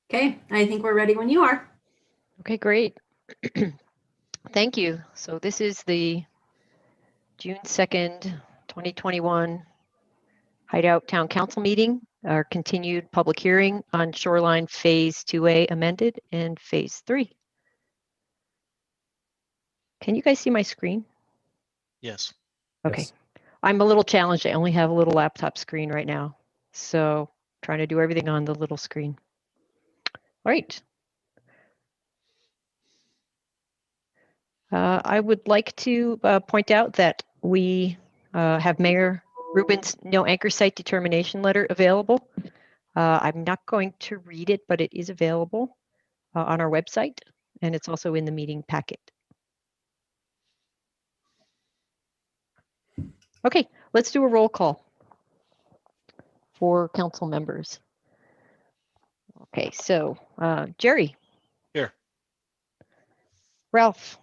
Okay, I think we're ready when you are. Okay, great. Thank you. So this is the June 2nd, 2021 Hideout Town Council meeting, our continued public hearing on Shoreline Phase 2A amended and Phase 3. Can you guys see my screen? Yes. Okay. Yes. I'm a little challenged. I only have a little laptop screen right now. So trying to do everything on the little screen. All right. I would like to point out that we have Mayor Rubin's no anchor site determination letter available. I'm not going to read it, but it is available on our website, and it's also in the meeting packet. Okay, let's do a roll call for council members. Okay, so Jerry. Here. Ralph.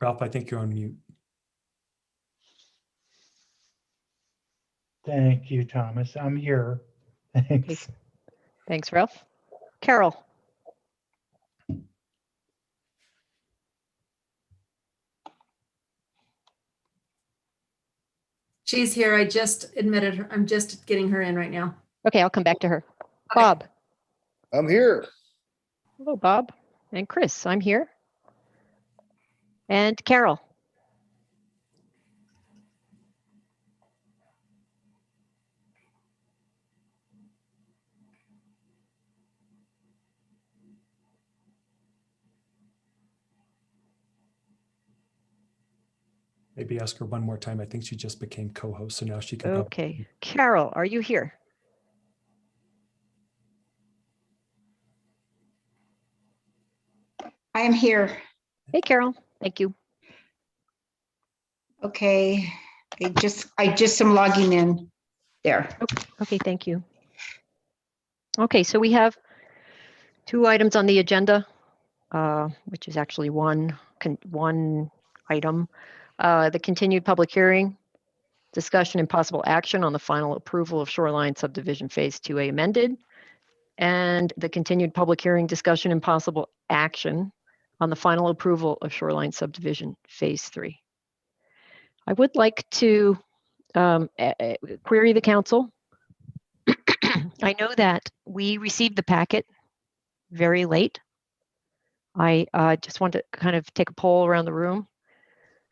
Ralph, I think you're on mute. Thank you, Thomas. I'm here. Thanks. Okay. Thanks, Ralph. Carol. She's here. I just admitted her. I'm just getting her in right now. Okay, I'll come back to her. Okay. Bob. I'm here. Hello, Bob. And Chris, I'm here. And Carol. Maybe ask her one more time. I think she just became co-host, so now she can go. Okay. Carol, are you here? I am here. Hey, Carol. Thank you. Okay. I just am logging in there. Okay, thank you. Okay, so we have two items on the agenda, which is actually one item. The continued public hearing, discussion and possible action on the final approval of Shoreline Subdivision Phase 2A amended, and the continued public hearing, discussion and possible action on the final approval of Shoreline Subdivision Phase 3. I would like to query the council. I know that we received the packet very late. I just want to kind of take a poll around the room,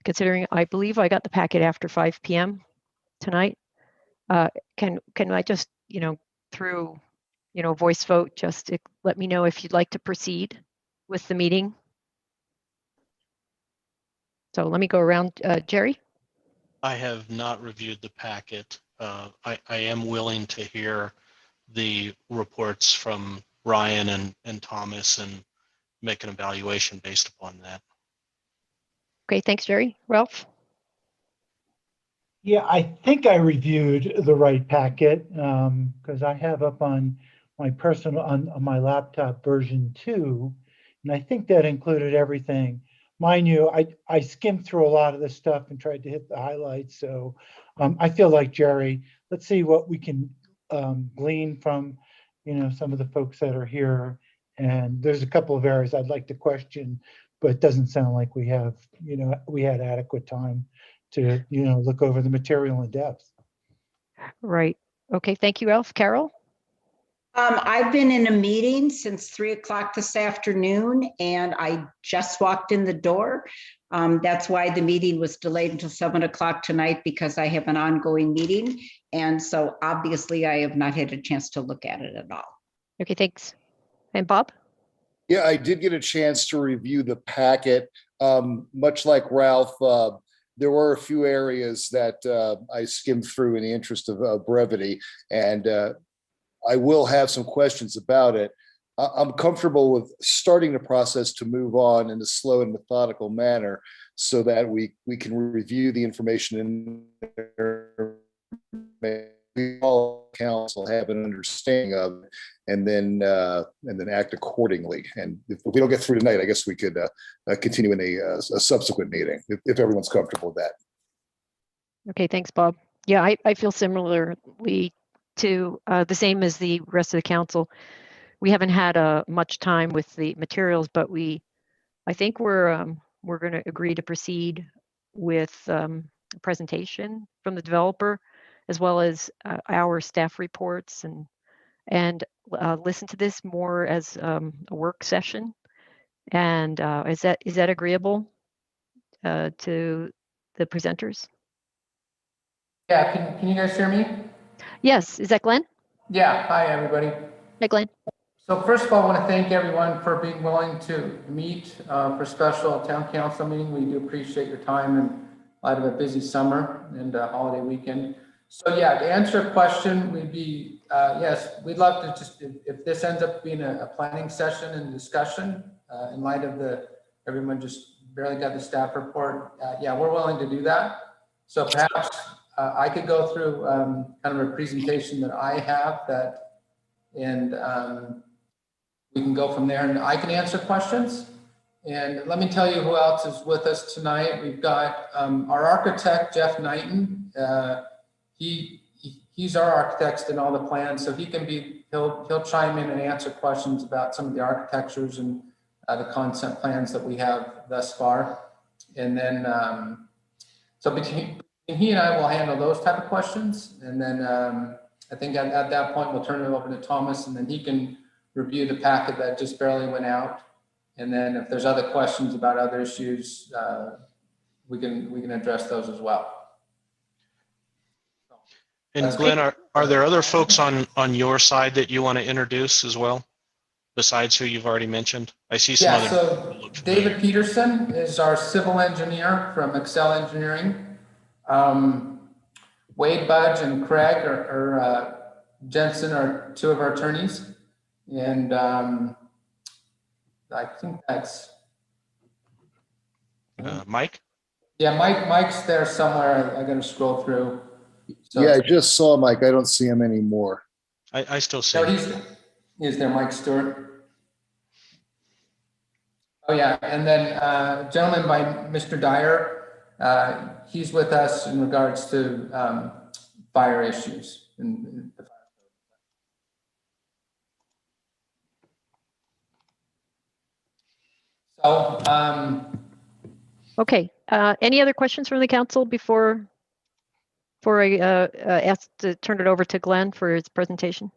considering I believe I got the packet after 5 p.m. tonight. Can I just, through, voice vote, just to let me know if you'd like to proceed with the meeting? So let me go around. Jerry? I have not reviewed the packet. I am willing to hear the reports from Ryan and Thomas and make an evaluation based upon that. Okay, thanks, Jerry. Ralph? Yeah, I think I reviewed the right packet because I have up on my personal, on my laptop version 2, and I think that included everything. Mind you, I skimmed through a lot of this stuff and tried to hit the highlights. So I feel like Jerry, let's see what we can glean from, some of the folks that are here. And there's a couple of areas I'd like to question, but it doesn't sound like we have, we had adequate time to, look over the material in depth. Right. Okay, thank you, Ralph. Carol? I've been in a meeting since 3 o'clock this afternoon, and I just walked in the door. That's why the meeting was delayed until 7 o'clock tonight, because I have an ongoing meeting. And so obviously I have not had a chance to look at it at all. Okay, thanks. And Bob? Yeah, I did get a chance to review the packet. Much like Ralph, there were a few areas that I skimmed through in the interest of brevity, and I will have some questions about it. I'm comfortable with starting the process to move on in a slow and methodical manner so that we can review the information in we all council have an understanding of, and then act accordingly. And if we don't get through tonight, I guess we could continue in a subsequent meeting if everyone's comfortable with that. Okay, thanks, Bob. Yeah, I feel similarly to the same as the rest of the council. We haven't had much time with the materials, but I think we're going to agree to proceed with a presentation from the developer, as well as our staff reports, and listen to this more as a work session. And is that agreeable to the presenters? Yeah, can you guys hear me? Yes, is that Glenn? Yeah, hi, everybody. Hi, Glenn. So first of all, I want to thank everyone for being willing to meet for special town council meeting. We do appreciate your time in light of a busy summer and holiday weekend. So yeah, to answer a question, we'd be, yes, we'd love to just, if this ends up being a planning session and discussion in light of everyone just barely got the staff report. Yeah, we're willing to do that. So perhaps I could go through kind of a presentation that I have and we can go from there, and I can answer questions. And let me tell you who else is with us tonight. We've got our architect, Jeff Knighton. He's our architect in all the plans, so he'll chime in and answer questions about some of the architectures and the concept plans that we have thus far. And then, so between he and I will handle those type of questions. And then I think at that point, we'll turn it over to Thomas, and then he can review the packet that just barely went out. And then if there's other questions about other issues, we can address those as well. And Glenn, are there other folks on your side that you want to introduce as well, besides who you've already mentioned? I see some other. So David Peterson is our civil engineer from Excel Engineering. Wade Budge and Craig Jensen are two of our attorneys. And I think that's Mike. Yeah, Mike's there somewhere. I got to scroll through. So, Yeah, I just saw Mike. I don't see him anymore. I still see. No, he's there, Mike Stewart. Oh yeah, and then a gentleman by Mr. Dyer. He's with us in regards to fire issues. Okay. Any other questions from the council before I ask to turn it over to Glenn for his presentation?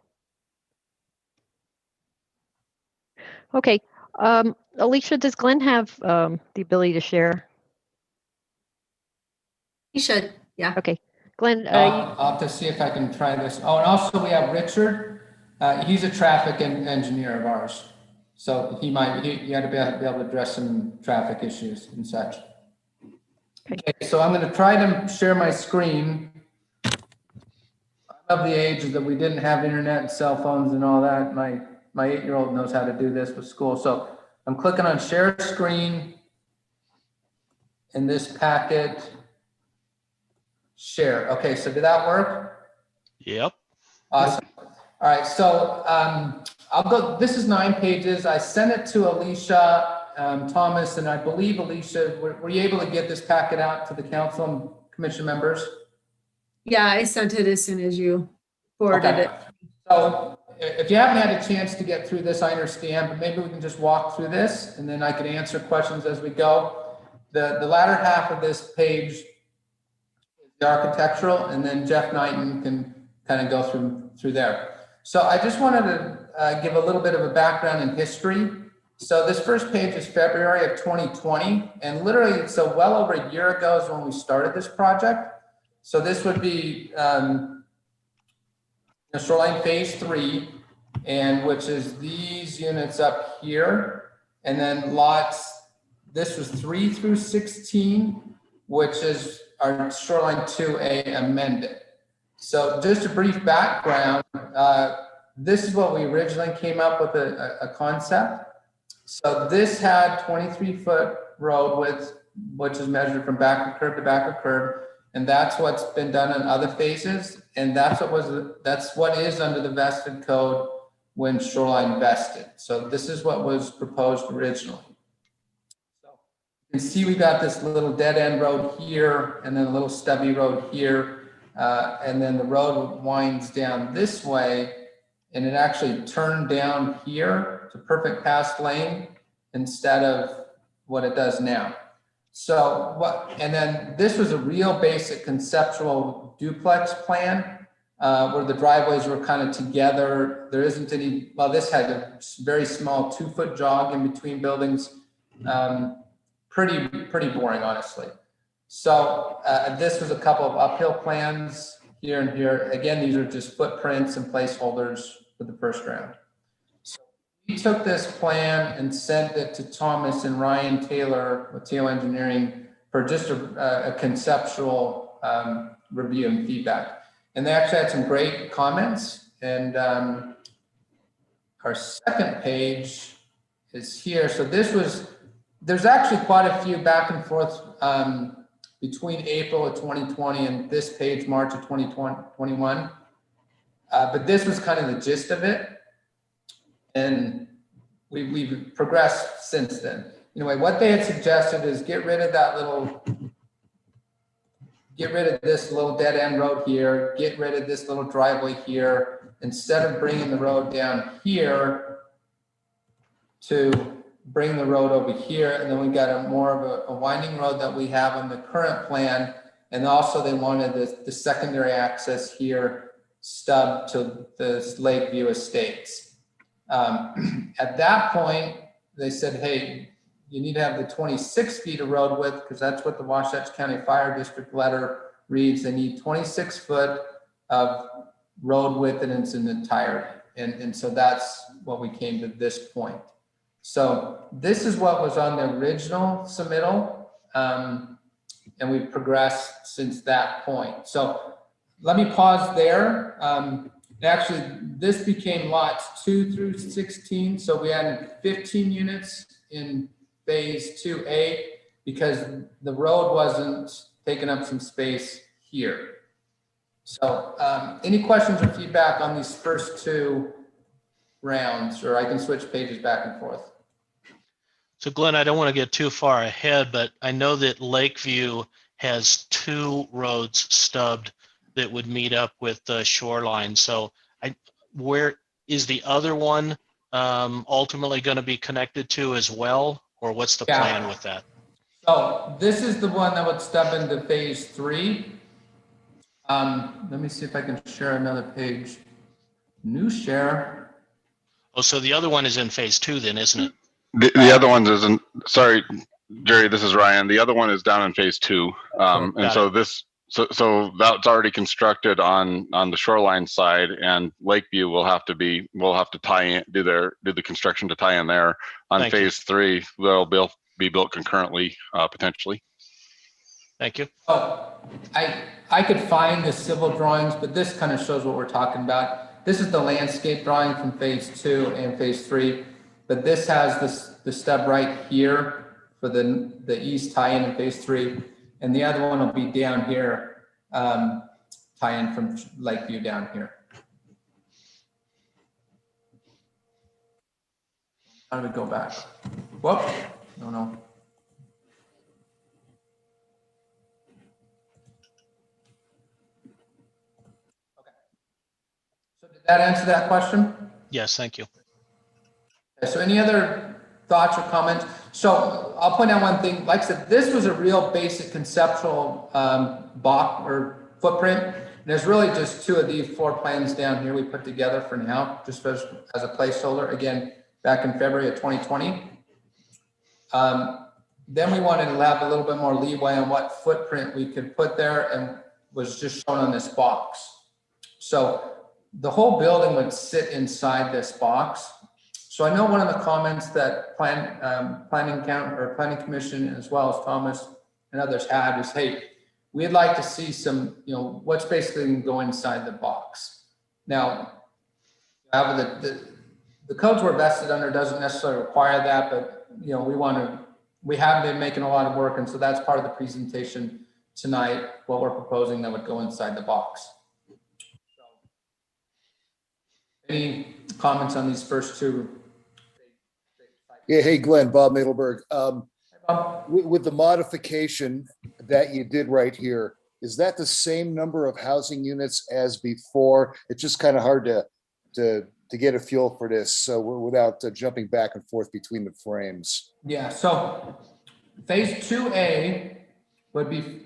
Okay. Alicia, does Glenn have the ability to share? He should, yeah. Okay. Glenn, I'll have to see if I can try this. Oh, and also we have Richard. He's a traffic engineer of ours. So he had to be able to address some traffic issues and such. Okay, so I'm going to try to share my screen. I'm of the age that we didn't have internet and cell phones and all that. My 8-year-old knows how to do this with school. So I'm clicking on share screen in this packet. Share. Okay, so did that work? Yep. Awesome. All right, so I'll go. This is 9 pages. I sent it to Alicia, Thomas, and I believe Alicia, were you able to get this packet out to the council and commission members? Yeah, I sent it as soon as you forwarded it. So if you haven't had a chance to get through this, I understand, but maybe we can just walk through this and then I can answer questions as we go. The latter half of this page is the architectural, and then Jeff Knighton can kind of go through there. So I just wanted to give a little bit of a background in history. So this first page is February of 2020, and literally, so well over a year ago is when we started this project. So this would be Shoreline Phase 3, and which is these units up here, and then lots. This was 3 through 16, which is our Shoreline 2A amended. So just a brief background, this is what we originally came up with a concept. So this had 23-foot road width, which is measured from back of curb to back of curb. And that's what's been done in other phases. And that's what is under the vested code when Shoreline vested. So this is what was proposed originally. So You can see we got this little dead end road here and then a little stubby road here. And then the road winds down this way and it actually turned down here to perfect pass lane instead of what it does now. So and then this was a real basic conceptual duplex plan where the driveways were kind of together. There isn't any, well, this had a very small 2-foot jog in between buildings. Pretty boring, honestly. So this was a couple of uphill plans here and here. Again, these are just footprints and placeholders for the first round. So we took this plan and sent it to Thomas and Ryan Taylor with Taylor Engineering for just a conceptual review and feedback. And they actually had some great comments. And our second page is here. So this was, there's actually quite a few back and forth between April of 2020 and this page, March of 2021. But this was kind of the gist of it. And we've progressed since then. Anyway, what they had suggested is get rid of this little dead end road here, get rid of this little driveway here, instead of bringing the road down here to bring the road over here. And then we got a more of a winding road that we have on the current plan. And also they wanted the secondary access here stub to the Lakeview Estates. At that point, they said, hey, you need to have the 26 feet of road width because that's what the Wasatch County Fire District letter reads. They need 26 foot of road width in its entirety. And so that's what we came to this point. So this is what was on the original submittal, and we've progressed since that point. So let me pause there. Actually, this became lots 2 through 16. So we added 15 units in phase 2A because the road wasn't taking up some space here. So any questions or feedback on these first 2 rounds, or I can switch pages back and forth. So Glenn, I don't want to get too far ahead, but I know that Lakeview has 2 roads stubbed that would meet up with the shoreline. So where is the other one ultimately going to be connected to as well? Or what's the plan with that? So this is the one that would stub into phase 3. Let me see if I can share another page. New share. Oh, so the other one is in phase 2 then, isn't it? The other one isn't. Sorry, Jerry. This is Ryan. The other one is down in phase 2, and so this, so that's already constructed on the shoreline side, and Lakeview will have to tie in, do the construction to tie in there. On Thank phase 3, they'll be built concurrently, potentially. Thank you. Oh, I could find the civil drawings, but this kind of shows what we're talking about. This is the landscape drawing from phase 2 and phase 3. But this has the stub right here for the east tie-in in phase 3. And the other one will be down here, tie-in from Lakeview down here. How do we go back? Whoop, no. Okay. So did that answer that question? Yes, thank you. So any other thoughts or comments? So I'll point out one thing. Like I said, this was a real basic conceptual box or footprint. And there's really just 2 of these 4 plans down here we put together for now, just as a placeholder. Again, back in February of 2020. Then we wanted to have a little bit more leeway on what footprint we could put there, and was just shown on this box. So the whole building would sit inside this box. So I know one of the comments that planning commission, as well as Thomas and others had, is, hey, we'd like to see some, what's basically going to go inside the box. Now, the codes we're vested under doesn't necessarily require that, but we have been making a lot of work, and so that's part of the presentation tonight, what we're proposing that would go inside the box. Any comments on these first 2? Yeah, hey, Glenn, Bob Middleburg. With the modification that you did right here, is that the same number of housing units as before? It's just kind of hard to get a feel for this, so without jumping back and forth between the frames. Yeah, so phase 2A would be,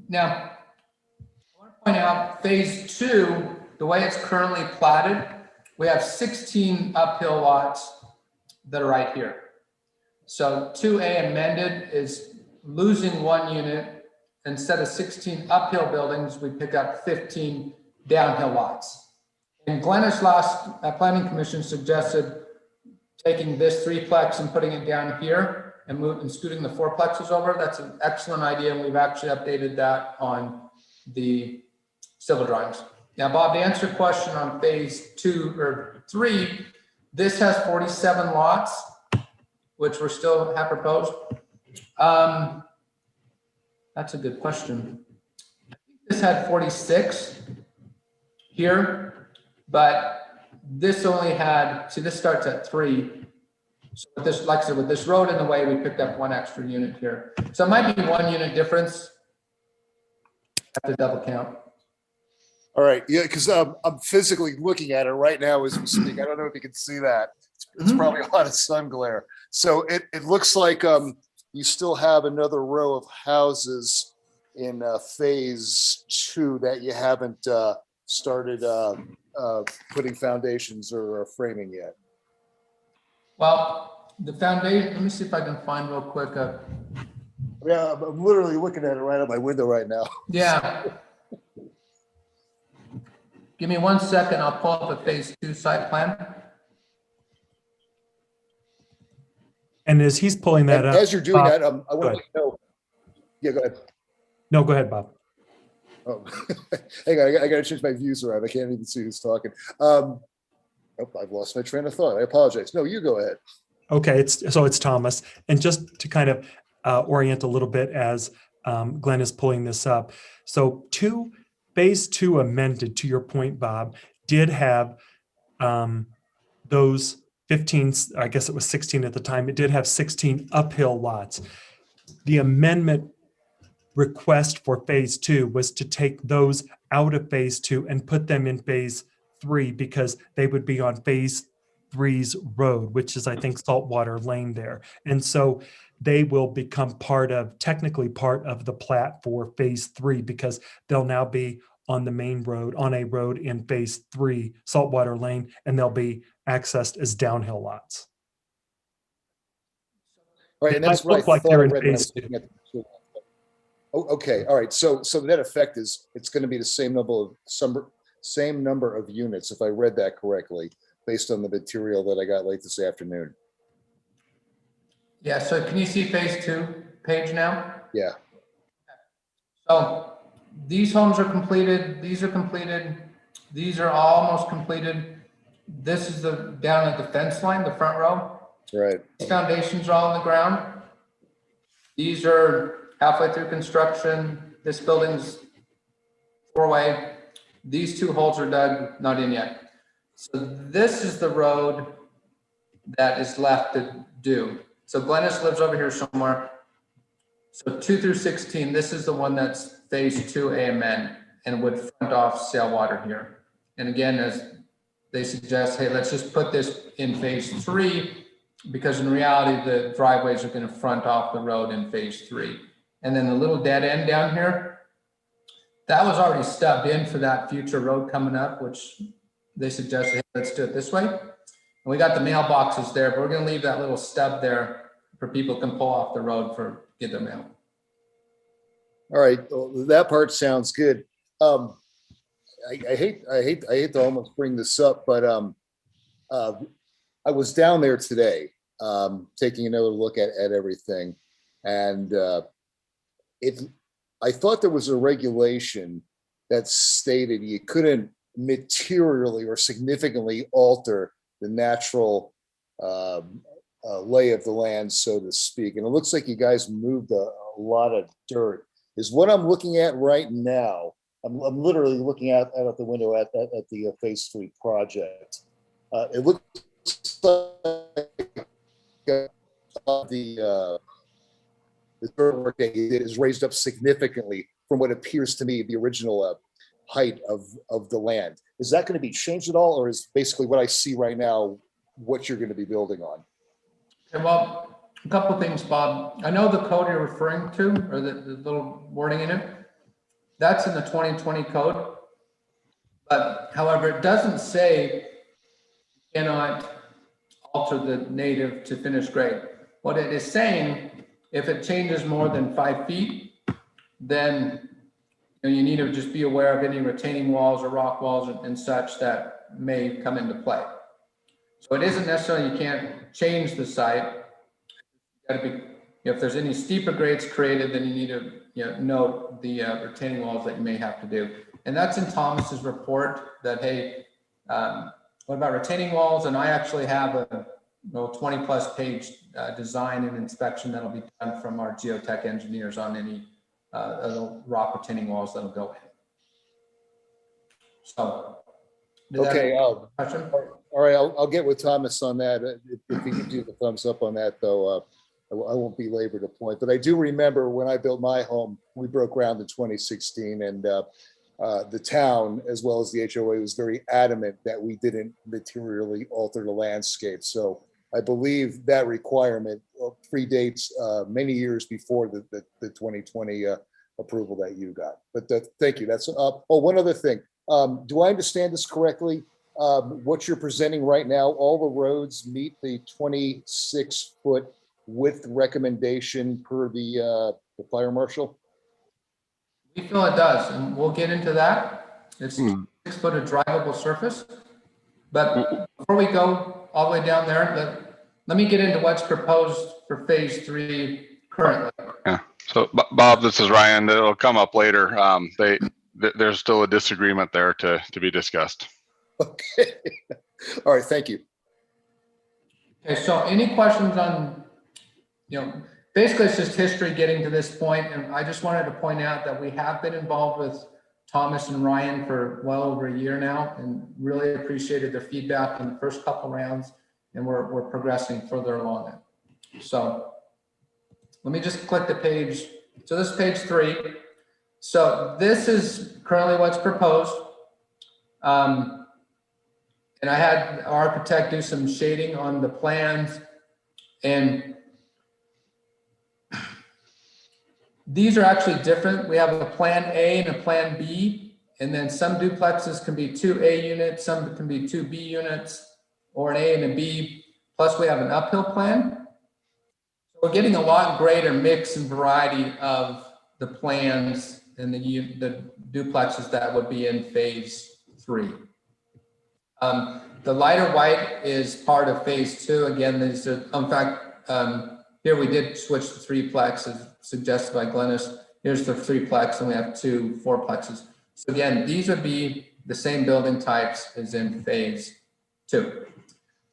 now, I want to point out phase 2, the way it's currently platted, we have 16 uphill lots that are right here. So 2A amended is losing 1 unit. Instead of 16 uphill buildings, we pick up 15 downhill lots. And Glennish last planning commission suggested taking this 3-plex and putting it down here and scooting the 4-plexes over. That's an excellent idea, and we've actually updated that on the civil drawings. Now, Bob, to answer your question on phase 2 or 3, this has 47 lots, which we're still have proposed. That's a good question. This had 46 here, but this only had, see, this starts at 3. So with this, like I said, with this road in the way, we picked up 1 extra unit here. So it might be 1 unit difference. Have to double count. All right, yeah, because I'm physically looking at it right now as we speak. I don't know if you can see that. It's probably a lot of sun glare. So it looks like you still have another row of houses in phase 2 that you haven't started putting foundations or framing yet. Well, the foundation, let me see if I can find real quick. Yeah, I'm literally looking at it right out my window right now. Yeah. Give me 1 second. I'll pull up a phase 2 site plan. And as he's pulling that up. As you're doing Bob, that, I want to let you know. Yeah, go ahead. No, go ahead, Bob. Oh, hang on, I got to change my views around. I can't even see who's talking. Oh, I've lost my train of thought. I apologize. No, you go ahead. Okay, it's Thomas. And just to kind of orient a little bit as Glenn is pulling this up. So phase 2 amended, to your point, Bob, did have those 15, I guess it was 16 at the time. It did have 16 uphill lots. The amendment request for phase 2 was to take those out of phase 2 and put them in phase 3 because they would be on phase 3's road, which is, I think, Saltwater Lane there. And so they will become technically part of the plat for phase 3 because they'll now be on the main road, on a road in phase 3, Saltwater Lane, and they'll be accessed as downhill lots. All right, and that's what I like thought they're I in read when I phase was looking at the. Oh, okay, all right. So the net effect is it's going to be the same number of units, if I read that correctly, based on the material that I got late this afternoon. Yeah, so can you see phase 2 page now? Yeah. So these homes are completed, these are completed, these are almost completed. This is down at the fence line, the front row. Right. These foundations are all in the ground. These are halfway through construction. This building's 4-way. These 2 holes are dug, not in yet. So this is the road that is left to do. So Glennis lives over here somewhere. So 2 through 16, this is the one that's phase 2 AMN and would front off Sailwater here. And again, as they suggest, hey, let's just put this in phase 3 because in reality, the driveways are going to front off the road in phase 3. And then the little dead end down here, that was already stubbed in for that future road coming up, which they suggested, hey, let's do it this way. And we got the mailboxes there, but we're going to leave that little stub there for people can pull off the road for get their mail. All right, well, that part sounds good. I hate to almost bring this up, but I was down there today, taking another look at everything, and I thought there was a regulation that stated you couldn't materially or significantly alter the natural lay of the land, so to speak. And it looks like you guys moved a lot of dirt. Is what I'm looking at right now. I'm literally looking out the window at the phase 3 project. It looks like the the work that he did is raised up significantly from what appears to me the original height of the land. Is that going to be changed at all, or is basically what I see right now what you're going to be building on? Okay, well, a couple of things, Bob. I know the code you're referring to, or the little wording in it, that's in the 2020 code. But however, it doesn't say you cannot alter the native to finished grade. What it is saying, if it changes more than 5 feet, then you need to just be aware of any retaining walls or rock walls and such that may come into play. So it isn't necessarily you can't change the site. You got to be, if there's any steeper grades created, then you need to note the retaining walls that you may have to do. And that's in Thomas's report that, hey, what about retaining walls? And I actually have a 20+ page design and inspection that'll be done from our geotech engineers on any rock retaining walls that'll go in. So, okay. Question? All right, I'll get with Thomas on that. If he can do the thumbs up on that, though, I won't belabor the point. But I do remember when I built my home, we broke ground in 2016, and the town, as well as the HOA, was very adamant that we didn't materially alter the landscape. So I believe that requirement predates many years before the 2020 approval that you got. But thank you. That's one other thing. Do I understand this correctly? What you're presenting right now, all the roads meet the 26-foot width recommendation per the fire marshal? We feel it does, and we'll get into that. It's 6 foot of drivable surface. But before we go all the way down there, let me get into what's proposed for phase 3 currently. Yeah. So Bob, this is Ryan. It'll come up later. There's still a disagreement there to be discussed. Okay. All right. Thank you. Okay. So any questions on, basically it's just history getting to this point. And I just wanted to point out that we have been involved with Thomas and Ryan for well over a year now, and really appreciated their feedback in the first couple rounds. And we're progressing further along it. So let me just click the page. So this is page 3. So this is currently what's proposed. And I had our architect do some shading on the plans, and these are actually different. We have a plan A and a plan B, and then some duplexes can be 2A units, some can be 2B units, or an A and a B, plus we have an uphill plan. So we're getting a lot greater mix and variety of the plans and the duplexes that would be in phase 3. The lighter white is part of phase 2. Again, these are, in fact, here we did switch to 3-plex as suggested by Glennis. Here's the 3-plex, and we have 2 4-plexes. So again, these would be the same building types as in phase 2.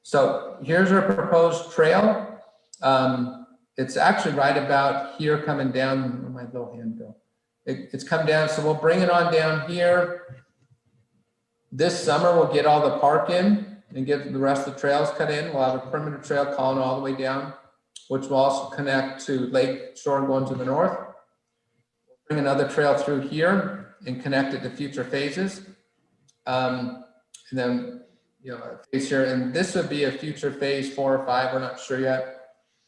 So here's our proposed trail. It's actually right about here coming down. Where my little hand go? It's come down, so we'll bring it on down here. This summer, we'll get all the park in and get the rest of the trails cut in. We'll have a perimeter trail calling all the way down, which will also connect to Lake Shore going to the north. We'll bring another trail through here and connect it to future phases. And then, phase here, and this would be a future phase 4 or 5. We're not sure yet.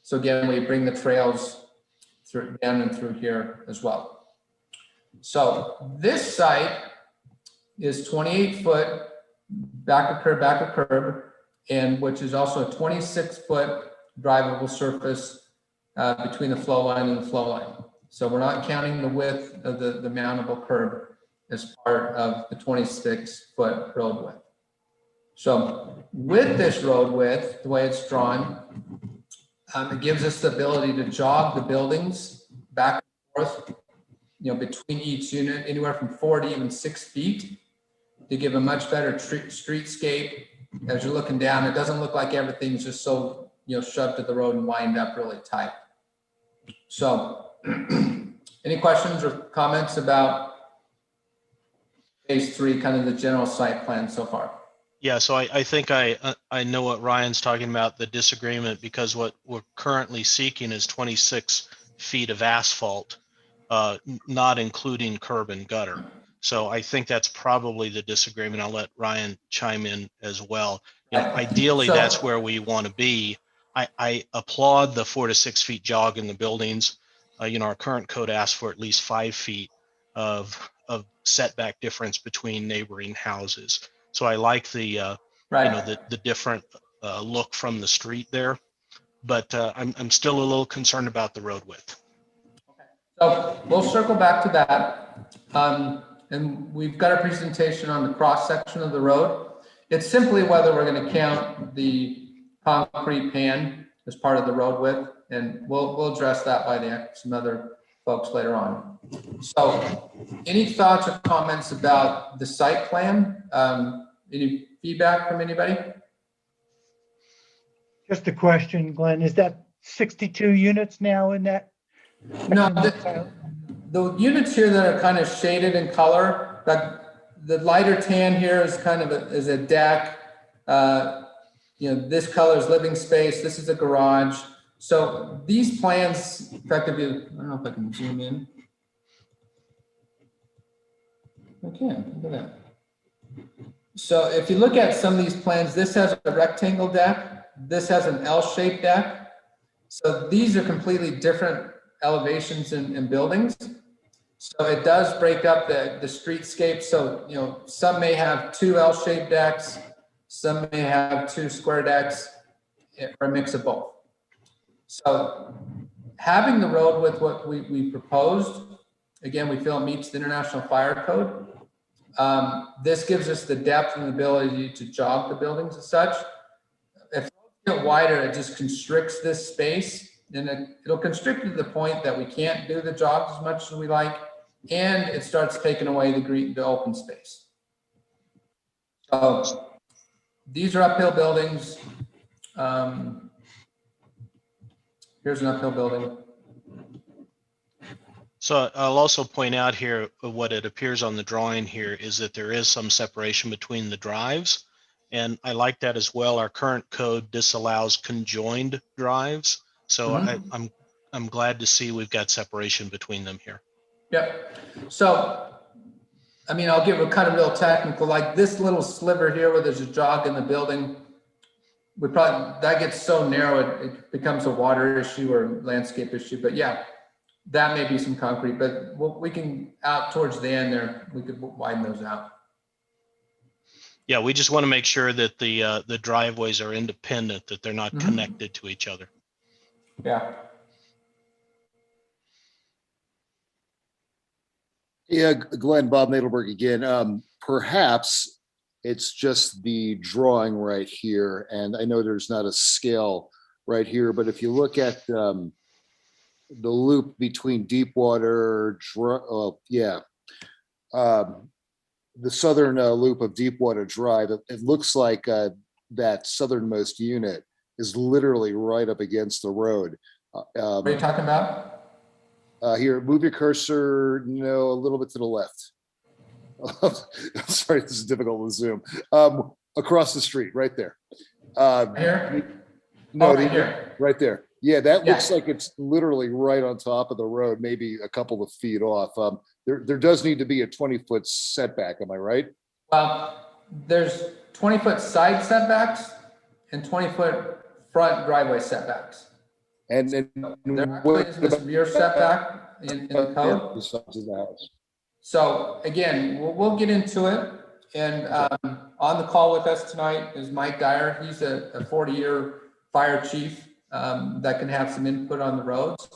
So again, we bring the trails through down and through here as well. So this site is 28 foot back of curb, and which is also a 26-foot drivable surface between the flow line and the flow line. So we're not counting the width of the mountable curb as part of the 26-foot road width. So with this road width, the way it's drawn, it gives us the ability to jog the buildings back and forth, between each unit, anywhere from 4 to even 6 feet, to give a much better streetscape. As you're looking down, it doesn't look like everything's just so, shoved to the road and wind up really tight. So any questions or comments about phase 3, kind of the general site plan so far? Yeah, so I think I know what Ryan's talking about, the disagreement, because what we're currently seeking is 26 feet of asphalt, not including curb and gutter. So I think that's probably the disagreement. I'll let Ryan chime in as well. You know, ideally, that's where we want to be. I applaud the 4 to 6 feet jog in the buildings. You know, our current code asks for at least 5 feet of setback difference between neighboring houses. So I like the you know, the different look from the street there, but I'm still a little concerned about the road width. So we'll circle back to that. And we've got a presentation on the cross section of the road. It's simply whether we're going to count the concrete pan as part of the road width, and we'll address that by some other folks later on. So any thoughts or comments about the site plan? Any feedback from anybody? Just a question, Glenn, is that 62 units now in that? No, the units here that are kind of shaded in color, like the lighter tan here is kind of a deck. You know, this color is living space. This is a garage. So these plans, effectively, I don't know if I can zoom in. I can, look at that. So if you look at some of these plans, this has a rectangle deck. This has an L-shaped deck. So these are completely different elevations in buildings. So it does break up the streetscape. So, you know, some may have 2 L-shaped decks, some may have 2 square decks, or a mix of both. So having the road with what we proposed, again, we feel it meets the International Fire Code. This gives us the depth and the ability to jog the buildings as such. If it's get wider, it just constricts this space, and it'll constrict to the point that we can't do the jogs as much as we like, and it starts taking away the open space. So these are uphill buildings. Here's an uphill building. So I'll also point out here, what it appears on the drawing here is that there is some separation between the drives. And I like that as well. Our current code disallows conjoined drives. So I'm glad to see we've got separation between them here. Yep. So, I mean, I'll give a kind of real technical, like this little sliver here where there's a jog in the building, that gets so narrow, it becomes a water issue or landscape issue. But yeah, that may be some concrete, but we can, out towards the end there, we could widen those out. Yeah, we just want to make sure that the driveways are independent, that they're not connected to each other. Yeah. Yeah, Glenn, Bob Nadelberg again. Perhaps it's just the drawing right here, and I know there's not a scale right here, but if you look at the loop between Deepwater, the southern loop of Deepwater Drive, it looks like that southernmost unit is literally right up against the road. What are you talking about? Here, move your cursor, no, a little bit to the left. I'm sorry, this is difficult to zoom. Across the street, right there. Here? No, right here. Right there. Yeah, that looks like it's literally right on top of the road, maybe a couple of feet off. There does need to be a 20-foot setback, am I right? Well, there's 20-foot side setbacks and 20-foot front driveway setbacks. And there actually isn't this rear setback in the code. So again, we'll get into it. And on the call with us tonight is Mike Dyer. He's a 40-year fire chief that can have some input on the roads.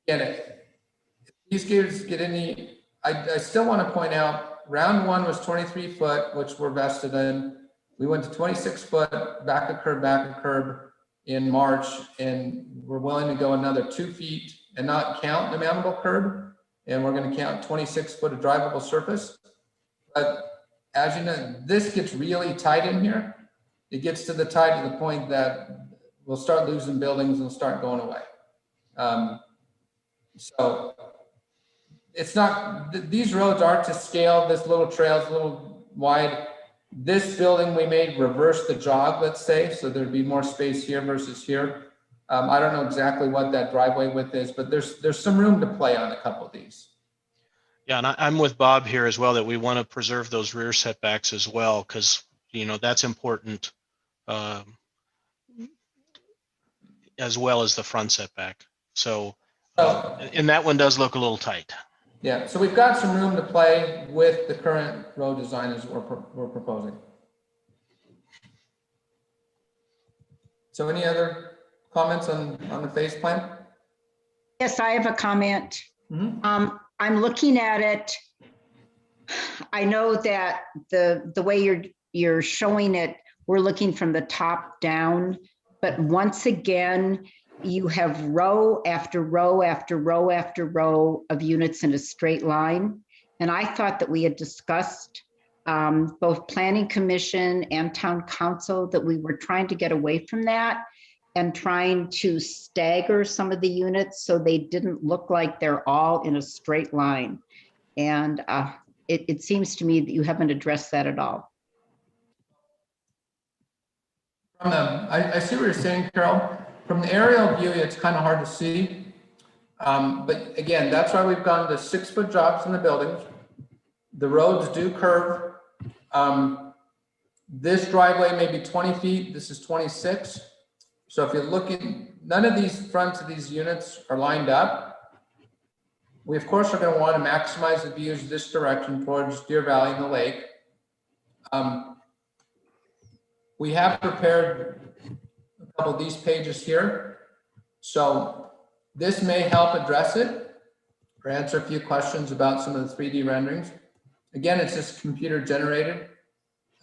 Again, if these kids get any, I still want to point out, round one was 23 foot, which we're vested in. We went to 26 foot, back of curb in March, and we're willing to go another 2 feet and not count the mountable curb. And we're going to count 26 foot of drivable surface. But as you know, this gets really tight in here. It gets to the point that we'll start losing buildings and start going away. So it's not, these roads aren't to scale. This little trail is a little wide. This building we made reverse the jog, let's say, so there'd be more space here versus here. I don't know exactly what that driveway width is, but there's some room to play on a couple of these. Yeah, and I'm with Bob here as well, that we want to preserve those rear setbacks as well, because, that's important, as well as the front setback. So, and that one does look a little tight. Yeah, so we've got some room to play with the current road design as we're proposing. So any other comments on the phase plan? Yes, I have a comment. Mhm. I'm looking at it. I know that the way you're showing it, we're looking from the top down, but once again, you have row after row after row after row of units in a straight line. And I thought that we had discussed, both planning commission and town council, that we were trying to get away from that and trying to stagger some of the units so they didn't look like they're all in a straight line. And it seems to me that you haven't addressed that at all. I see what you're saying, Carol. From the aerial view, it's kind of hard to see. But again, that's why we've gone to 6-foot drops in the buildings. The roads do curve. This driveway may be 20 feet. This is 26. So if you're looking, none of these fronts of these units are lined up. We, of course, are going to want to maximize the views this direction towards Deer Valley and the lake. We have prepared a couple of these pages here. So this may help address it or answer a few questions about some of the 3D renderings. Again, it's just computer generated.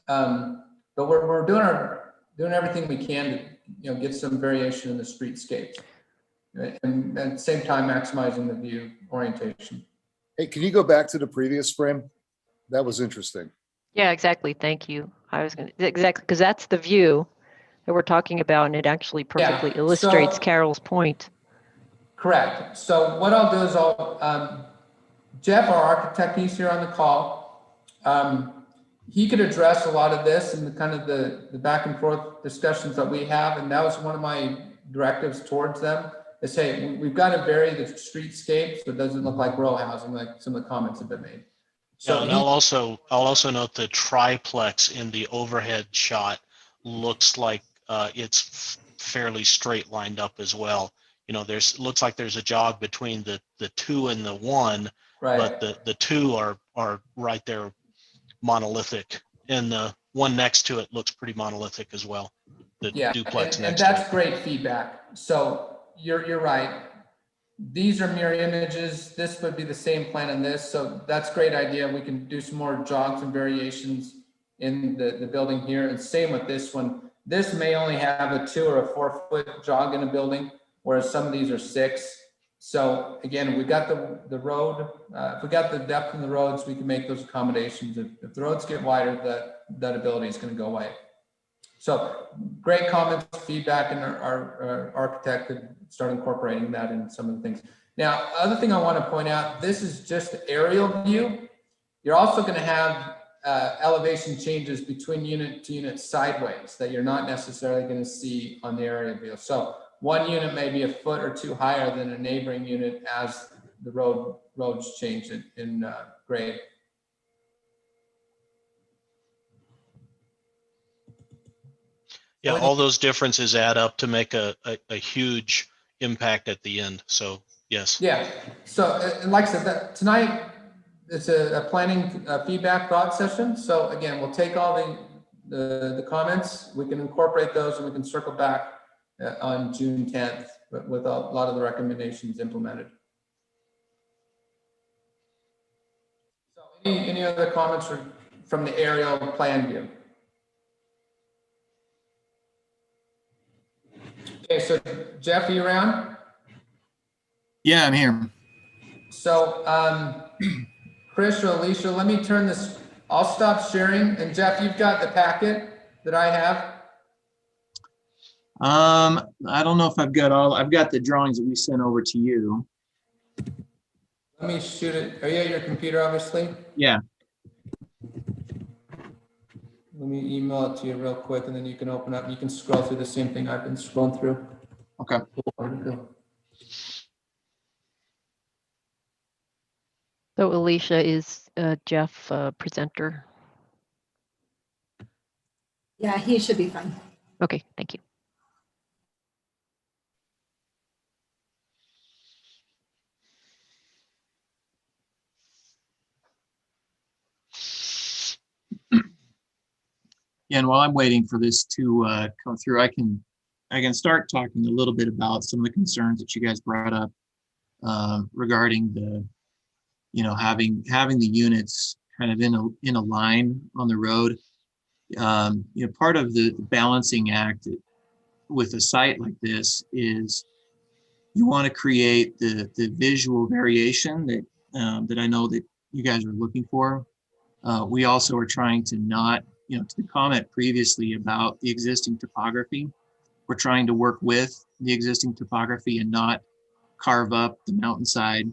But we're doing everything we can to get some variation in the streetscapes. And at the same time, maximizing the view orientation. Hey, can you go back to the previous frame? That was interesting. Yeah, exactly. Thank you. I was going to, exactly, because that's the view that we're talking about, and it actually perfectly illustrates Carol's point. Correct. So what I'll do is Jeff, our architect, he's here on the call. He could address a lot of this and the kind of the back and forth discussions that we have. And that was one of my directives towards them. They say, we've got to vary the streetscape so it doesn't look like row housing, like some of the comments have been made. So yeah, and I'll also note the triplex in the overhead shot looks like it's fairly straight lined up as well. Looks like there's a jog between the 2 and the 1, right. But the 2 are right there monolithic, and the one next to it looks pretty monolithic as well. The duplex and next that's to it. great feedback. So you're right. These are mirror images. This would be the same plan in this. So that's a great idea. We can do some more jogs and variations in the building here. And same with this one. This may only have a 2 or a 4-foot jog in a building, whereas some of these are 6. So again, we got the road. If we got the depth in the roads, we can make those accommodations. If the roads get wider, that ability is going to go away. So great comments, feedback, and our architect could start incorporating that in some of the things. Now, other thing I want to point out, this is just aerial view. You're also going to have elevation changes between unit to unit sideways that you're not necessarily going to see on the aerial view. So one unit may be a foot or 2 higher than a neighboring unit as the roads change in grade. Yeah, all those differences add up to make a huge impact at the end. So yes. Yeah. So like I said, tonight it's a planning feedback thought session. So again, we'll take all the comments, we can incorporate those, and we can circle back on June 10th with a lot of the recommendations implemented. So any other comments from the aerial plan view? Okay, so Jeff, are you around? Yeah, I'm here. So Chris or Alicia, let me turn this, I'll stop sharing. And Jeff, you've got the packet that I have. I don't know if I've got the drawings that we sent over to you. Let me shoot it. Are you at your computer, obviously? Yeah. Let me email it to you real quick, and then you can open up. You can scroll through the same thing I've been scrolling through. Okay. So Alicia, is Jeff presenter? Yeah, he should be fine. Okay, thank you. Yeah, and while I'm waiting for this to come through, I can start talking a little bit about some of the concerns that you guys brought up regarding the, having the units kind of in a line on the road. Part of the balancing act with a site like this is you want to create the visual variation that that I know that you guys are looking for. We also are trying to not, to the comment previously about the existing topography, we're trying to work with the existing topography and not carve up the mountainside,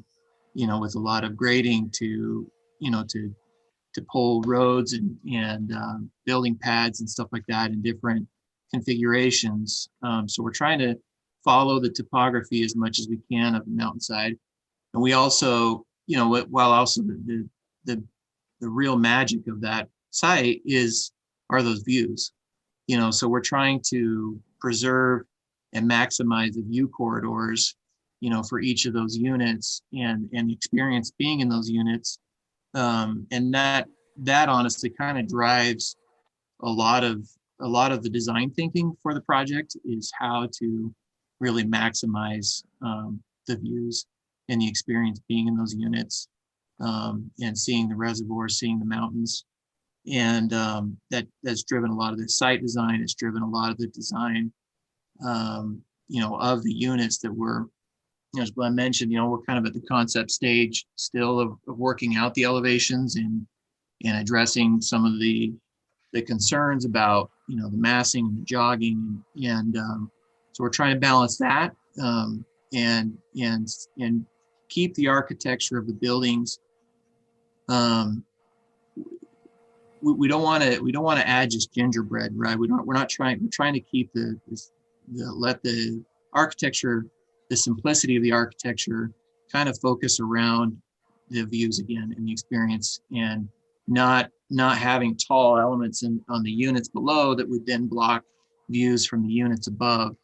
with a lot of grading to, to pull roads and building pads and stuff like that in different configurations. So we're trying to follow the topography as much as we can of the mountainside. And we also, while also the real magic of that site are those views, so we're trying to preserve and maximize the view corridors, for each of those units and the experience being in those units. And that honestly kind of drives a lot of the design thinking for the project, is how to really maximize the views and the experience being in those units, and seeing the reservoir, seeing the mountains. And that's driven a lot of the site design. It's driven a lot of the design, of the units that we're, as Glenn mentioned, we're kind of at the concept stage still of working out the elevations and addressing some of the concerns about, the massing and the jogging. And so we're trying to balance that, and keep the architecture of the buildings. We don't want to add just gingerbread, right? We're trying to keep let the architecture, the simplicity of the architecture kind of focus around the views again and the experience, and not having tall elements on the units below that would then block views from the units above,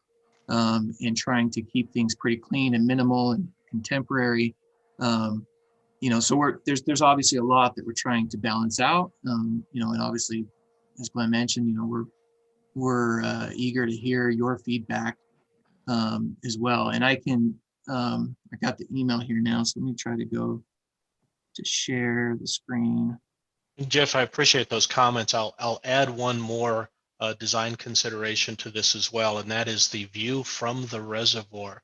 and trying to keep things pretty clean and minimal and contemporary. So there's obviously a lot that we're trying to balance out, and obviously, as Glenn mentioned, we're eager to hear your feedback as well. And I got the email here now, so let me try to go to share the screen. Jeff, I appreciate those comments. I'll add one more design consideration to this as well, and that is the view from the reservoir.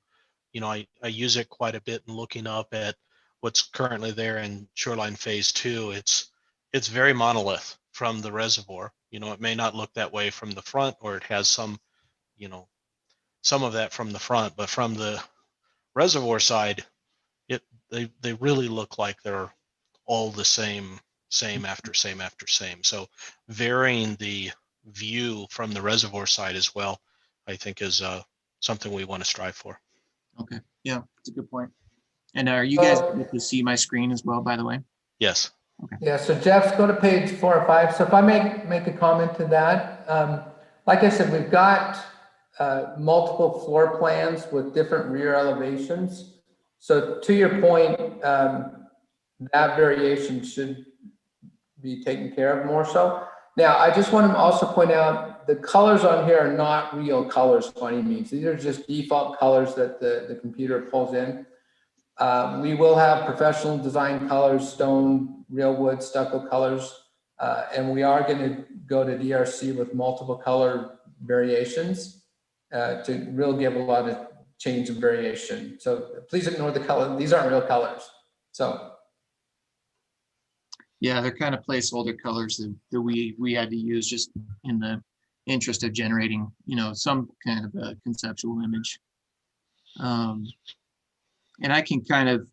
I use it quite a bit in looking up at what's currently there in Shoreline Phase 2. It's very monolith from the reservoir. It may not look that way from the front, or it has some of that from the front, but from the reservoir side, they really look like they're all the same after same after same. So varying the view from the reservoir side as well, I think, is something we want to strive for. Okay, yeah, that's a good point. And are you guys able to see my screen as well, by the way? Yes. Okay. Yeah, so Jeff, go to page 4 or 5. So if I make a comment to that, like I said, we've got multiple floor plans with different rear elevations. So to your point, that variation should be taken care of more so. Now, I just want to also point out the colors on here are not real colors by any means. These are just default colors that the computer pulls in. We will have professional design colors, stone, real wood, stucco colors, and we are going to go to DRC with multiple color variations to really give a lot of change and variation. So please ignore the color. These aren't real colors. So. Yeah, they're kind of placeholder colors that we had to use just in the interest of generating, some kind of a conceptual image. And I can kind of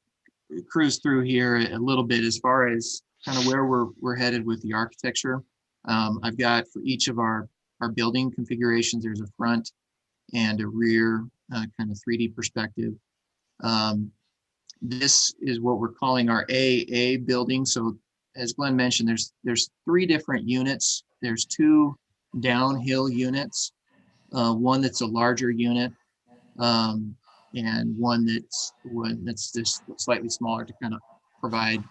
cruise through here a little bit as far as kind of where we're headed with the architecture. I've got for each of our building configurations, there's a front, and a rear kind of 3D perspective. This is what we're calling our AA building. So as Glenn mentioned, there's 3 different units. There's 2 downhill units, one that's a larger unit, and one that's just slightly smaller to kind of provide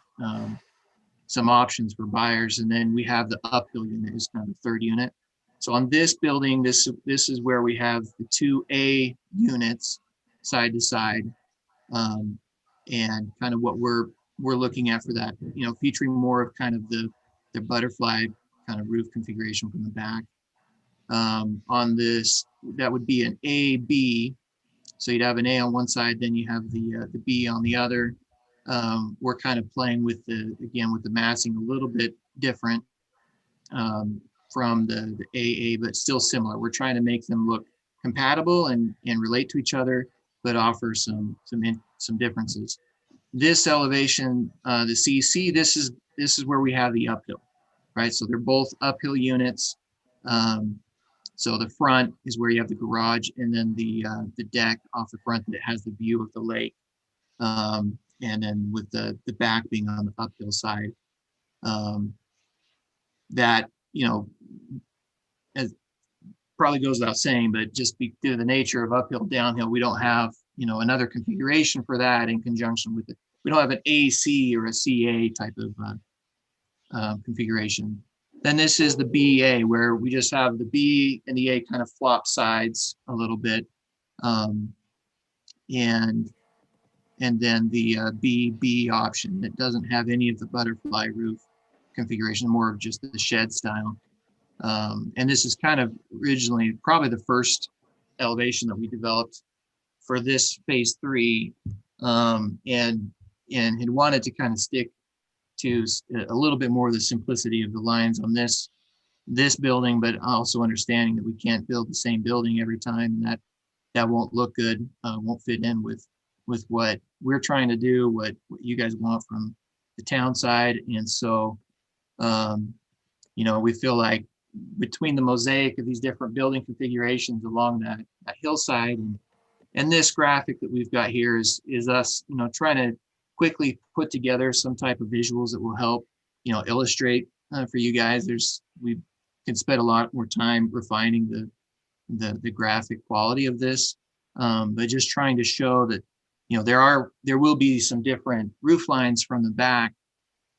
some options for buyers. And then we have the uphill unit is kind of the 3rd unit. So on this building, this is where we have the 2A units side to side, and kind of what we're looking at for that, featuring more of kind of the butterfly kind of roof configuration from the back. On this, that would be an AB. So you'd have an A on one side, then you have the B on the other. We're kind of playing with with the massing a little bit different from the AA, but still similar. We're trying to make them look compatible and relate to each other, but offer some differences. This elevation, the CC, this is where we have the uphill, right? So they're both uphill units. So the front is where you have the garage, and then the deck off the front that has the view of the lake, and then with the back being on the uphill side. That as probably goes without saying, but just due to the nature of uphill downhill, we don't have another configuration for that in conjunction with it. We don't have an AC or a CA type of configuration. Then this is the BA, where we just have the B and the A kind of flop sides a little bit, and then the BB option that doesn't have any of the butterfly roof configuration, more of just the shed style. And this is kind of originally probably the first elevation that we developed for this phase 3, and had wanted to kind of stick to a little bit more of the simplicity of the lines on this building, but also understanding that we can't build the same building every time, and that won't look good, won't fit in with what we're trying to do, what you guys want from the town side. And so we feel like between the mosaic of these different building configurations along that hillside, and this graphic that we've got here is us trying to quickly put together some type of visuals that will help illustrate for you guys. We can spend a lot more time refining the graphic quality of this, but just trying to show that there will be some different roof lines from the back,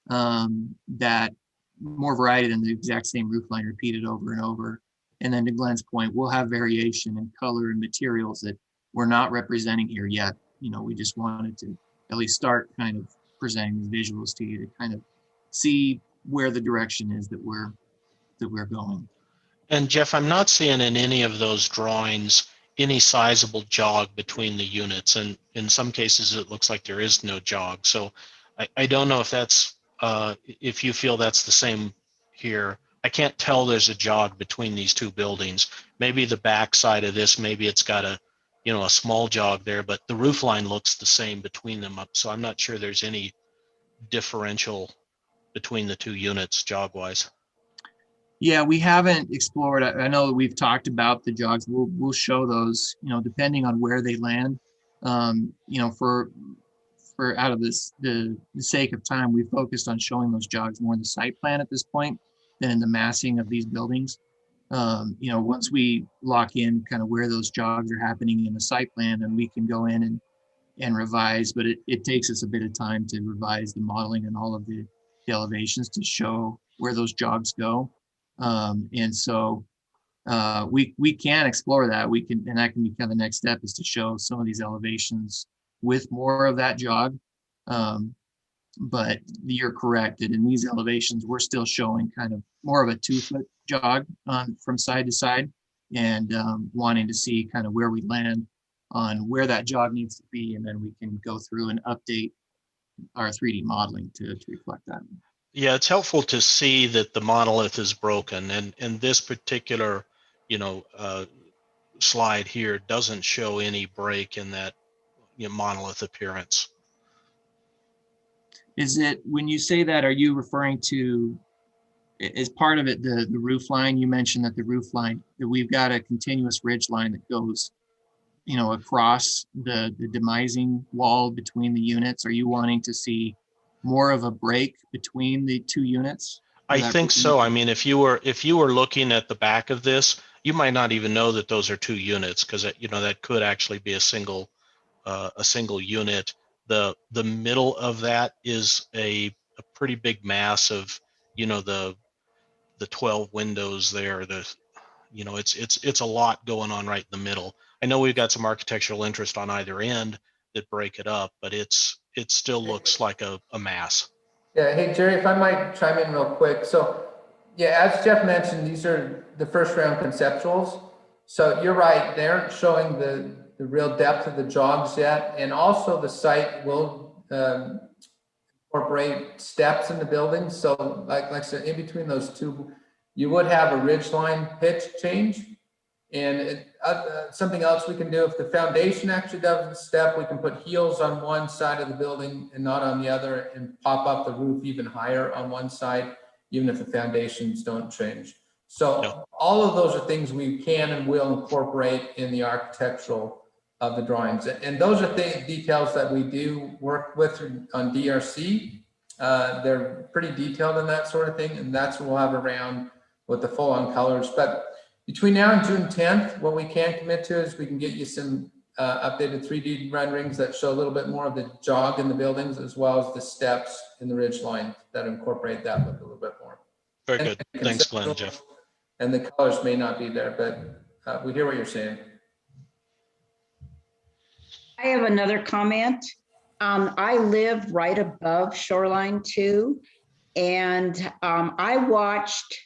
that more variety than the exact same roof line repeated over and over. And then to Glenn's point, we'll have variation in color and materials that we're not representing here yet. We just wanted to at least start kind of presenting these visuals to you to kind of see where the direction is that we're going. And Jeff, I'm not seeing in any of those drawings any sizable jog between the units, and in some cases it looks like there is no jog. So I don't know if that's if you feel that's the same here. I can't tell there's a jog between these 2 buildings. Maybe the back side of this, maybe it's got a small jog there, but the roof line looks the same between them. So I'm not sure there's any differential between the 2 units jog wise. Yeah, we haven't explored. I know that we've talked about the jogs. We'll show those, depending on where they land. For out of this the sake of time, we focused on showing those jogs more in the site plan at this point than in the massing of these buildings. Once we lock in kind of where those jogs are happening in the site plan, and we can go in and revise, but it takes us a bit of time to revise the modeling and all of the elevations to show where those jogs go. And so we can explore that. And that can be kind of the next step, is to show some of these elevations with more of that jog. But you're correct that in these elevations, we're still showing kind of more of a 2-foot jog from side to side, and wanting to see kind of where we land on where that jog needs to be. And then we can go through and update our 3D modeling to reflect that. Yeah, it's helpful to see that the monolith is broken, and this particular, slide here doesn't show any break in that monolith appearance. Is it, when you say that, are you referring to is part of it the roof line? You mentioned that the roof line, that we've got a continuous ridge line that goes, across the demising wall between the units. Are you wanting to see more of a break between the two units? I think so. I mean, if you were looking at the back of this, you might not even know that those are two units, because that could actually be a single unit. The middle of that is a pretty big mass of the 12 windows there. It's a lot going on right in the middle. I know we've got some architectural interest on either end that break it up, but it still looks like a mass. Yeah, hey Jerry, if I might chime in real quick. So yeah, as Jeff mentioned, these are the first round conceptuals. So you're right, they aren't showing the real depth of the jogs yet. And also the site will incorporate steps in the building. So like I said, in between those two, you would have a ridge line pitch change. And something else we can do, if the foundation actually doesn't step, we can put heels on one side of the building and not on the other, and pop up the roof even higher on one side, even if the foundations don't change. So all of those are things we can and will incorporate in the architectural of the drawings. And those are details that we do work with on DRC. They're pretty detailed in that sort of thing, and that's what we'll have around with the full on colors. But between now and June 10th, what we can commit to is we can get you some updated 3D renderings that show a little bit more of the jog in the buildings, as well as the steps in the ridge line that incorporate that look a little bit more. Very good. Thanks, Glenn, Jeff. And the colors may not be there, but we hear what you're saying. I have another comment. I live right above Shoreline 2, and I watched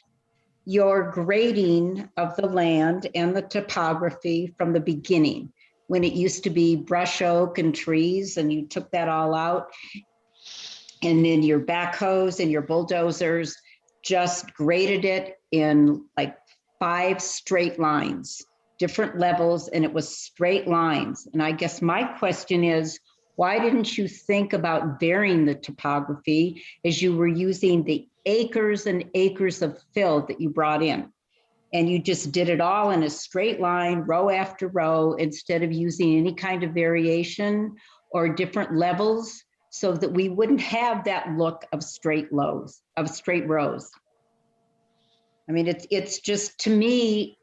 your grading of the land and the topography from the beginning, when it used to be brush oak and trees, and you took that all out. And then your backhoes and your bulldozers just graded it in like 5 straight lines, different levels, and it was straight lines. And I guess my question is, why didn't you think about varying the topography as you were using the acres and acres of fill that you brought in? And you just did it all in a straight line, row after row, instead of using any kind of variation or different levels, so that we wouldn't have that look of straight rows. I mean, it's just, to me,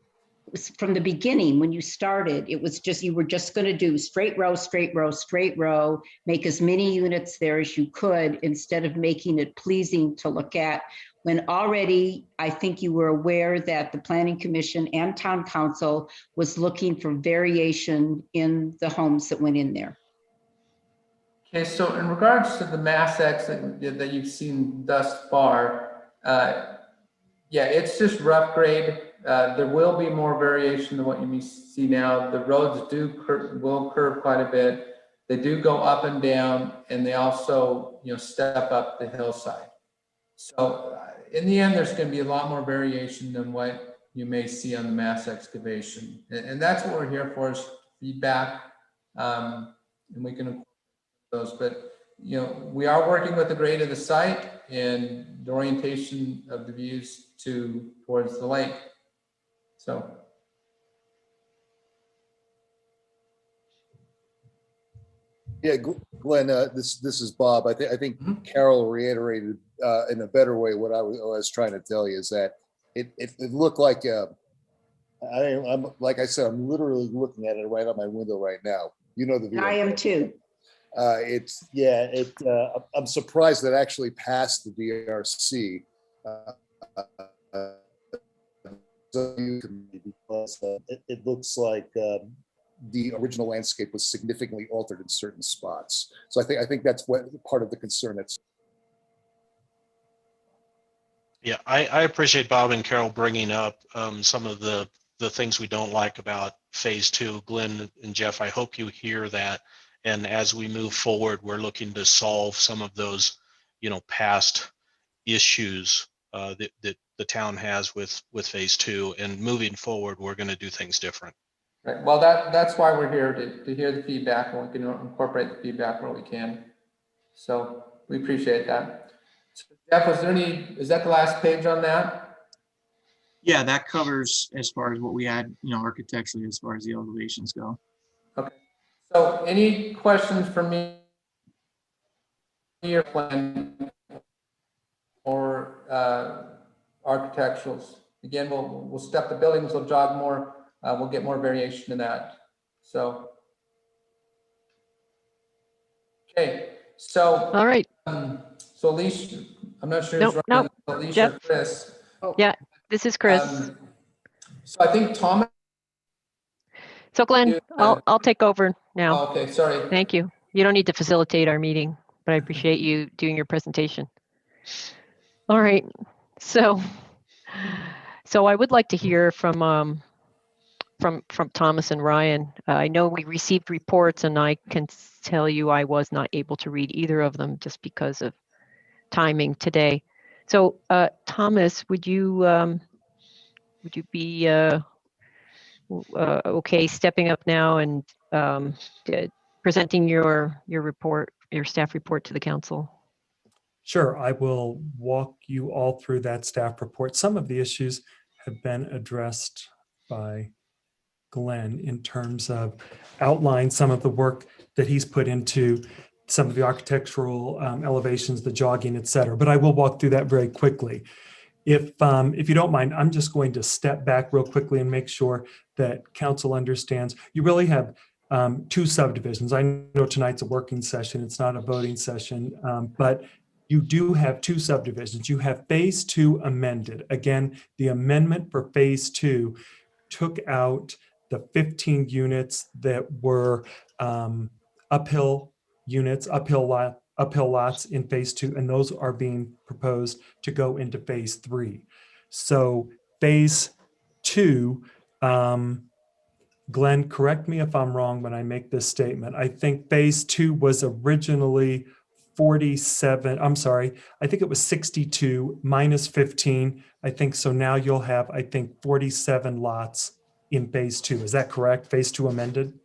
from the beginning, when you started, it was just, you were just going to do straight row, straight row, straight row, make as many units there as you could, instead of making it pleasing to look at, when already I think you were aware that the Planning Commission and Town Council was looking for variation in the homes that went in there. Okay, so in regards to the Mass X that you've seen thus far, yeah, it's just rough grade. There will be more variation than what you see now. The roads will curve quite a bit. They do go up and down, and they also, step up the hillside. So in the end, there's going to be a lot more variation than what you may see on the mass excavation, and that's what we're here for, is feedback, and we can incorporate those. But we are working with the grade of the site and the orientation of the views towards the lake. So. Yeah, Glenn, this is Bob. I think Carol reiterated in a better way what I was trying to tell you, is that it looked like I'm like I said, I'm literally looking at it right out my window right now. The view. I am too. I'm surprised that actually passed the DRC. Because it looks like the original landscape was significantly altered in certain spots. So I think that's what part of the concern. Yeah, I appreciate Bob and Carol bringing up some of the things we don't like about phase 2. Glenn and Jeff, I hope you hear that. And as we move forward, we're looking to solve some of those, past issues that the town has with phase 2. And moving forward, we're going to do things different. Right. Well, that's why we're here, to hear the feedback, and we can incorporate the feedback where we can. So we appreciate that. Jeff, was there any, is that the last page on that? Yeah, that covers as far as what we had, architecturally, as far as the elevations go. Okay. So any questions for me or plan or architecturals? Again, we'll step the buildings, we'll jog more, we'll get more variation in that. So, okay, so. All right. So Alicia, I'm not sure. Nope, who's nope. running, Alicia Jeff. or Chris. Yeah, this is Chris. So I think Thomas. So Glenn, I'll take over now. Oh, okay, sorry. Thank you. You don't need to facilitate our meeting, but I appreciate you doing your presentation. All right. So I would like to hear from Thomas and Ryan. I know we received reports, and I can tell you I was not able to read either of them just because of timing today. So Thomas, would you be okay stepping up now and presenting your report, your staff report to the council? Sure, I will walk you all through that staff report. Some of the issues have been addressed by Glenn in terms of outline some of the work that he's put into some of the architectural elevations, the jogging, et cetera. But I will walk through that very quickly. If you don't mind, I'm just going to step back real quickly and make sure that council understands. You really have two subdivisions. I know tonight's a working session. It's not a voting session, but you do have two subdivisions. You have phase 2 amended. Again, the amendment for phase 2 took out the 15 units that were uphill units, uphill lots in phase 2, and those are being proposed to go into phase 3. So phase 2, Glenn, correct me if I'm wrong when I make this statement. I think phase 2 was originally 47, I'm sorry, I think it was 62 minus 15. I think so now you'll have, I think, 47 lots in phase 2. Is that correct? Phase 2 amended?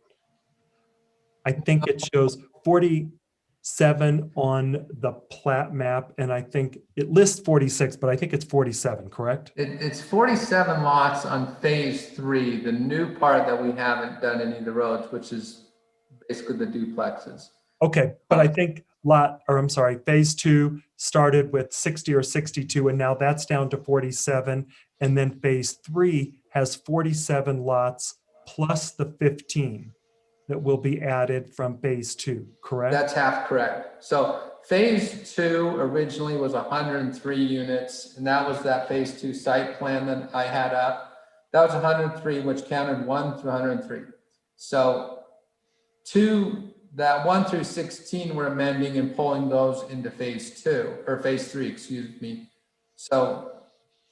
I think it shows 47 on the plat map, and I think it lists 46, but I think it's 47, correct? It's 47 lots on phase 3, the new part that we haven't done any of the roads, which is basically the duplexes. Okay, but I think phase 2 started with 60 or 62, and now that's down to 47. And then phase 3 has 47 lots plus the 15 that will be added from phase 2, correct? That's half correct. So phase 2 originally was 103 units, and that was that phase 2 site plan that I had up. That was 103, which counted 1 through 103. So that 1 through 16 we're amending and pulling those into phase 2, or phase 3, excuse me. So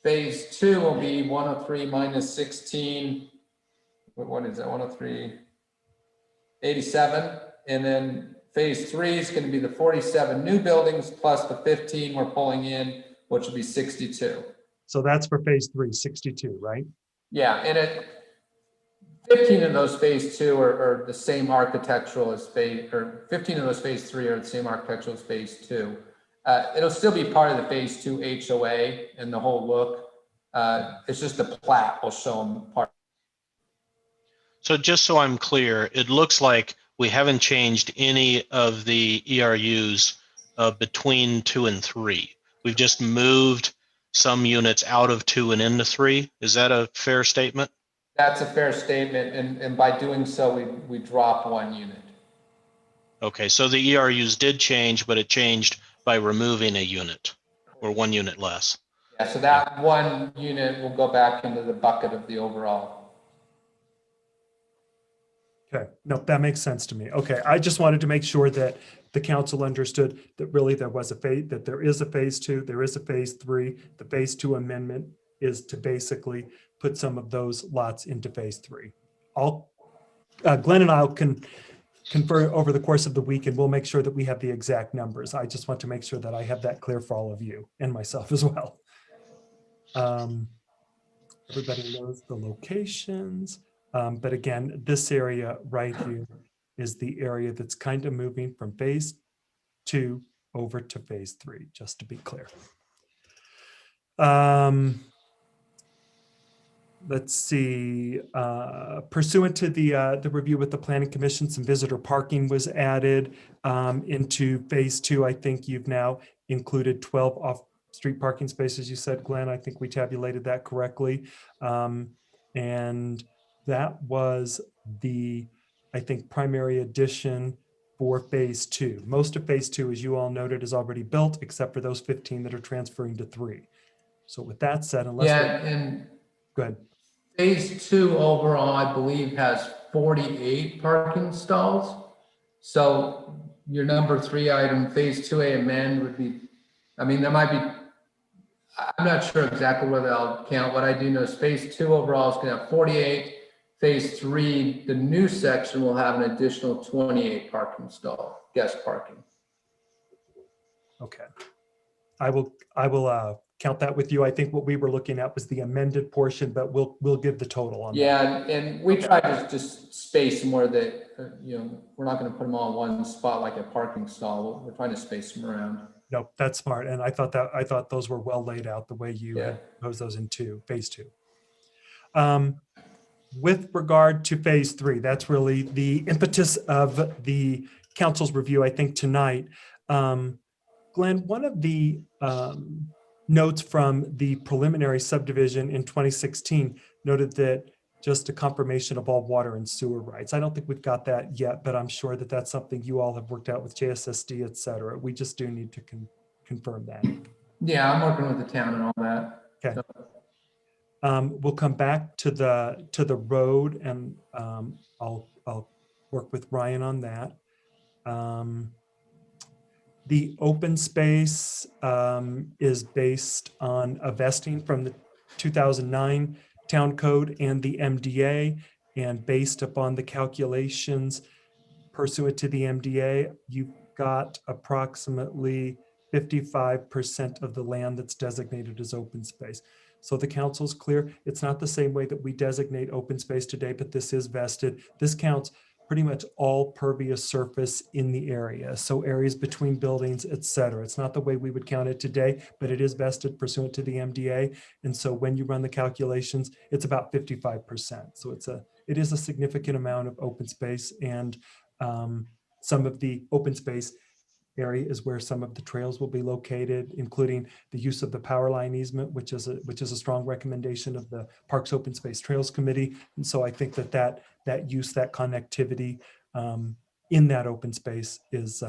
phase 2 will be 103 minus 16. What is that? 103, 87. And then phase 3 is going to be the 47 new buildings plus the 15 we're pulling in, which will be 62. So that's for phase 3, 62, right? Yeah, and 15 of those phase 2 are the same architectural as or 15 of those phase 3 are the same architectural as phase 2. It'll still be part of the phase 2 HOA and the whole look. It's just the plat will show them part. So just so I'm clear, it looks like we haven't changed any of the ERUs between 2 and 3. We've just moved some units out of 2 and into 3. Is that a fair statement? That's a fair statement, and by doing so, we drop 1 unit. Okay, so the ERUs did change, but it changed by removing a unit or 1 unit less. Yeah, so that 1 unit will go back into the bucket of the overall. Okay, no, that makes sense to me. Okay, I just wanted to make sure that the council understood that really there was that there is a phase 2, there is a phase 3. The phase 2 amendment is to basically put some of those lots into phase 3. Glenn and I can confer over the course of the week, and we'll make sure that we have the exact numbers. I just want to make sure that I have that clear for all of you and myself as well. Everybody knows the locations. But again, this area right here is the area that's kind of moving from phase 2 over to phase 3, just to be clear. Let's see, pursuant to the review with the planning commission, some visitor parking was added into phase 2. I think you've now included 12 off-street parking spaces, you said, Glenn. I think we tabulated that correctly. And that was the, I think, primary addition for phase 2. Most of phase 2, as you all noted, is already built, except for those 15 that are transferring to 3. So with that said, unless And go ahead. phase 2 overall, I believe, has 48 parking stalls. So your number 3 item, phase 2A amend would be, I mean, there might be, I'm not sure exactly whether I'll count. What I do know is phase 2 overall is gonna have 48. Phase 3, the new section will have an additional 28 parking stall, guest parking. Okay. I will count that with you. I think what we were looking at was the amended portion, but we'll give the total on that. Yeah, and we try to just space them where they, we're not going to put them all in one spot like a parking stall. We're trying to space them around. No, that's smart. And I thought those were well laid out the way you had proposed those into phase 2. With regard to phase 3, that's really the impetus of the council's review, I think, tonight. Glenn, one of the notes from the preliminary subdivision in 2016 noted that just a confirmation of all water and sewer rights. I don't think we've got that yet, but I'm sure that that's something you all have worked out with JSSD, et cetera. We just do need to confirm that. Yeah, I'm working with the town and all that. Okay. We'll come back to the road, and I'll work with Ryan on that. The open space is based on a vesting from the 2009 town code and the MDA, and based upon the calculations pursuant to the MDA, you've got approximately 55% of the land that's designated as open space. So the council's clear. It's not the same way that we designate open space today, but this is vested. This counts pretty much all pervious surface in the area. So areas between buildings, et cetera. It's not the way we would count it today, but it is vested pursuant to the MDA. And so when you run the calculations, it's about 55%. So it is a significant amount of open space, and some of the open space area is where some of the trails will be located, including the use of the power line easement, which is a strong recommendation of the Parks Open Space Trails Committee. And so I think that use, that connectivity in that open space is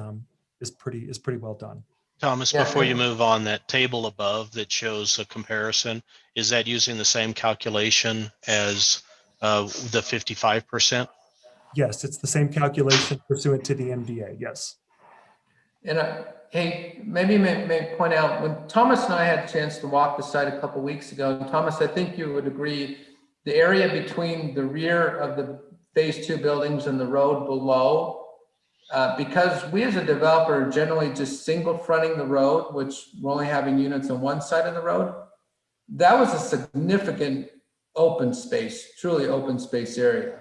pretty well done. Thomas, before you move on, that table above that shows a comparison, is that using the same calculation as the 55%? Yes, it's the same calculation pursuant to the MDA, yes. And hey, maybe may point out, when Thomas and I had a chance to walk the site a couple weeks ago, and Thomas, I think you would agree, the area between the rear of the phase 2 buildings and the road below, because we as a developer are generally just single fronting the road, which we're only having units on one side of the road, that was a significant open space, truly open space area.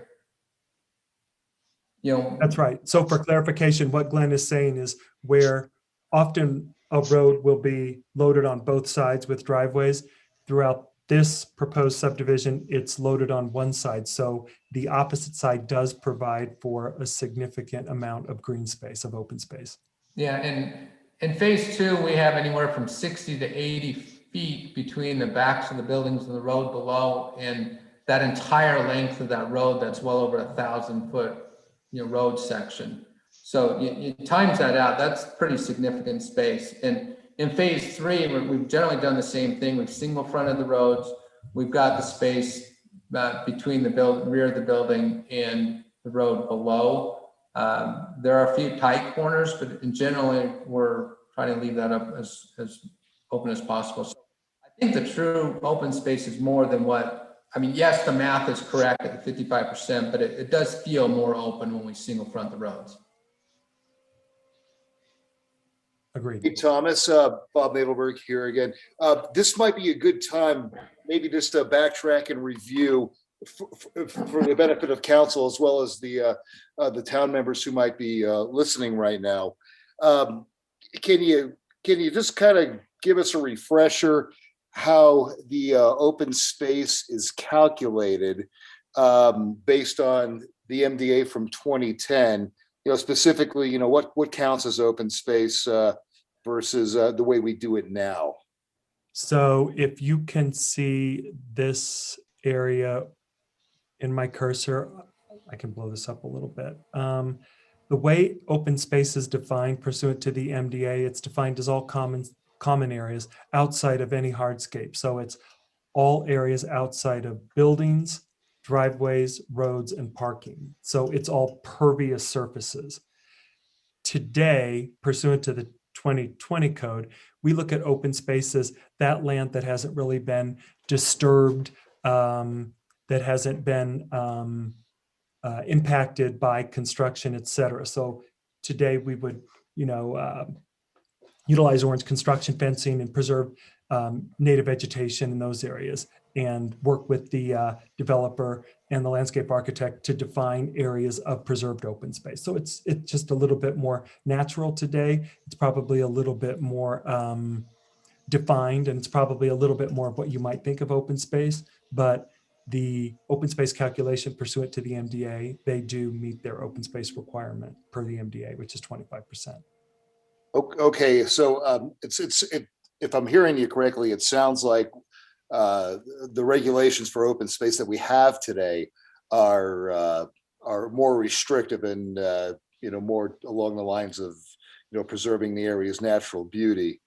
That's right. So for clarification, what Glenn is saying is where often a road will be loaded on both sides with driveways. Throughout this proposed subdivision, it's loaded on one side. So the opposite side does provide for a significant amount of green space, of open space. Yeah, and in phase 2, we have anywhere from 60 to 80 feet between the backs of the buildings and the road below, and that entire length of that road, that's well over 1,000-foot road section. So you times that out, that's pretty significant space. And in phase 3, we've generally done the same thing. We've single fronted the roads. We've got the space between the rear of the building and the road below. There are a few tight corners, but in general, we're trying to leave that up as open as possible. So I think the true open space is more than yes, the math is correct at the 55%, but it does feel more open when we single front the roads. Agreed. Hey, Thomas, Bob Nadelberg here again. This might be a good time, maybe just to backtrack and review for the benefit of council, as well as the town members who might be listening right now. can you just kind of give us a refresher how the open space is calculated based on the MDA from 2010? Specifically, what counts as open space versus the way we do it now? So if you can see this area in my cursor, I can blow this up a little bit. The way open space is defined pursuant to the MDA, it's defined as all common areas outside of any hardscape. So it's all areas outside of buildings, driveways, roads, and parking. So it's all pervious surfaces. Today, pursuant to the 2020 code, we look at open spaces, that land that hasn't really been disturbed, that hasn't been impacted by construction, et cetera. So today we would, utilize orange construction fencing and preserve native vegetation in those areas, and work with the developer and the landscape architect to define areas of preserved open space. So it's just a little bit more natural today. It's probably a little bit more defined, and it's probably a little bit more of what you might think of open space, but the open space calculation pursuant to the MDA, they do meet their open space requirement per the MDA, which is 25%. Okay, so if I'm hearing you correctly, it sounds like the regulations for open space that we have today are more restrictive and more along the lines of preserving the area's natural beauty.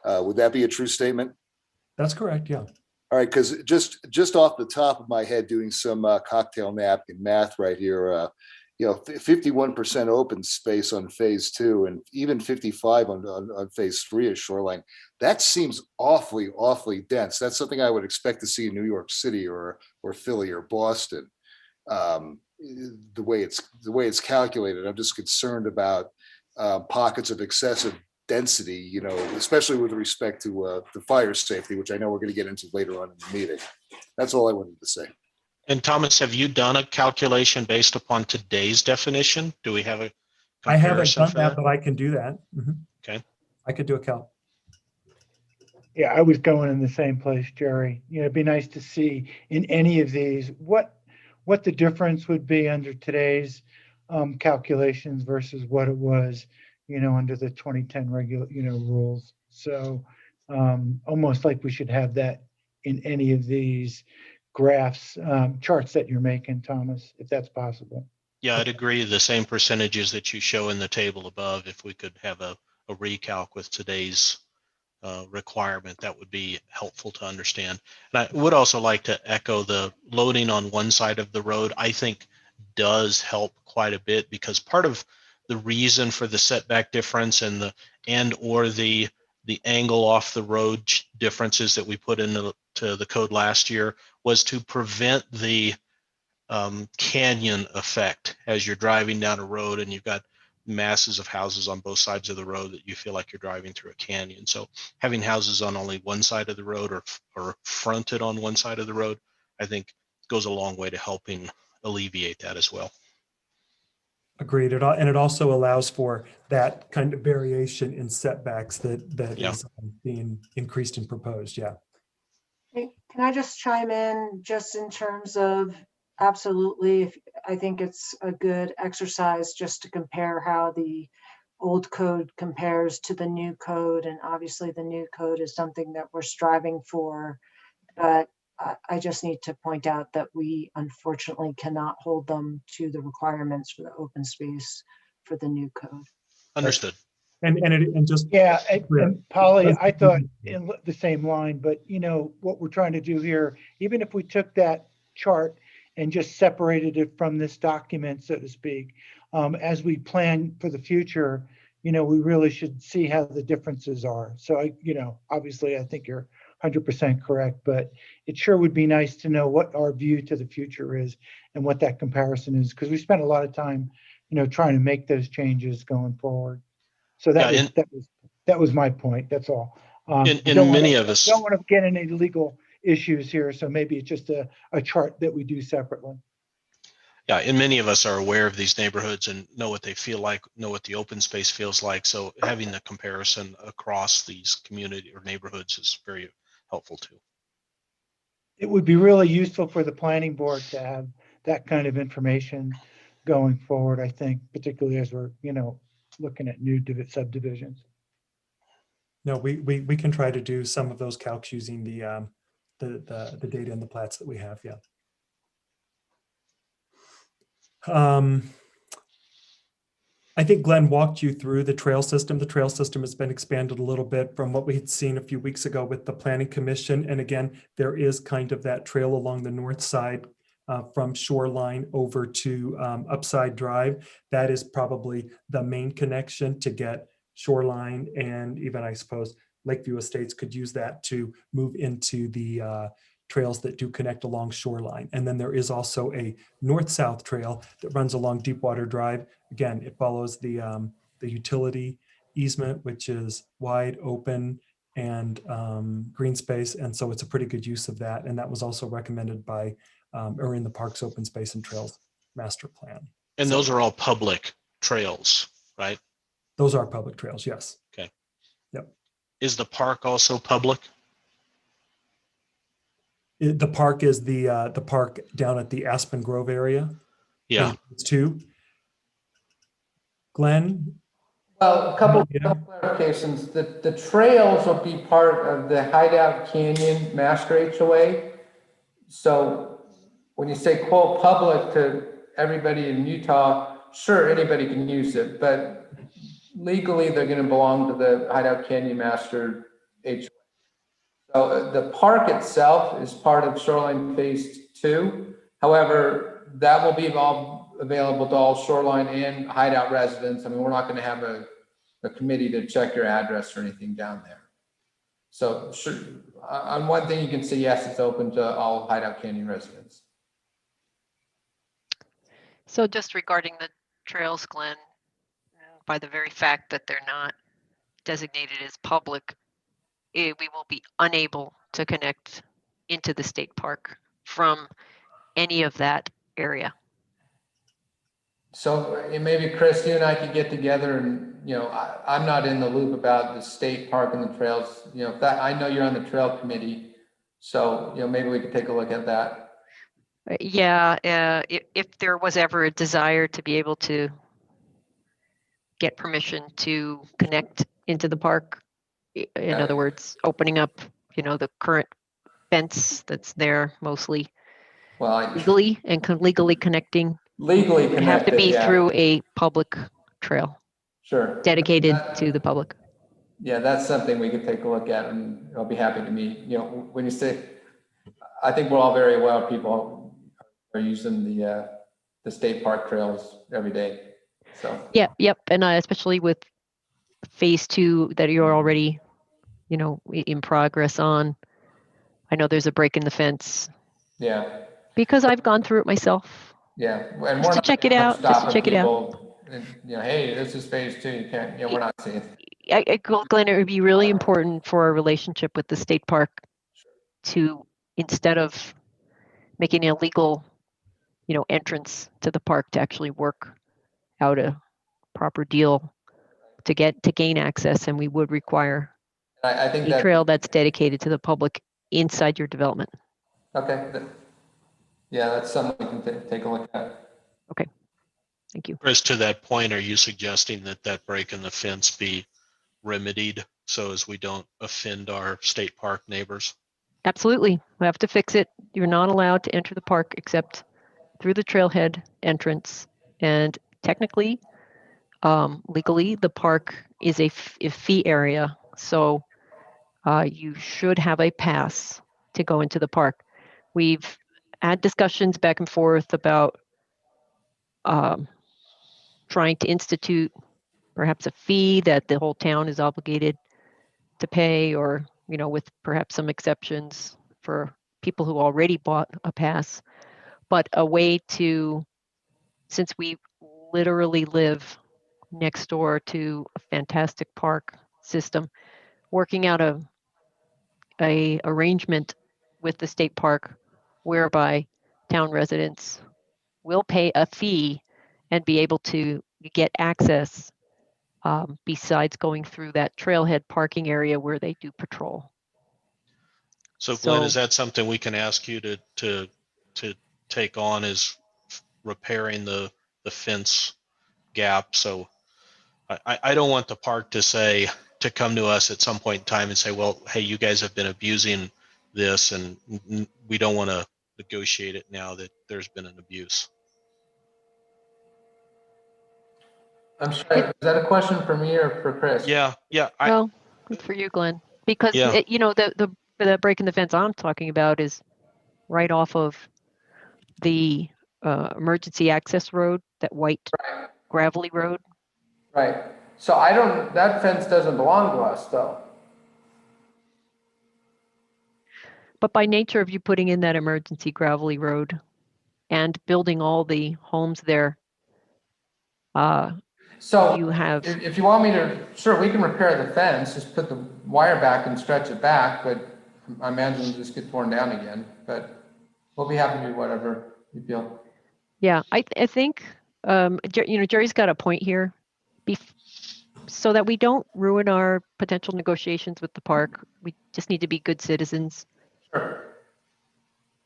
Would that be a true statement? That's correct. Yeah. All right, because just off the top of my head, doing some cocktail napkin math right here, 51% open space on phase 2 and even 55 on phase 3 of shoreline. That seems awfully dense. That's something I would expect to see in New York City or Philly or Boston. The way it's calculated, I'm just concerned about pockets of excessive density, especially with respect to the fire safety, which I know we're going to get into later on in the meeting. That's all I wanted to say. And Thomas, have you done a calculation based upon today's definition? Do we have a comparison? I haven't done for that, but I can do that. Okay. I could do a calc. Yeah, I was going in the same place, Jerry. It'd be nice to see in any of these what the difference would be under today's calculations versus what it was, under the 2010 rules. So almost like we should have that in any of these graphs, charts that you're making, Thomas, if that's possible. Yeah, I'd agree. The same percentages that you show in the table above, if we could have a recalc with today's requirement, that would be helpful to understand. And I would also like to echo the loading on one side of the road, I think does help quite a bit, because part of the reason for the setback difference and the angle off the road differences that we put into the code last year was to prevent the canyon effect as you're driving down a road and you've got masses of houses on both sides of the road that you feel like you're driving through a canyon. So having houses on only one side of the road or fronted on one side of the road, I think goes a long way to helping alleviate that as well. Agreed. And it also allows for that kind of variation in setbacks that Yeah. is being increased and proposed. Yeah. Hey, can I just chime in just in terms of absolutely, I think it's a good exercise just to compare how the old code compares to the new code. And obviously the new code is something that we're striving for, but I just need to point out that we unfortunately cannot hold them to the requirements for the open space for the new code. Understood. And just Yeah, and Polly, I thought in the same line, but what we're trying to do here, even if we took that chart and just separated it from this document, so to speak, as we plan for the future, we really should see how the differences are. So obviously I think you're 100% correct, but it sure would be nice to know what our view to the future is and what that comparison is, because we spent a lot of time, trying to make those changes going forward. So that was my point. That's all. In many of us don't want to get any legal issues here, so maybe it's just a chart that we do separately. Yeah, and many of us are aware of these neighborhoods and know what they feel like, know what the open space feels like. So having the comparison across these community or neighborhoods is very helpful too. It would be really useful for the planning board to have that kind of information going forward, I think, particularly as we're, looking at new subdivisions. No, we can try to do some of those calcs using the data and the plats that we have. Yeah. I think Glenn walked you through the trail system. The trail system has been expanded a little bit from what we had seen a few weeks ago with the Planning Commission. And again, there is kind of that trail along the north side from Shoreline over to Upside Drive. That is probably the main connection to get Shoreline, and even, I suppose, Lakeview Estates could use that to move into the trails that do connect along Shoreline. And then there is also a north-south trail that runs along Deepwater Drive. Again, it follows the utility easement, which is wide open and green space. And so it's a pretty good use of that. And that was also recommended by, or in the Parks Open Space and Trails Master Plan. And So those are all public trails, right? those are public trails, yes. Okay. Yep. Is the park also public? The park is the park down at the Aspen Grove area. Yeah. It's two. Glenn? Well, a couple Yeah. clarifications. The trails will be part of the Hideout Canyon Master HOA. So when you say quote public to everybody in Utah, sure, anybody can use it, but legally they're going to belong to the Hideout Canyon Master HOA. So the park itself is part of Shoreline Phase 2. However, that will be all available to all Shoreline and Hideout residents. I mean, we're not going to have a committee to check your address or anything down there. So sure, on one thing you can say, yes, it's open to all Hideout Canyon residents. So just regarding the trails, Glenn, by the very fact that they're not designated as public, we will be unable to connect into the state park from any of that area. So maybe Chris, you and I could get together and, I'm not in the loop about the state park and the trails, that I know you're on the trail committee. So, maybe we could take a look at that. Yeah, if there was ever a desire to be able to get permission to connect into the park, in other words, opening up, the current fence that's there mostly legally and legally connecting. Legally It would have to be connected, yeah. through a public trail. Sure. Dedicated to the public. Yeah, that's something we could take a look at, and I'll be happy to meet. When you say, I think we're all very aware people are using the state park trails every day. So. Yeah, yep, and especially with Phase 2 that you're already, in progress on. I know there's a break in the fence. Yeah. Because I've gone through it myself. Yeah, and just to check it out. Just to check it out. And, hey, this is Phase 2. You can't. We're not seeing. Glenn, it would be really important for our relationship with the state park to, instead of making a legal, entrance to the park, to actually work out a proper deal to gain access, and we would require I think a trail that's dedicated to the public inside your development. Okay. Yeah, that's something we can take a look at. Okay. Thank you. Chris, to that point, are you suggesting that break in the fence be remedied so as we don't offend our state park neighbors? Absolutely. We have to fix it. You're not allowed to enter the park except through the trailhead entrance. And technically, legally, the park is a fee area. So you should have a pass to go into the park. We've had discussions back and forth about trying to institute perhaps a fee that the whole town is obligated to pay, or, with perhaps some exceptions for people who already bought a pass, but a way to, since we literally live next door to a fantastic park system, working out a arrangement with the state park whereby town residents will pay a fee and be able to get access besides going through that trailhead parking area where they do patrol. So Glenn, is So- that something we can ask you to take on, is repairing the fence gap? So I don't want the park to come to us at some point in time and say, well, hey, you guys have been abusing this, and we don't want to negotiate it now that there's been an abuse. I'm sorry, is that a question for me or for Chris? Yeah. Well, good for you, Glenn, because Yeah. the break in the fence I'm talking about is right off of the emergency access road, that white Right. gravelly road. Right. So that fence doesn't belong to us though. But by nature of you putting in that emergency gravelly road and building all the homes there, So you have, if you want me to, sure, we can repair the fence, just put the wire back and stretch it back, but I imagine it'll just get torn down again, but we'll be happy to do whatever you feel. yeah, I think, Jerry's got a point here. So that we don't ruin our potential negotiations with the park, we just need to be good citizens Sure.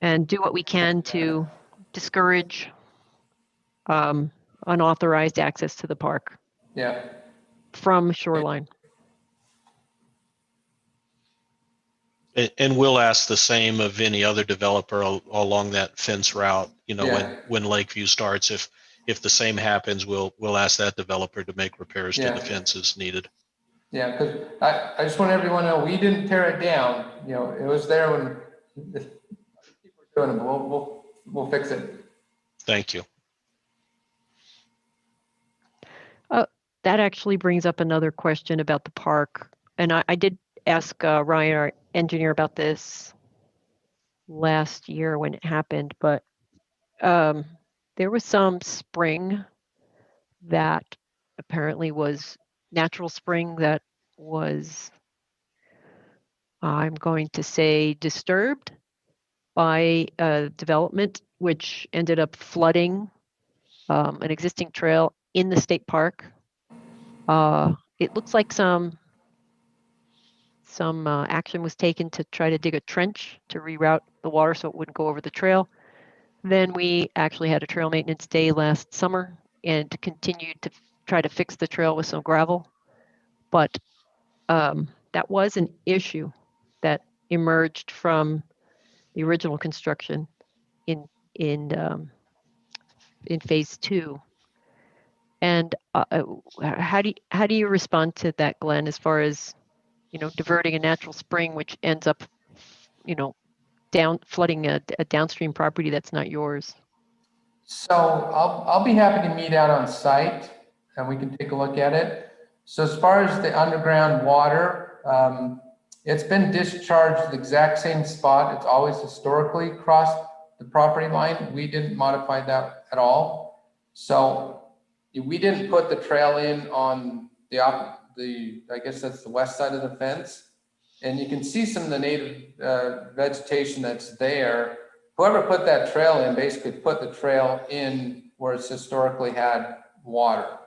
and do what we can to discourage unauthorized access to the park Yeah. from shoreline. And we'll ask the same of any other developer along that fence route. Yeah. When Lakeview starts, if the same happens, we'll ask that developer to make repairs to Yeah. the fence as needed. Yeah, because I just want everyone to know, we didn't tear it down. It was there when people were doing it, but we'll fix it. Thank you. That actually brings up another question about the park. And I did ask Ryan, our engineer, about this last year when it happened, but there was some spring that apparently was natural spring that was, I'm going to say, disturbed by development, which ended up flooding an existing trail in the state park. It looks like some action was taken to try to dig a trench to reroute the water so it wouldn't go over the trail. Then we actually had a trail maintenance day last summer and continued to try to fix the trail with some gravel. But that was an issue that emerged from the original construction in phase 2. And how do you respond to that, Glenn, as far as diverting a natural spring which ends up flooding a downstream property that's not yours? So I'll be happy to meet out on site and we can take a look at it. So as far as the underground water, it's been discharged the exact same spot. It's always historically crossed the property line. We didn't modify that at all. So we didn't put the trail in on I guess that's the west side of the fence. And you can see some of the native vegetation that's there. Whoever put that trail in basically put the trail in where it's historically had water.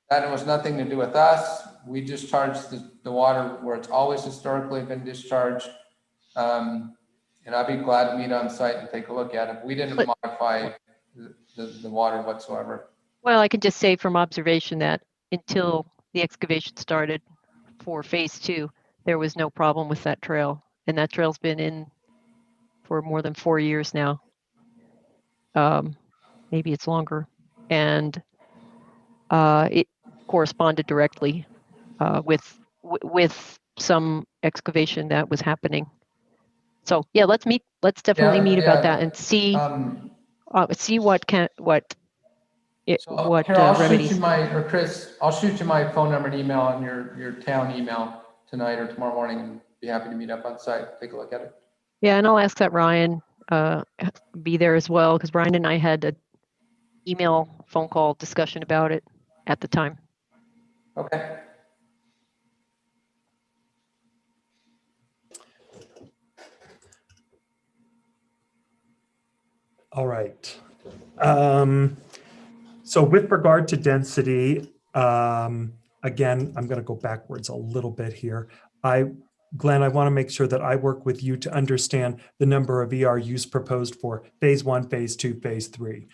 That was nothing to do with us. We discharged the water where it's always historically been discharged. And I'd be glad to meet on site and take a look at it. We didn't modify the water whatsoever. Well, I can just say from observation that until the excavation started for phase 2, there was no problem with that trail. And that trail's been in for more than 4 years now. Maybe it's longer. And it corresponded directly with some excavation that was happening. So yeah, let's definitely meet about that and see what remedies. Chris, I'll shoot you my phone number and email on your town email tonight or tomorrow morning, and be happy to meet up on site, take a look at it. Yeah, and I'll ask that Ryan be there as well, because Ryan and I had an email phone call discussion about it at the time. Okay. All right. So with regard to density, again, I'm going to go backwards a little bit here. Glenn, I want to make sure that I work with you to understand the number of ERUs proposed for phase 1, phase 2, phase 3.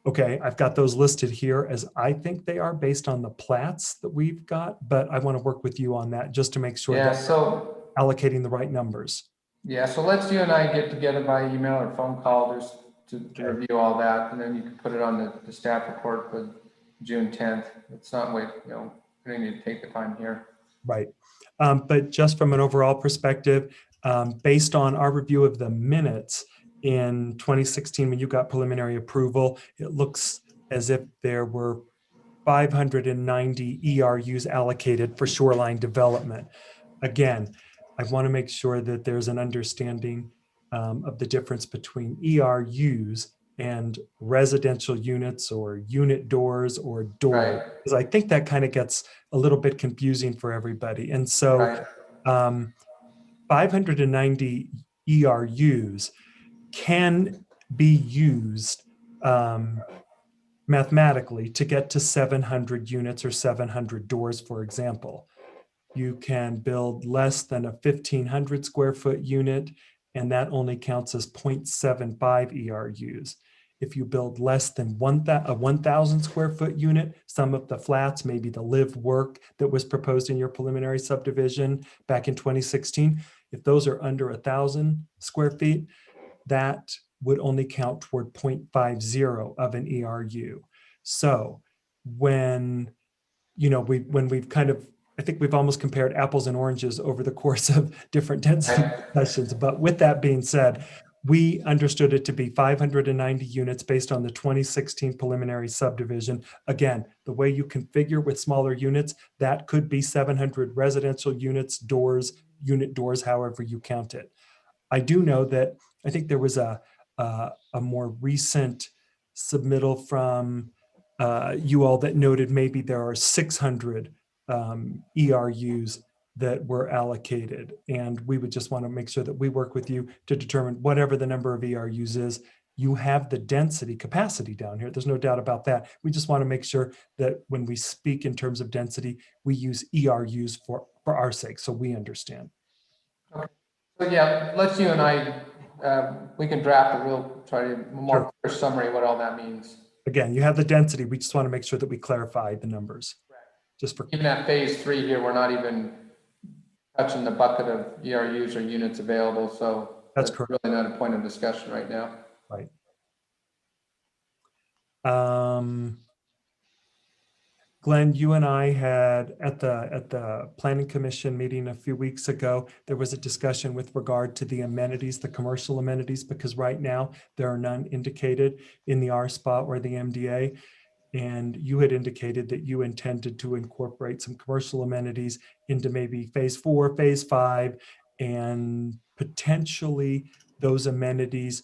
Okay, I've got those listed here as I think they are based on the plats that we've got, but I want to work with you on that just to make sure Yeah, that so, allocating the right numbers. yeah, so let's you and I get together by email or phone call just to Okay. review all that, and then you can put it on the staff report for June 10th. It's not wait, we don't need to take the time here. Right. But just from an overall perspective, based on our review of the minutes in 2016, when you got preliminary approval, it looks as if there were 590 ERUs allocated for shoreline development. Again, I want to make sure that there's an understanding of the difference between ERUs and residential units or unit doors or doors. Right. Because I think that kind of gets a little bit confusing for everybody. And so Right. 590 ERUs can be used mathematically to get to 700 units or 700 doors, for example. You can build less than a 1,500 square foot unit, and that only counts as 0.75 ERUs. If you build less than a 1,000 square foot unit, some of the flats, maybe the live work that was proposed in your preliminary subdivision back in 2016, if those are under 1,000 square feet, that would only count toward 0.50 of an ERU. So when, when we've kind of, I think we've almost compared apples and oranges over the course of different density discussions. But with that being said, we understood it to be 590 units based on the 2016 preliminary subdivision. Again, the way you configure with smaller units, that could be 700 residential units, unit doors, however you count it. I do know that I think there was a more recent submittal from you all that noted maybe there are 600 ERUs that were allocated. And we would just want to make sure that we work with you to determine whatever the number of ERUs is. You have the density capacity down here. There's no doubt about that. We just want to make sure that when we speak in terms of density, we use ERUs for our sake, so we understand. Okay. So yeah, let's you and I, we can draft a real, try to more clear summary of what all that means. Again, you have the density. We just want to make sure that we clarify the numbers. Just for even at phase 3 here, we're not even touching the bucket of ERUs or units available. So that's correct. Really not a point of discussion right now. Right. Glenn, you and I had at the Planning Commission meeting a few weeks ago, there was a discussion with regard to the amenities, the commercial amenities, because right now there are none indicated in the RSPA or the MDA. And you had indicated that you intended to incorporate some commercial amenities into maybe phase 4, phase 5, and potentially those amenities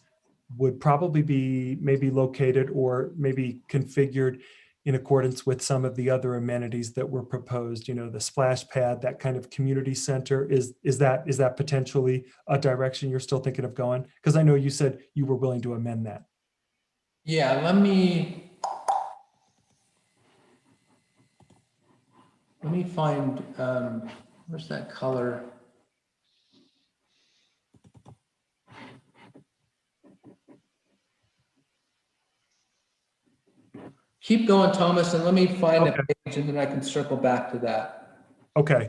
would probably be maybe located or maybe configured in accordance with some of the other amenities that were proposed, the splash pad, that kind of community center. Is that potentially a direction you're still thinking of going? Because I know you said you were willing to amend that. Yeah, let me find, where's that color? Keep going, Thomas, and let me find the page and then I can circle back to that. Okay.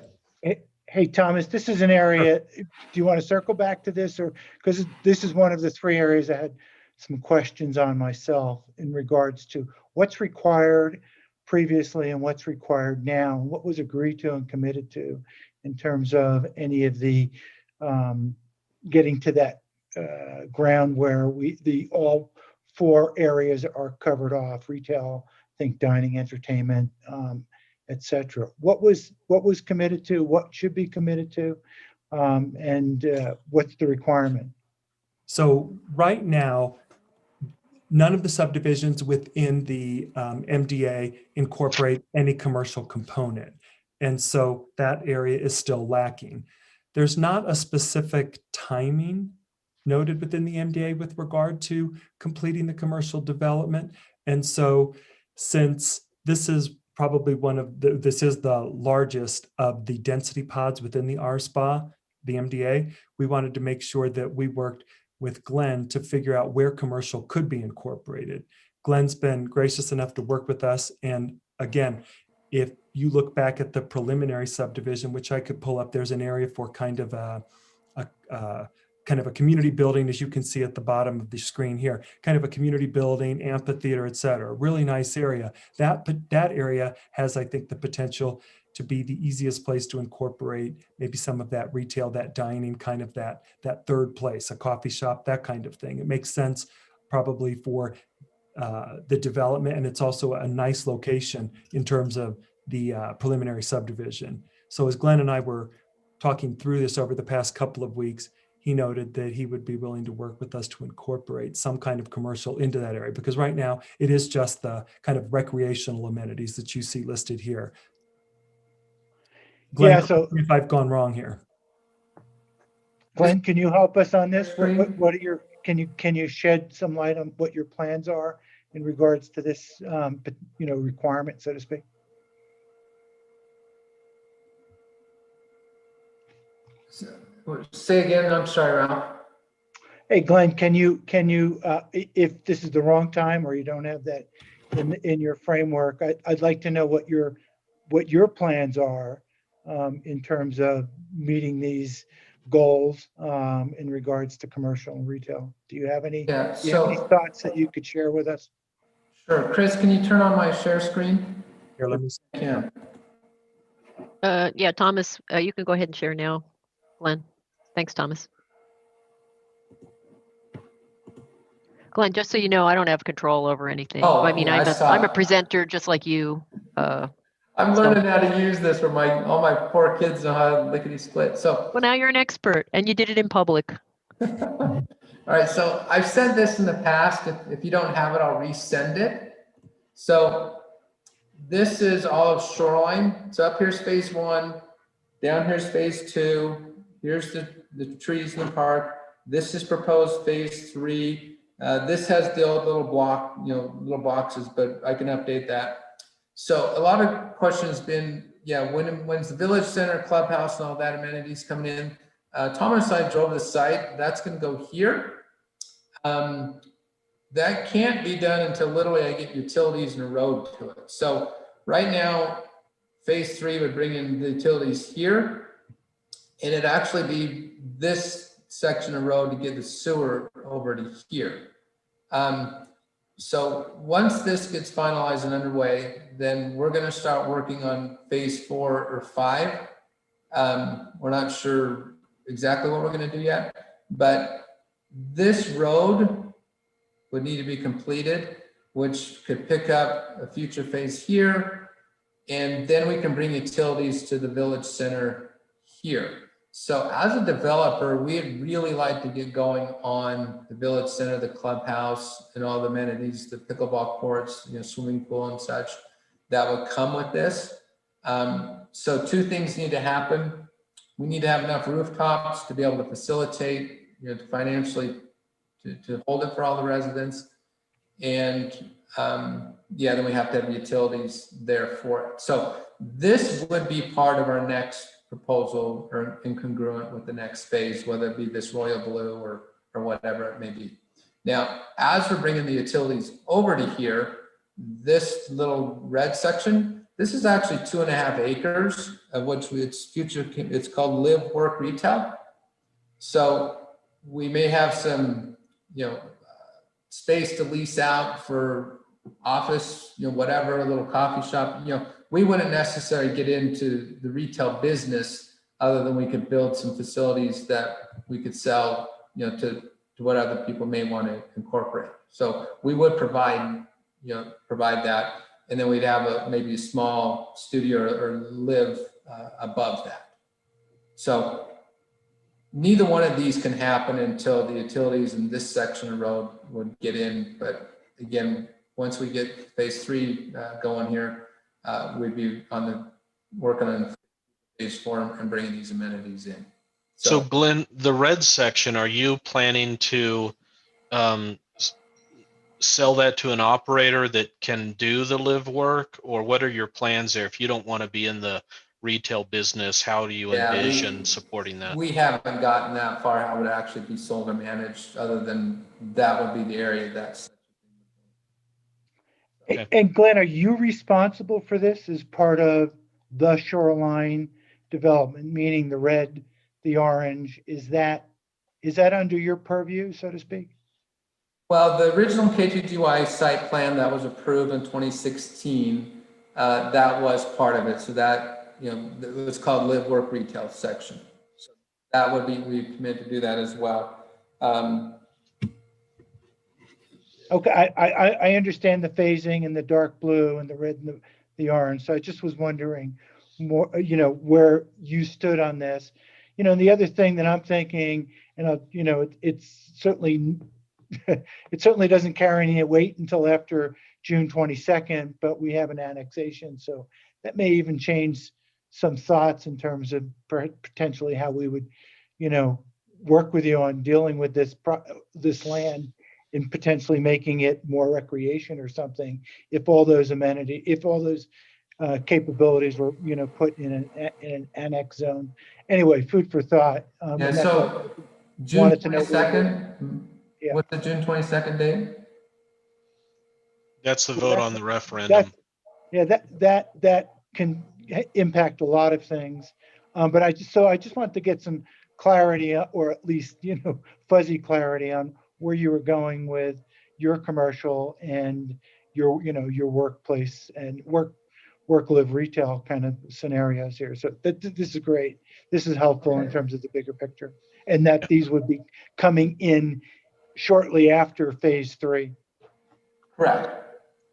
Hey, Thomas, this is an area, do you want to circle back to this, or because this is one of the 3 areas I had some questions on myself in regards to what's required previously and what's required now, and what was agreed to and committed to in terms of any of the getting to that ground where all 4 areas are covered off: retail, think dining, entertainment, etc. What was committed to, what should be committed to, and what's the requirement? So right now, none of the subdivisions within the MDA incorporate any commercial component. And so that area is still lacking. There's not a specific timing noted within the MDA with regard to completing the commercial development. And so since this is probably this is the largest of the density pods within the RSPA, the MDA, we wanted to make sure that we worked with Glenn to figure out where commercial could be incorporated. Glenn's been gracious enough to work with us. And again, if you look back at the preliminary subdivision, which I could pull up, there's an area for kind of a community building, as you can see at the bottom of the screen here, kind of a community building, amphitheater, et cetera. Really nice area. That area has, I think, the potential to be the easiest place to incorporate maybe some of that retail, that dining, kind of that third place, a coffee shop, that kind of thing. It makes sense probably for the development, and it's also a nice location in terms of the preliminary subdivision. So as Glenn and I were talking through this over the past couple of weeks, he noted that he would be willing to work with us to incorporate some kind of commercial into that area, because right now it is just the kind of recreational amenities that you see listed here. Glenn, Yeah, so if I've gone wrong here. Glenn, can you help us on this? Screen. What are your, can you shed some light on what your plans are in regards to this, requirement, so to speak? Say again, I'm sorry, Ralph. Hey, Glenn, can you, if this is the wrong time or you don't have that in your framework, I'd like to know what your plans are in terms of meeting these goals in regards to commercial and retail. Do you have any, Yeah, do you have any so, thoughts that you could share with us? sure. Chris, can you turn on my share screen? Here, let me see. Yeah. Yeah, Thomas, you can go ahead and share now, Glenn. Thanks, Thomas. Glenn, just so you know, I don't have control over anything. Oh, I mean, yeah, I'm a presenter just like you. I'm learning how to use this for all my poor kids know how to lickety split. So, Well, now you're an expert and you did it in public. all right. So I've sent this in the past. If you don't have it, I'll resend it. So this is all of Shoreline. So up here's phase 1, down here's phase 2. Here's the trees in the park. This is proposed phase 3. This has the old little block, little boxes, but I can update that. So a lot of questions been, when's the village center, clubhouse, and all that amenities coming in? Thomas and I drove the site. That's going to go here. That can't be done until literally I get utilities and a road to it. So right now, phase 3 would bring in the utilities here, and it'd actually be this section of road to get the sewer over to here. So once this gets finalized and underway, then we're going to start working on phase 4 or 5. We're not sure exactly what we're going to do yet, but this road would need to be completed, which could pick up a future phase here. And then we can bring utilities to the village center here. So as a developer, we'd really like to get going on the village center, the clubhouse, and all the amenities, the pickleball courts, swimming pool and such that would come with this. So 2 things need to happen. We need to have enough rooftops to be able to facilitate, to financially to hold it for all the residents. And then we have to have utilities there for it. So this would be part of our next proposal or incongruent with the next phase, whether it be this royal blue or whatever it may be. Now, as we're bringing the utilities over to here, this little red section, this is actually 2.5 acres of which it's called live, work, retail. So we may have some, space to lease out for office, whatever, a little coffee shop, we wouldn't necessarily get into the retail business other than we could build some facilities that we could sell, to what other people may want to incorporate. So we would provide that. And then we'd have maybe a small studio or live above that. So neither one of these can happen until the utilities in this section of road would get in. But again, once we get phase 3 going here, we'd be working on phase 4 and bringing these amenities in. So Glenn, the red section, are you planning to sell that to an operator that can do the live work, or what are your plans there? If you don't want to be in the retail business, how do you envision supporting that? We haven't gotten that far. How it would actually be sold or managed, other than that would be the area that's. Okay. And Glenn, are you responsible for this as part of the shoreline development, meaning the red, the orange? Is that under your purview, so to speak? Well, the original KTGY site plan that was approved in 2016, that was part of it. So that, you know, it was called Live Work Retail section. So that would be, we commit to do that as well. Okay, I understand the phasing and the dark blue and the red and the orange. So I just was wondering more, you know, where you stood on this. You know, and the other thing that I'm thinking, and you know, it's certainly it certainly doesn't carry any weight until after June 22nd, but we have an annexation, so that may even change some thoughts in terms of potentially how we would, you know, work with you on dealing with this land and potentially making it more recreation or something, if all those capabilities were, you know, put in an annex zone. Anyway, food for thought. Yeah, and so June wanted to know where 22nd, Yeah. what's the June 22nd date? That's the vote on the That, referendum. yeah, that can impact a lot of things. But I just wanted to get some clarity, or at least, you know, fuzzy clarity on where you were going with your commercial and your, you know, your workplace and work live retail kind of scenarios here. So this is great. This is helpful in terms of the bigger picture, and that these would be coming in shortly after phase 3. Correct.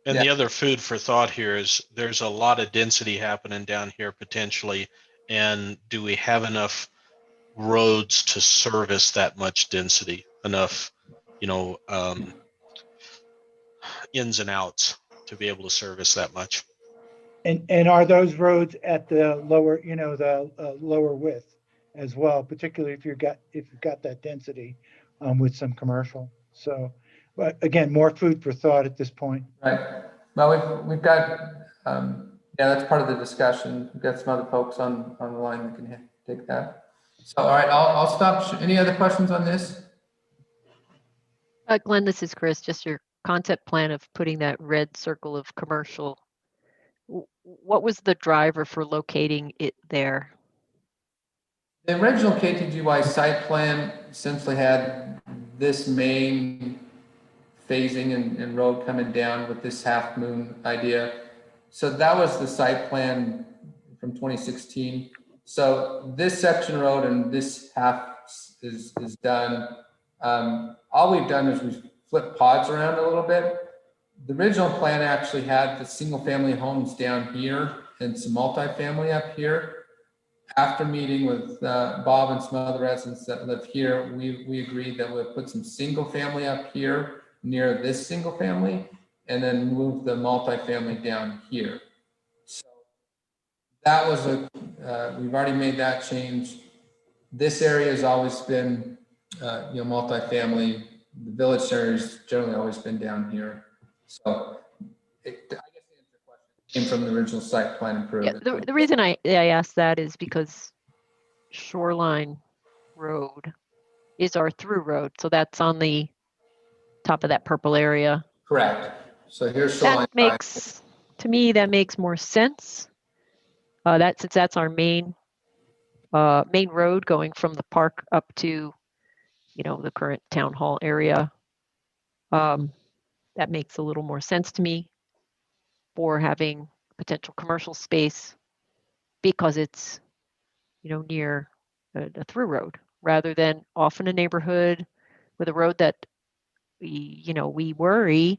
And Yeah. the other food for thought here is there's a lot of density happening down here potentially. And do we have enough roads to service that much density? Enough, you know, ins and outs to be able to service that much? And are those roads at the lower, you know, the lower width as well, particularly if you've got that density with some commercial? So, but again, more food for thought at this point. Right. Well, we've got, yeah, that's part of the discussion. We've got some other folks on the line that can take that. So, all right, I'll stop. Any other questions on this? Glenn, this is Chris. Just your concept plan of putting that red circle of commercial. What was the driver for locating it there? The original KTGY site plan essentially had this main phasing and road coming down with this half moon idea. So that was the site plan from 2016. So this section road and this half is done. All we've done is we've flipped pods around a little bit. The original plan actually had the single family homes down here and some multifamily up here. After meeting with Bob and some other residents that live here, we agreed that we'll put some single family up here near this single family and then move the multifamily down here. So that was we've already made that change. This area has always been, you know, multifamily. The village area has generally always been down here. So I guess the answer to your question came from the original site plan improvement. Yeah, the reason I asked that is because Shoreline Road is our through road. So that's on the top of that purple area. Correct. So here's Shoreline. That makes, to me, that makes more sense. Since that's our main road going from the park up to, you know, the current town hall area. That makes a little more sense to me for having potential commercial space because it's, you know, near a through road rather than off in a neighborhood with a road that we worry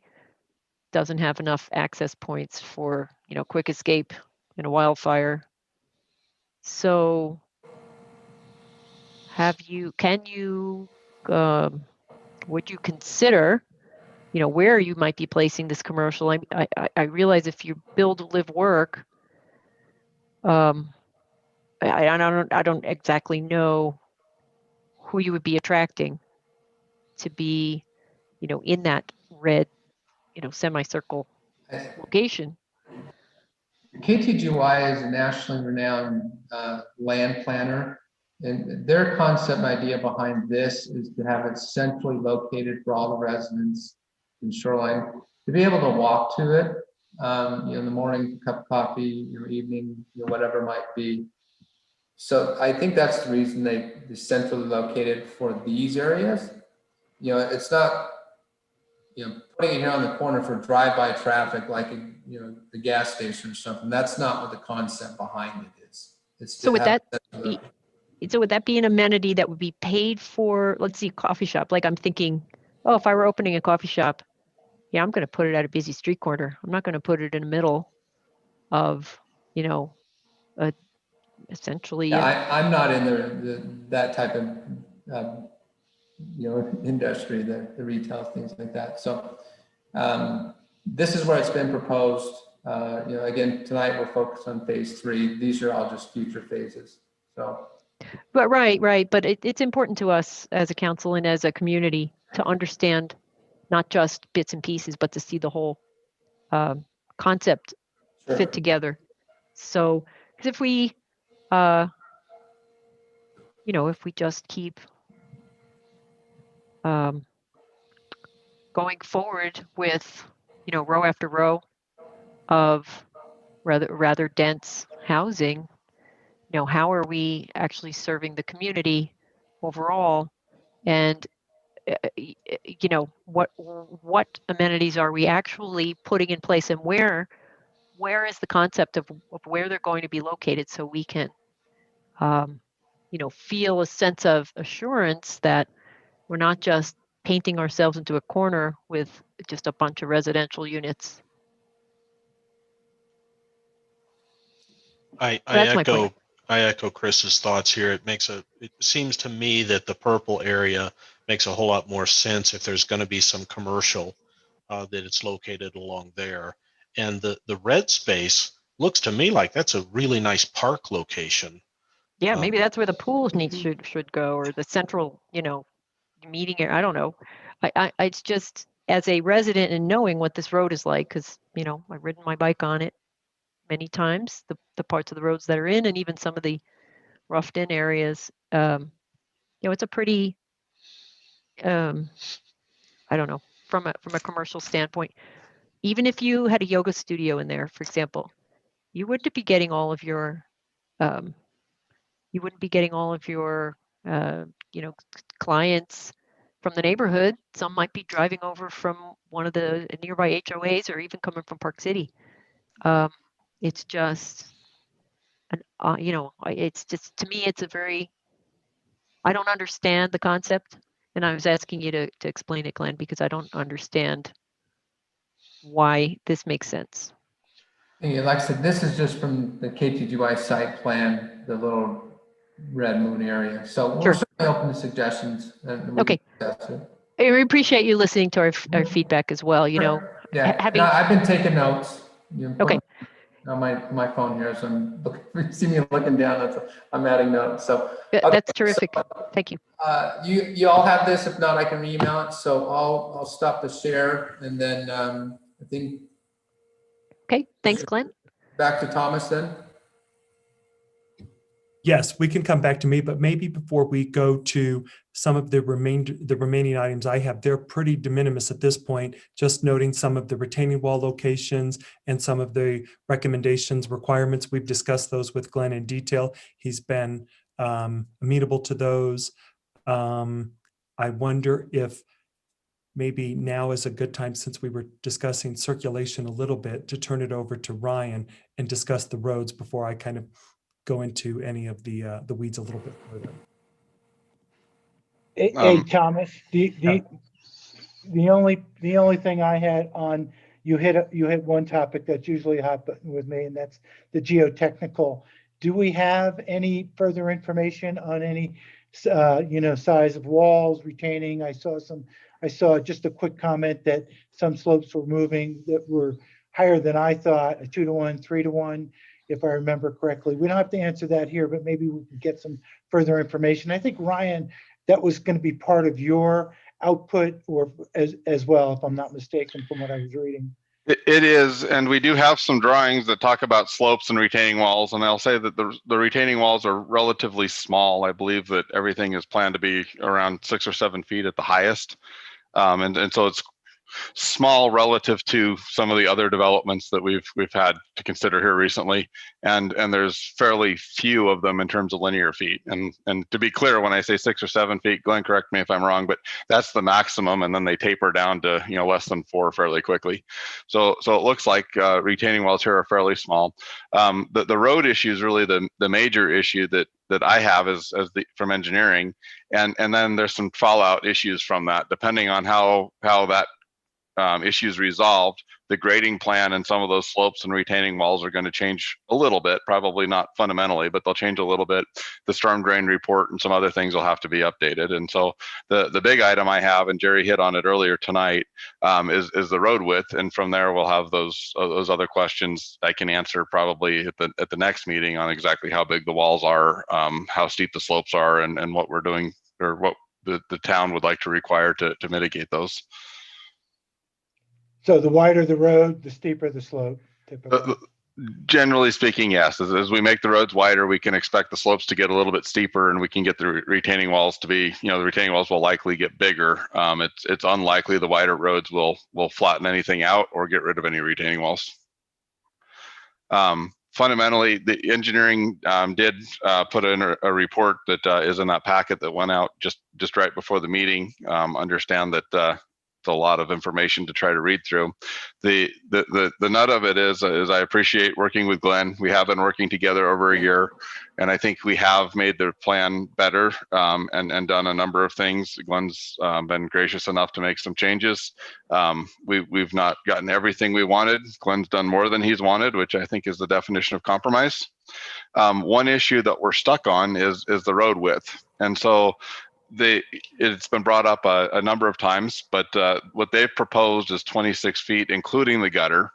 doesn't have enough access points for, you know, quick escape in a wildfire. So would you consider, you know, where you might be placing this commercial? I realize if you build, live, work, I don't exactly know who you would be attracting to be, in that red, semicircle location. KTGY is a nationally renowned land planner, and their concept and idea behind this is to have it centrally located for all the residents in Shoreline to be able to walk to it, in the morning, cup of coffee, evening, whatever it might be. So I think that's the reason they centrally located for these areas. It's not, putting it here on the corner for drive-by traffic like, the gas station or something. That's not what the concept behind it is. It's So would that be an amenity that would be paid for? Let's see, coffee shop. Like I'm thinking, oh, if I were opening a coffee shop, yeah, I'm going to put it at a busy street corner. I'm not going to put it in the middle of, essentially. Yeah, I'm not in that type of, industry, the retail, things like that. So this is where it's been proposed. Again, tonight we're focused on phase 3. These are all just future phases. So. But right. But it's important to us as a council and as a community to understand not just bits and pieces, but to see the whole concept fit together. So, because if we, if we just keep going forward with, row after row of rather dense housing, how are we actually serving the community overall? And what amenities are we actually putting in place, and where is the concept of where they're going to be located, so we can feel a sense of assurance that we're not just painting ourselves into a corner with just a bunch of residential units. I echo Chris's thoughts here. It seems to me that the purple area makes a whole lot more sense if there's going to be some commercial that it's located along there. And the red space looks to me like that's a really nice park location. Yeah, maybe that's where the pools should go, or the central, meeting area. I don't know. It's just, as a resident and knowing what this road is like, because I've ridden my bike on it many times, the parts of the roads that are in, and even some of the roughed in areas. It's a pretty, I don't know, from a commercial standpoint. Even if you had a yoga studio in there, for example, you wouldn't be getting all of your clients from the neighborhood. Some might be driving over from one of the nearby HOAs, or even coming from Park City. It's just, it's just, to me, it's a very, I don't understand the concept. And I was asking you to explain it, Glenn, because I don't understand why this makes sense. Yeah, like I said, this is just from the KTGY site plan, the little red moon area. So we're certainly open to suggestions. And okay. I appreciate you listening to our feedback as well. Yeah, I've been taking notes. Okay. On my phone here, so you see me looking down. I'm adding notes. So that's terrific. Thank you. You all have this. If not, I can email it. So I'll stop the share, and then I think. Okay. Thanks, Glenn. Back to Thomas then. Yes, we can come back to me, but maybe before we go to some of the remaining items I have, they're pretty de minimis at this point, just noting some of the retaining wall locations and some of the recommendations, requirements. We've discussed those with Glenn in detail. He's been amenable to those. I wonder if maybe now is a good time, since we were discussing circulation a little bit, to turn it over to Ryan and discuss the roads before I kind of go into any of the weeds a little bit further. Hey, Thomas, the only thing I had on, you hit one topic that's usually a hot button with me, and that's the geotechnical. Do we have any further information on any size of walls, retaining? I saw just a quick comment that some slopes were moving that were higher than I thought, a 2-to-1, 3-to-1, if I remember correctly. We don't have to answer that here, but maybe we can get some further information. I think Ryan that was going to be part of your output or as well, if I'm not mistaken from what I was reading. It is, and we do have some drawings that talk about slopes and retaining walls, and I'll say that the retaining walls are relatively small. I believe that everything is planned to be around 6 or 7 feet at the highest, and so it's small relative to some of the other developments that we've had to consider here recently, and there's fairly few of them in terms of linear feet. And to be clear, when I say 6 or 7 feet, Glenn, correct me if I'm wrong, but that's the maximum, and then they taper down to less than 4 fairly quickly. So it looks like retaining walls here are fairly small. The road issue is really the major issue that I have from engineering, and then there's some fallout issues from that, depending on how that issues resolved. The grading plan and some of those slopes and retaining walls are going to change a little bit, probably not fundamentally, but they'll change a little bit. The storm drain report and some other things will have to be updated. And so the big item I have, and Jerry hit on it earlier tonight, is the road width. And from there, we'll have those other questions I can answer probably at the next meeting on exactly how big the walls are, how steep the slopes are, and what we're doing, or what the town would like to require to mitigate those. So the wider the road, the steeper the slope, typically. Generally speaking, yes. As we make the roads wider, we can expect the slopes to get a little bit steeper, and we can get the retaining walls to be, the retaining walls will likely get bigger. It's unlikely the wider roads will flatten anything out or get rid of any retaining walls. Fundamentally, the engineering did put in a report that is in that packet that went out just right before the meeting. Understand that it's a lot of information to try to read through. The nut of it is I appreciate working with Glenn. We have been working together over a year, and I think we have made the plan better and done a number of things. Glenn's been gracious enough to make some changes. We've not gotten everything we wanted. Glenn's done more than he's wanted, which I think is the definition of compromise. One issue that we're stuck on is the road width, and so it's been brought up a number of times, but what they've proposed is 26 feet, including the gutter.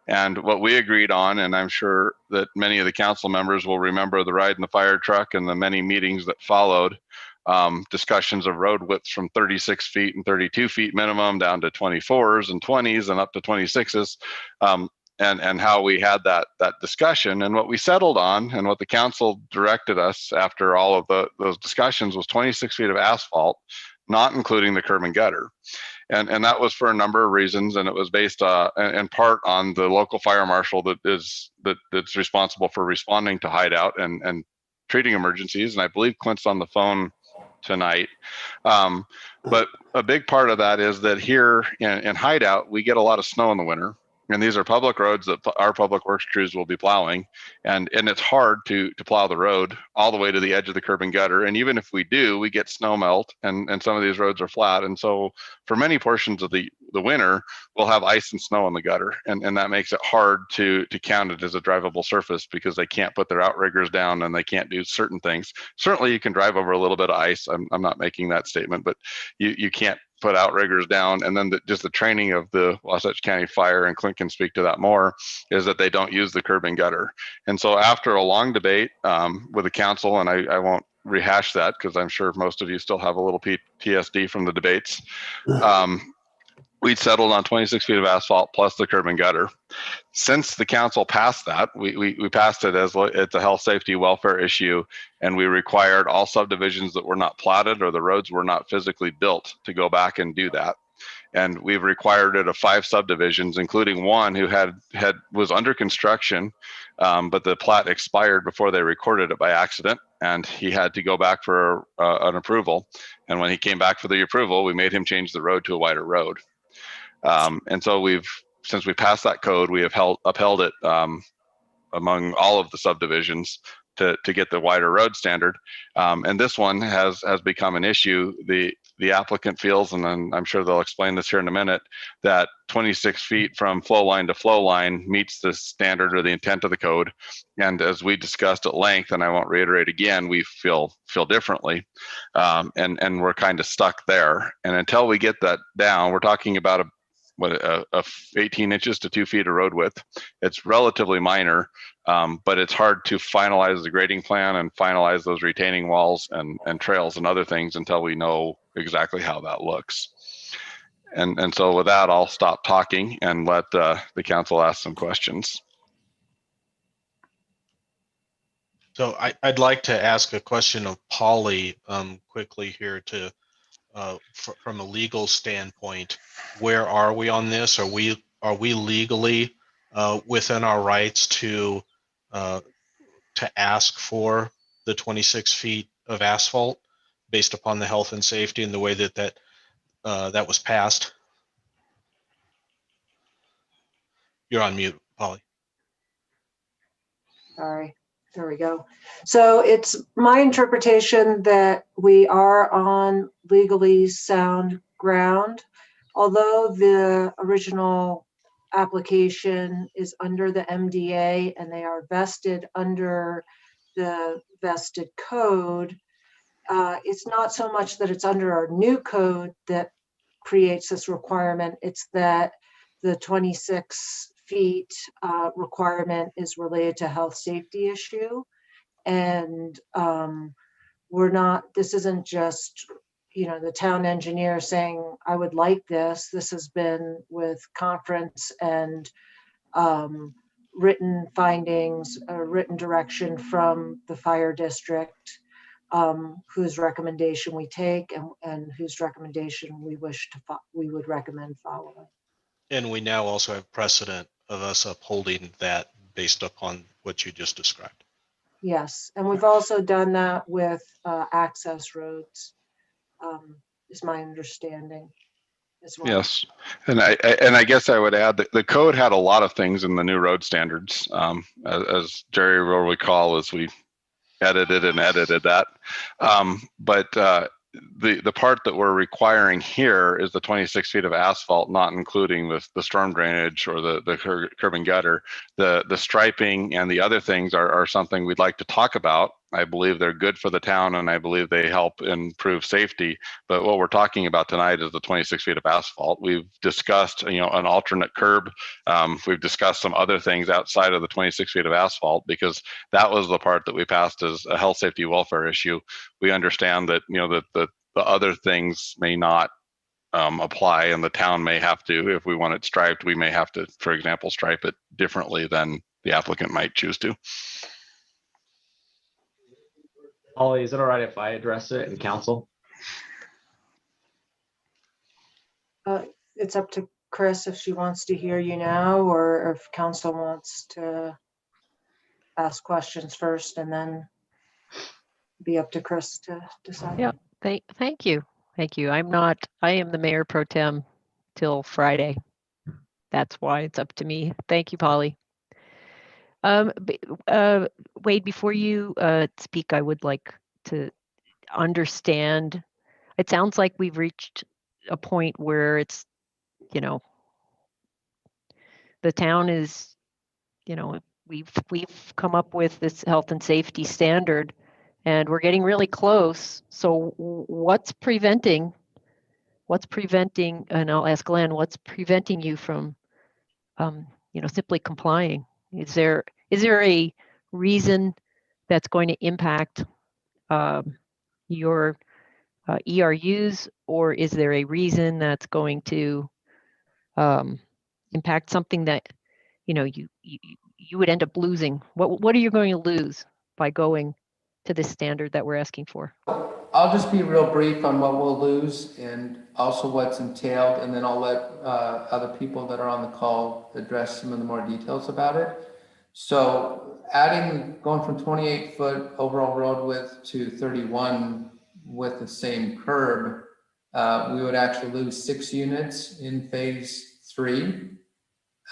And what we agreed on, and I'm sure that many of the council members will remember the ride in the fire truck and the many meetings that followed, discussions of road widths from 36 feet and 32 feet minimum down to 24s and 20s and up to 26s. And how we had that discussion, and what we settled on, and what the council directed us after all of those discussions was 26 feet of asphalt, not including the curb and gutter. And that was for a number of reasons, and it was based in part on the local fire marshal that's responsible for responding to Hideout and treating emergencies. And I believe Clint's on the phone tonight. But a big part of that is that here in Hideout, we get a lot of snow in the winter. And these are public roads that our public works crews will be plowing. And it's hard to plow the road all the way to the edge of the curb and gutter. And even if we do, we get snow melt, and some of these roads are flat. And so for many portions of the winter, we'll have ice and snow in the gutter. And that makes it hard to count it as a drivable surface, because they can't put their outriggers down and they can't do certain things. Certainly you can drive over a little bit of ice. I'm not making that statement, but you can't put outriggers down. And then just the training of the Wasatch County Fire, and Clint can speak to that more, is that they don't use the curb and gutter. And so after a long debate with the council, and I won't rehash that because I'm sure most of you still have a little PTSD from the debates, we settled on 26 feet of asphalt plus the curb and gutter. Since the council passed that, we passed it as it's a health, safety, welfare issue, and we required all subdivisions that were not platted or the roads were not physically built to go back and do that. And we've required it of 5 subdivisions, including one who was under construction, but the plat expired before they recorded it by accident, and he had to go back for an approval. And when he came back for the approval, we made him change the road to a wider road. And so since we passed that code, we have upheld it among all of the subdivisions to get the wider road standard. And this one has become an issue. The applicant feels, and then I'm sure they'll explain this here in a minute, that 26 feet from flow line to flow line meets the standard or the intent of the code. And as we discussed at length, and I won't reiterate again, we feel differently, and we're kind of stuck there. And until we get that down, we're talking about a 18 inches to 2 feet of road width. It's relatively minor, but it's hard to finalize the grading plan and finalize those retaining walls and trails and other things until we know exactly how that looks. And so with that, I'll stop talking and let the council ask some questions. So I'd like to ask a question of Polly quickly here to, from a legal standpoint, where are we on this? Are we legally within our rights to ask for the 26 feet of asphalt based upon the health and safety and the way that that was passed? You're on mute, Polly. Sorry, there we go. So it's my interpretation that we are on legally sound ground. Although the original application is under the MDA and they are vested under the vested code, it's not so much that it's under our new code that creates this requirement, it's that the 26 feet requirement is related to health safety issue. And this isn't just, the town engineer saying, I would like this. This has been with conference and written findings, written direction from the fire district, whose recommendation we take and whose recommendation we would recommend following. And we now also have precedent of us upholding that based upon what you just described. Yes, and we've also done that with access roads, is my understanding as well. Yes, and I guess I would add that the code had a lot of things in the new road standards, as Jerry will recall, as we edited that. But the part that we're requiring here is the 26 feet of asphalt, not including the storm drainage or the curb and gutter. The striping and the other things are something we'd like to talk about. I believe they're good for the town and I believe they help improve safety. But what we're talking about tonight is the 26 feet of asphalt. We've discussed, an alternate curb. We've discussed some other things outside of the 26 feet of asphalt because that was the part that we passed as a health, safety, welfare issue. We understand that, that the other things may not apply and the town may have to, if we want it striped, we may have to, for example, stripe it differently than the applicant might choose to. Ollie, is it all right if I address it in council? It's up to Chris if she wants to hear you now or if council wants to ask questions first and then be up to Chris to decide. Yeah, thank you. Thank you. I am the mayor pro tem till Friday. That's why it's up to me. Thank you, Polly. Wade, before you speak, I would like to understand. It sounds like we've reached a point where it's, the town is, we've come up with this health and safety standard and we're getting really close. So what's preventing, and I'll ask Glenn, what's preventing you from, simply complying? Is there a reason that's going to impact your ERUs, or is there a reason that's going to impact something that you would end up losing? What are you going to lose by going to this standard that we're asking for? I'll just be real brief on what we'll lose and also what's entailed, and then I'll let other people that are on the call address some of the more details about it. So going from 28-foot overall road width to 31 with the same curb, we would actually lose 6 units in phase 3.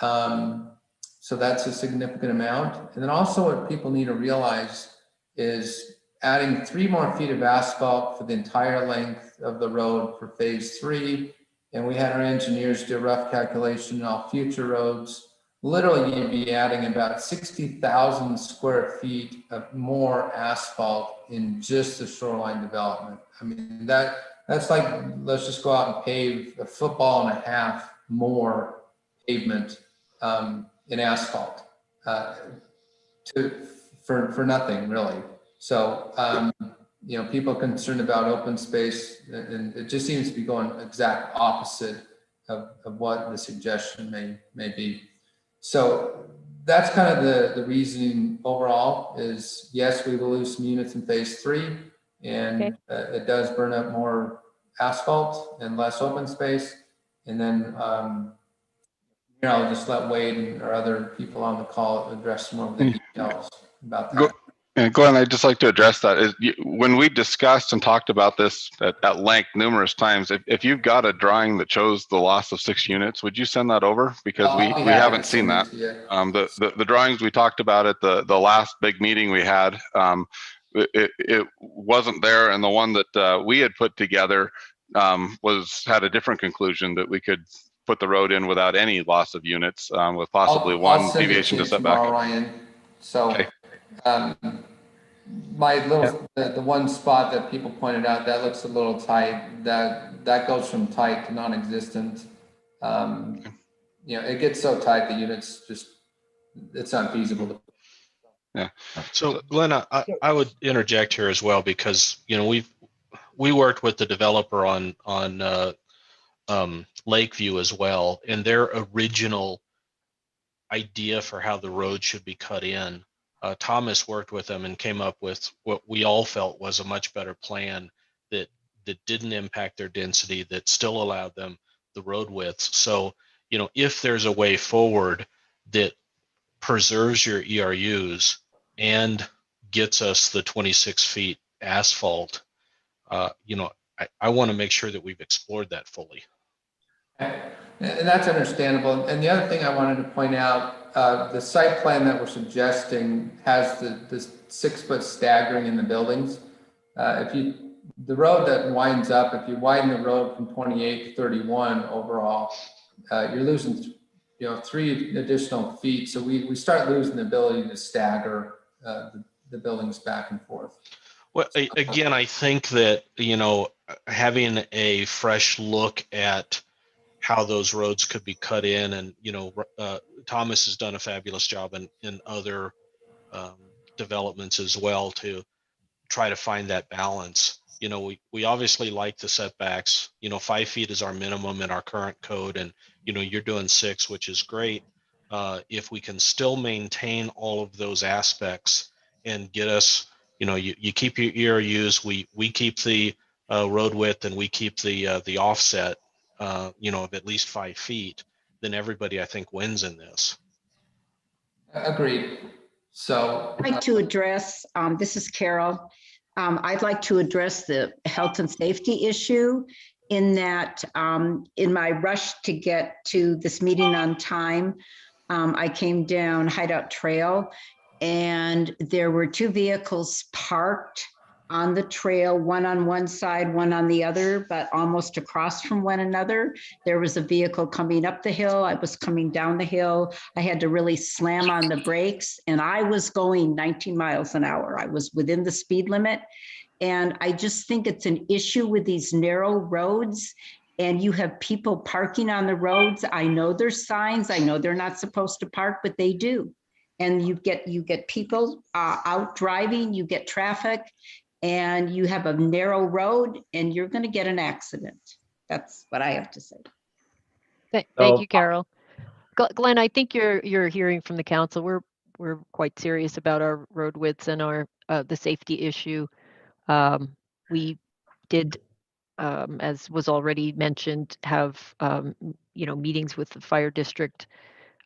So that's a significant amount. And then also what people need to realize is adding 3 more feet of asphalt for the entire length of the road for phase 3. And we had our engineers do a rough calculation on all future roads. Literally, you'd be adding about 60,000 square feet of more asphalt in just the shoreline development. I mean, that's like, let's just go out and pave a football and a half more pavement in asphalt for nothing really. So, people concerned about open space, and it just seems to be going exact opposite of what the suggestion may be. So that's kind of the reasoning overall is, yes, we will lose some units in phase 3, and it does burn up more asphalt and less open space. And then, I'll just let Wade and our other people on the call address some more of the details about that. And Glenn, I'd just like to address that. When we discussed and talked about this at length numerous times, if you've got a drawing that shows the loss of 6 units, would you send that over? Because we haven't seen that. The drawings we talked about at the last big meeting we had, it wasn't there, and the one that we had put together had a different conclusion, that we could put the road in without any loss of units, with possibly one deviation to setback. Tomorrow, Ryan. So. Okay. The one spot that people pointed out, that looks a little tight, that goes from tight to non-existent. It gets so tight, the units it's not feasible. Yeah. So Glenn, I would interject here as well, because, we worked with the developer on Lakeview as well, and their original idea for how the road should be cut in. Thomas worked with them and came up with what we all felt was a much better plan that didn't impact their density, that still allowed them the road width. So, if there's a way forward that preserves your ERUs and gets us the 26 feet asphalt, I want to make sure that we've explored that fully. And that's understandable. And the other thing I wanted to point out, the site plan that we're suggesting has the 6-foot staggering in the buildings. The road that winds up, if you widen the road from 28 to 31 overall, you're losing 3 additional feet. So we start losing the ability to stagger the buildings back and forth. Well, again, I think that, having a fresh look at how those roads could be cut in, and Thomas has done a fabulous job in other developments as well to try to find that balance. We obviously like the setbacks. 5 feet is our minimum in our current code, and you're doing 6, which is great. If we can still maintain all of those aspects and get us, you keep your ERUs, we keep the road width, and we keep the offset, of at least 5 feet, then everybody, I think, wins in this. Agreed. So I'd like to address, this is Carol. I'd like to address the health and safety issue, in that in my rush to get to this meeting on time, I came down Hideout Trail, and there were 2 vehicles parked on the trail, one on one side, one on the other, but almost across from one another. There was a vehicle coming up the hill. I was coming down the hill. I had to really slam on the brakes, and I was going 19 miles an hour. I was within the speed limit. And I just think it's an issue with these narrow roads, and you have people parking on the roads. I know there's signs. I know they're not supposed to park, but they do. And you get people out driving, you get traffic, and you have a narrow road, and you're going to get an accident. That's what I have to say. Thank you, Carol. Glenn, I think you're hearing from the council. We're quite serious about our road widths and our the safety issue. We did, as was already mentioned, have meetings with the fire district.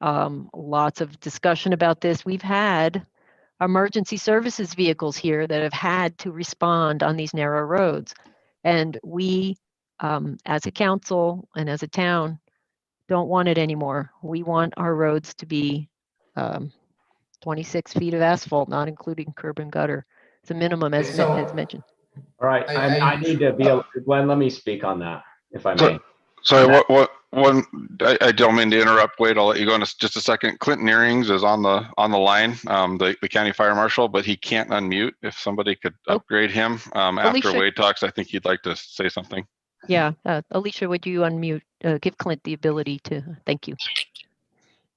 Lots of discussion about this. We've had emergency services vehicles here that have had to respond on these narrow roads. And we, as a council and as a town, don't want it anymore. We want our roads to be 26 feet of asphalt, not including curb and gutter. It's a minimum, as mentioned. All right, I need to be, Glenn, let me speak on that, if I may. Sorry, I don't mean to interrupt, Wade. I'll let you go in just a second. Clinton Earrings is on the line, the county fire marshal, but he can't unmute. If somebody could upgrade him after Alicia, Wade talks, I think he'd like to say something. Yeah, Alicia, would you unmute give Clint the ability to, thank you.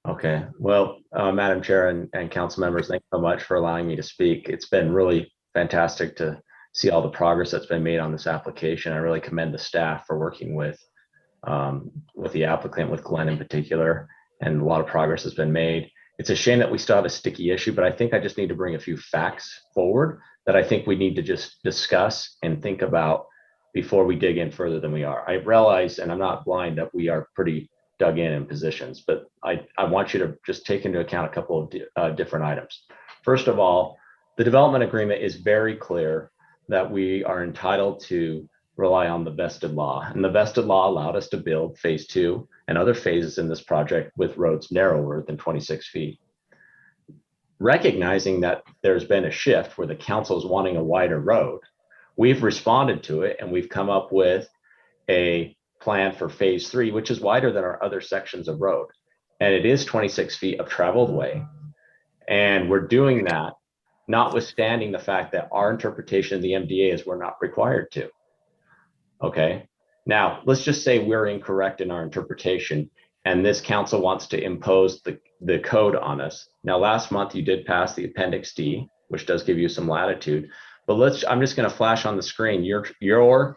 Okay, well, Madam Chair and council members, thanks so much for allowing me to speak. It's been really fantastic to see all the progress that's been made on this application. I really commend the staff for working with the applicant, with Glenn in particular, and a lot of progress has been made. It's a shame that we still have a sticky issue, but I think I just need to bring a few facts forward that I think we need to just discuss and think about before we dig in further than we are. I realize, and I'm not blind, that we are pretty dug in positions, but I want you to just take into account a couple of different items. First of all, the development agreement is very clear that we are entitled to rely on the vested law, and the vested law allowed us to build phase 2 and other phases in this project with roads narrower than 26 feet. Recognizing that there's been a shift where the council is wanting a wider road, we've responded to it and we've come up with a plan for phase 3, which is wider than our other sections of road. And it is 26 feet of traveled way. And we're doing that notwithstanding the fact that our interpretation of the MDA is we're not required to. Okay, now let's just say we're incorrect in our interpretation and this council wants to impose the code on us. Now, last month you did pass the Appendix D, which does give you some latitude, but I'm just going to flash on the screen your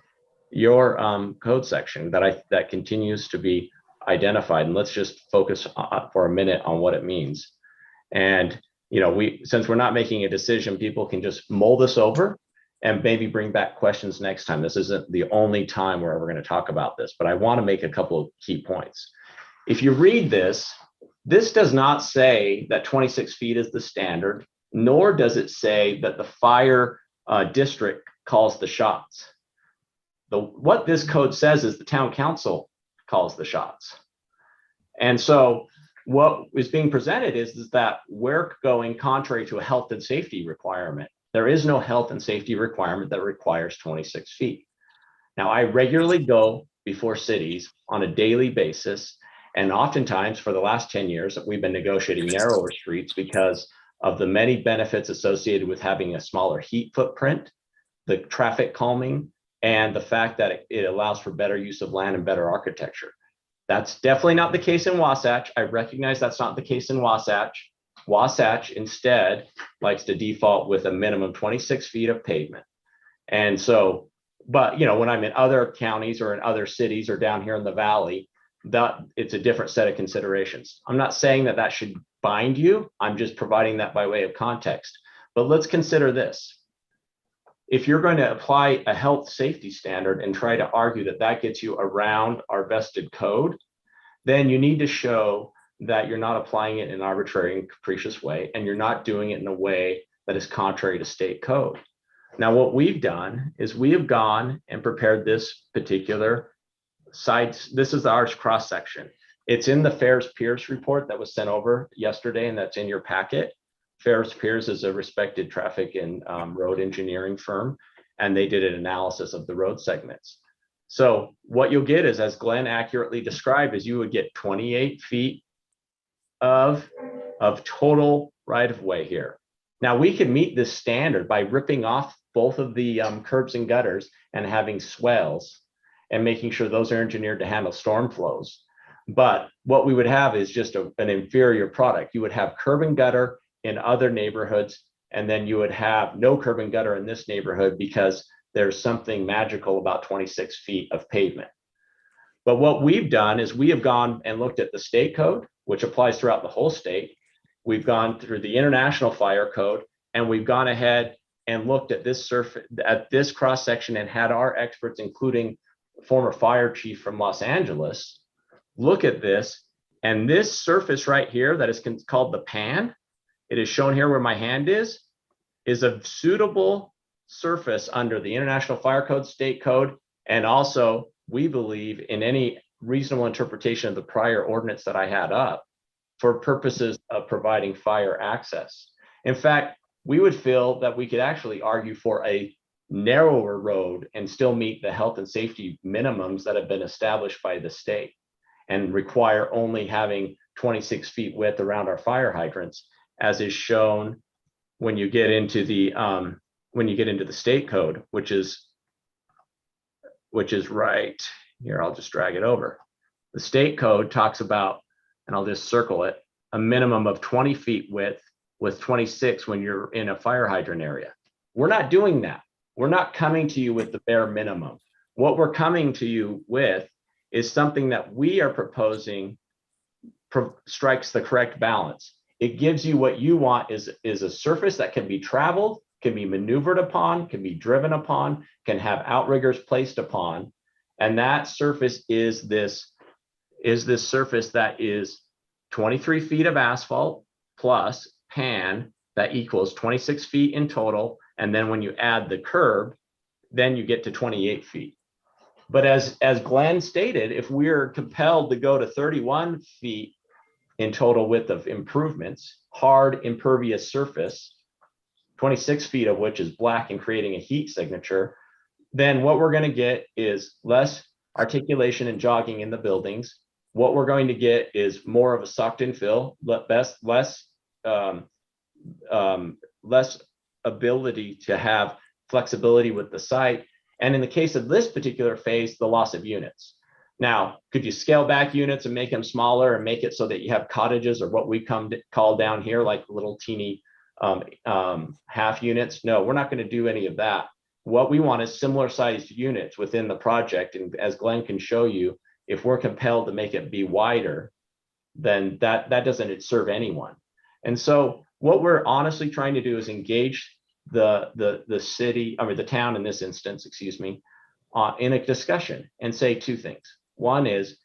code section that continues to be identified, and let's just focus for a minute on what it means. And since we're not making a decision, people can just mull this over and maybe bring back questions next time. This isn't the only time where we're going to talk about this, but I want to make a couple of key points. If you read this does not say that 26 feet is the standard, nor does it say that the fire district calls the shots. What this code says is the town council calls the shots. And so what is being presented is that we're going contrary to a health and safety requirement. There is no health and safety requirement that requires 26 feet. Now, I regularly go before cities on a daily basis, and oftentimes for the last 10 years, we've been negotiating narrower streets because of the many benefits associated with having a smaller heat footprint, the traffic calming, and the fact that it allows for better use of land and better architecture. That's definitely not the case in Wasatch. I recognize that's not the case in Wasatch. Wasatch instead likes to default with a minimum 26 feet of pavement. And so, but when I'm in other counties or in other cities or down here in the valley, that it's a different set of considerations. I'm not saying that should bind you. I'm just providing that by way of context. But let's consider this. If you're going to apply a health safety standard and try to argue that gets you around our vested code, then you need to show that you're not applying it in an arbitrary and capricious way, and you're not doing it in a way that is contrary to state code. Now, what we've done is we have gone and prepared this particular side. This is our cross section. It's in the Ferris Pierce report that was sent over yesterday, and that's in your packet. Ferris Pierce is a respected traffic and road engineering firm, and they did an analysis of the road segments. So what you'll get is, as Glenn accurately described, is you would get 28 feet of total right-of-way here. Now, we could meet this standard by ripping off both of the curbs and gutters and having swales and making sure those are engineered to handle storm flows. But what we would have is just an inferior product. You would have curb and gutter in other neighborhoods, and then you would have no curb and gutter in this neighborhood because there's something magical about 26 feet of pavement. But what we've done is we have gone and looked at the state code, which applies throughout the whole state. We've gone through the International Fire Code, and we've gone ahead and looked at this cross section and had our experts, including former fire chief from Los Angeles, look at this. And this surface right here that is called the pan, it is shown here where my hand is a suitable surface under the International Fire Code, state code, and also we believe in any reasonable interpretation of the prior ordinance that I had up for purposes of providing fire access. In fact, we would feel that we could actually argue for a narrower road and still meet the health and safety minimums that have been established by the state and require only having 26 feet width around our fire hydrants, as is shown when you get into the state code, which is right here. I'll just drag it over. The state code talks about, and I'll just circle it, a minimum of 20 feet width with 26 when you're in a fire hydrant area. We're not doing that. We're not coming to you with the bare minimum. What we're coming to you with is something that we are proposing strikes the correct balance. It gives you what you want is a surface that can be traveled, can be maneuvered upon, can be driven upon, can have outriggers placed upon. And that surface is this surface that is 23 feet of asphalt plus pan that equals 26 feet in total. And then when you add the curb, then you get to 28 feet. But as Glenn stated, if we're compelled to go to 31 feet in total width of improvements, hard impervious surface, 26 feet of which is black and creating a heat signature, then what we're going to get is less articulation and jogging in the buildings. What we're going to get is more of a sucked in fill, less ability to have flexibility with the site. And in the case of this particular phase, the loss of units. Now, could you scale back units and make them smaller and make it so that you have cottages or what we call down here, like little teeny half units? No, we're not going to do any of that. What we want is similar sized units within the project. And as Glenn can show you, if we're compelled to make it be wider, then that doesn't serve anyone. And so what we're honestly trying to do is engage the city, the town in this instance, excuse me, in a discussion and say two things. One is,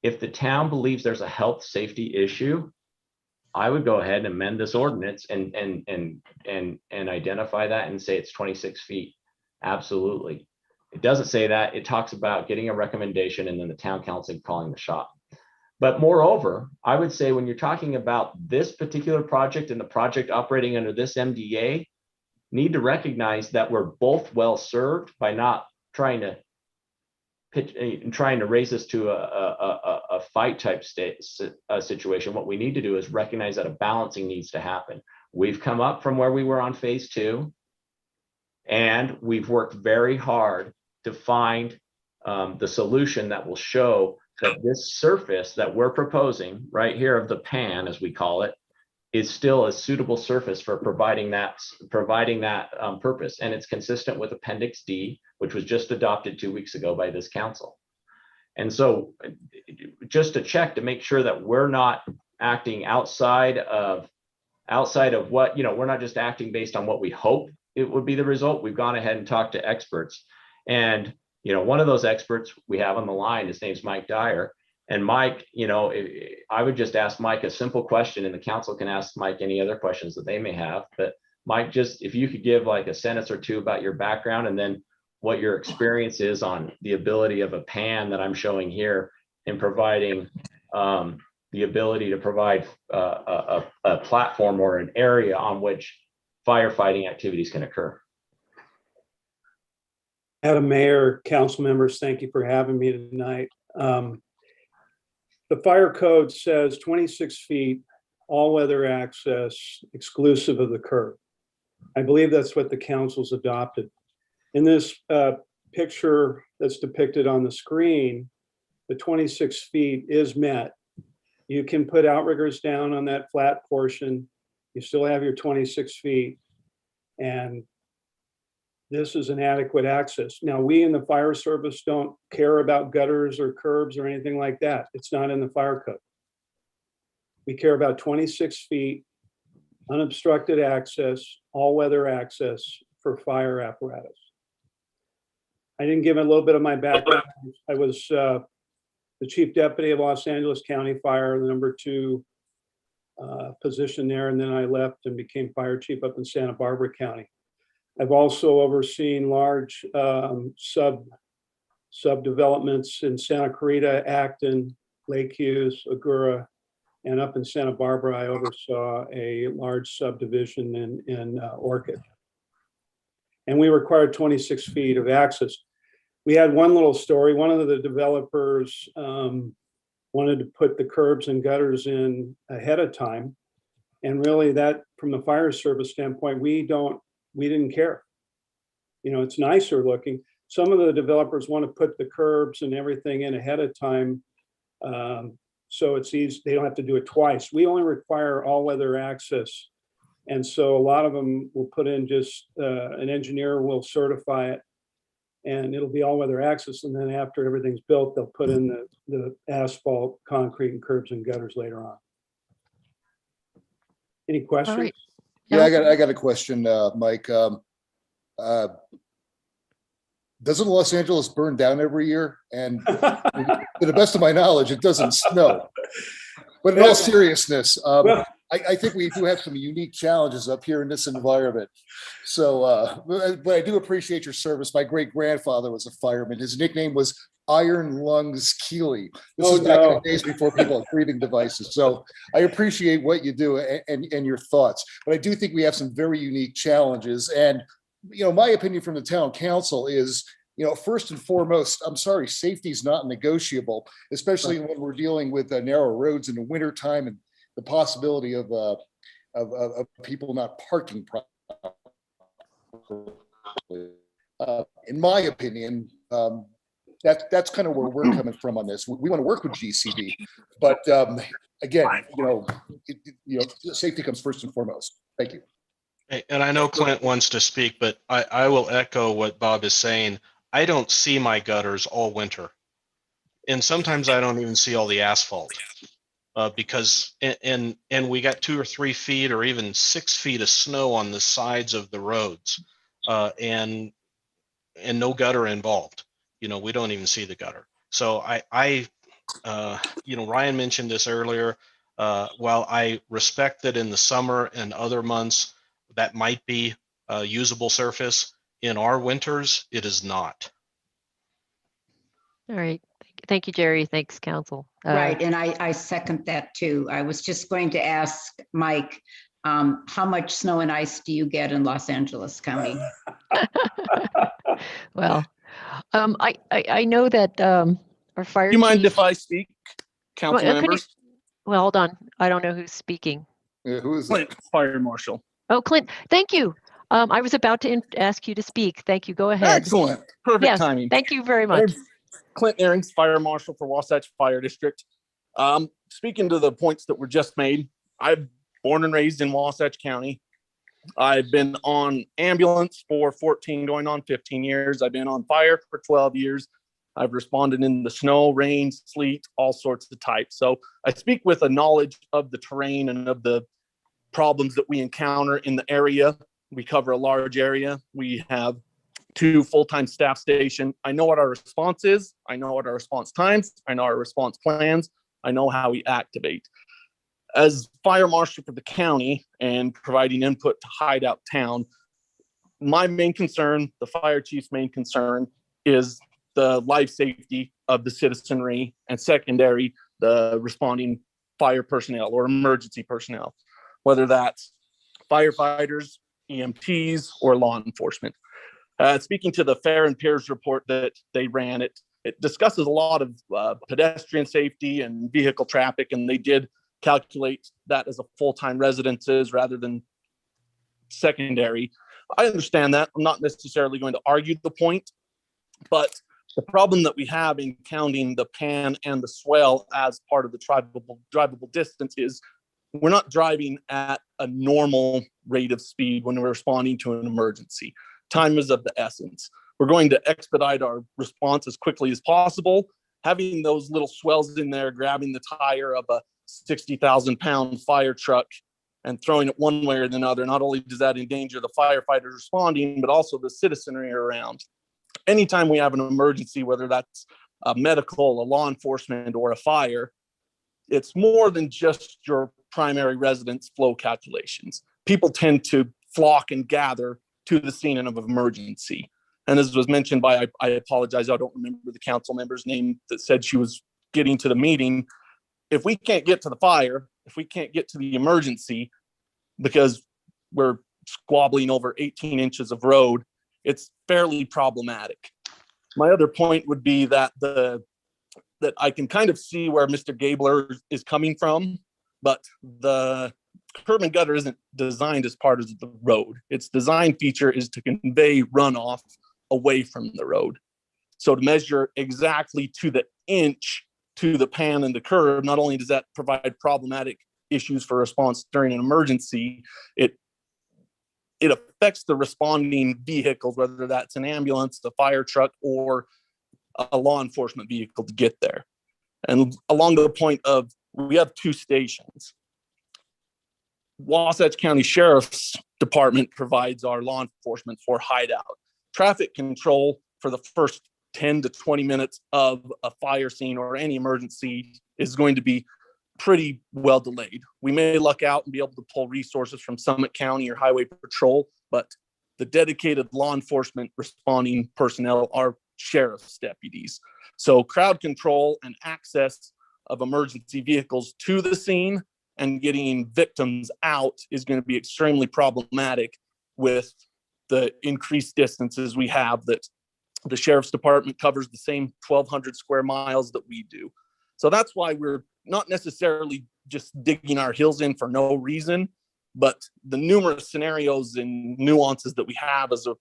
if the town believes there's a health safety issue, I would go ahead and amend this ordinance and identify that and say it's 26 feet. Absolutely. It doesn't say that. It talks about getting a recommendation and then the town council calling the shot. But moreover, I would say when you're talking about this particular project and the project operating under this MDA, need to recognize that we're both well served by not trying to raise this to a fight type situation. What we need to do is recognize that a balancing needs to happen. We've come up from where we were on phase 2, and we've worked very hard to find the solution that will show that this surface that we're proposing right here of the pan, as we call it, is still a suitable surface for providing that purpose. And it's consistent with Appendix D, which was just adopted 2 weeks ago by this council. And so just to check to make sure that we're not acting outside of what, we're not just acting based on what we hope it would be the result. We've gone ahead and talked to experts. And, one of those experts we have on the line, his name's Mike Dyer. And Mike, I would just ask Mike a simple question, and the council can ask Mike any other questions that they may have. But Mike, just if you could give like a sentence or two about your background and then what your experience is on the ability of a pan that I'm showing here in providing the ability to provide a platform or an area on which firefighting activities can occur. Madam Mayor, council members, thank you for having me tonight. The fire code says 26 feet, all weather access, exclusive of the curb. I believe that's what the council's adopted. In this picture that's depicted on the screen, the 26 feet is met. You can put outriggers down on that flat portion. You still have your 26 feet. And this is an adequate access. Now, we in the fire service don't care about gutters or curbs or anything like that. It's not in the fire code. We care about 26 feet, unobstructed access, all-weather access for fire apparatus. I didn't give a little bit of my background. I was the chief deputy of Los Angeles County Fire, the number 2 position there, and then I left and became fire chief up in Santa Barbara County. I've also overseen large sub-developments in Santa Clarita, Acton, Lake Hughes, Agoura, and up in Santa Barbara, I oversaw a large subdivision in Orchid. And we required 26 feet of access. We had one little story. One of the developers wanted to put the curbs and gutters in ahead of time. And really that, from the fire service standpoint, we didn't care. It's nicer looking. Some of the developers want to put the curbs and everything in ahead of time So it's easy, they don't have to do it twice. We only require all-weather access. And so a lot of them will put in just, an engineer will certify it, and it'll be all-weather access. And then after everything's built, they'll put in the asphalt, concrete, and curbs and gutters later on. Any questions? right. Yeah, I got a question, Mike. Doesn't Los Angeles burn down every year? And to the best of my knowledge, it doesn't snow. But in all seriousness, I think we do have some unique challenges up here in this environment. So, but I do appreciate your service. My great grandfather was a fireman. His nickname was Iron Lungs Keeley. This is back in the days before people had breathing devices. So I appreciate what you do and your thoughts. But I do think we have some very unique challenges. And my opinion from the town council is, first and foremost, I'm sorry, safety is not negotiable, especially when we're dealing with narrow roads in the wintertime and the possibility of people not parking properly. In my opinion, that's kind of where we're coming from on this. We want to work with GCD, but again, safety comes first and foremost. Thank you. And I know Clint wants to speak, but I will echo what Bob is saying. I don't see my gutters all winter. And sometimes I don't even see all the asphalt because we got 2 or 3 feet or even 6 feet of snow on the sides of the roads and no gutter involved. We don't even see the gutter. So Ryan mentioned this earlier. While I respect that in the summer and other months, that might be a usable surface, in our winters, it is not. All right. Thank you, Jerry. Thanks, council. Right, and I second that too. I was just going to ask Mike, how much snow and ice do you get in Los Angeles County? Well, I know that our fire Do you mind chief- if I speak, council members? Well, hold on. I don't know who's speaking. Yeah, who is Clint, Fire Marshal. Oh, Clint, thank you. I was about to ask you to speak. Thank you. Go ahead. Excellent. Perfect Yes, timing. thank you very much. Clint Aarons, Fire Marshal for Wasatch Fire District. Speaking to the points that were just made, I'm born and raised in Wasatch County. I've been on ambulance for 14, going on 15 years. I've been on fire for 12 years. I've responded in the snow, rain, sleet, all sorts of types. So I speak with a knowledge of the terrain and of the problems that we encounter in the area. We cover a large area. We have 2 full-time staff station. I know what our response is. I know what our response times. I know our response plans. I know how we activate. As fire marshal for the county and providing input to Hideout Town, my main concern, the fire chief's main concern, is the life safety of the citizenry, and secondary, the responding fire personnel or emergency personnel, whether that's firefighters, EMTs, or law enforcement. Speaking to the Fair and Peers report that they ran, it discusses a lot of pedestrian safety and vehicle traffic, and they did calculate that as a full-time residences rather than secondary. I understand that. I'm not necessarily going to argue the point, but the problem that we have in counting the pan and the swell as part of the drivable distance is we're not driving at a normal rate of speed when we're responding to an emergency. Time is of the essence. We're going to expedite our response as quickly as possible. Having those little swells in there, grabbing the tire of a 60,000-pound fire truck and throwing it one way or another, not only does that endanger the firefighters responding, but also the citizenry around. Anytime we have an emergency, whether that's a medical, a law enforcement, or a fire, it's more than just your primary residence flow calculations. People tend to flock and gather to the scene of an emergency. And as was mentioned by, I apologize, I don't remember the council member's name that said she was getting to the meeting. If we can't get to the fire, if we can't get to the emergency because we're squabbling over 18 inches of road, it's fairly problematic. My other point would be that that I can kind of see where Mr. Gabler is coming from, but the curb and gutter isn't designed as part of the road. Its design feature is to convey runoff away from the road. So to measure exactly to the inch to the pan and the curb, not only does that provide problematic issues for response during an emergency, it affects the responding vehicles, whether that's an ambulance, a fire truck, or a law enforcement vehicle to get there. And along the point of, we have 2 stations. Wasatch County Sheriff's Department provides our law enforcement for Hideout. Traffic control for the first 10 to 20 minutes of a fire scene or any emergency is going to be pretty well delayed. We may luck out and be able to pull resources from Summit County or Highway Patrol, but the dedicated law enforcement responding personnel are sheriff's deputies. So crowd control and access of emergency vehicles to the scene and getting victims out is going to be extremely problematic with the increased distances we have, that the sheriff's department covers the same 1,200 square miles that we do. So that's why we're not necessarily just digging our heels in for no reason, but the numerous scenarios and nuances that we have as a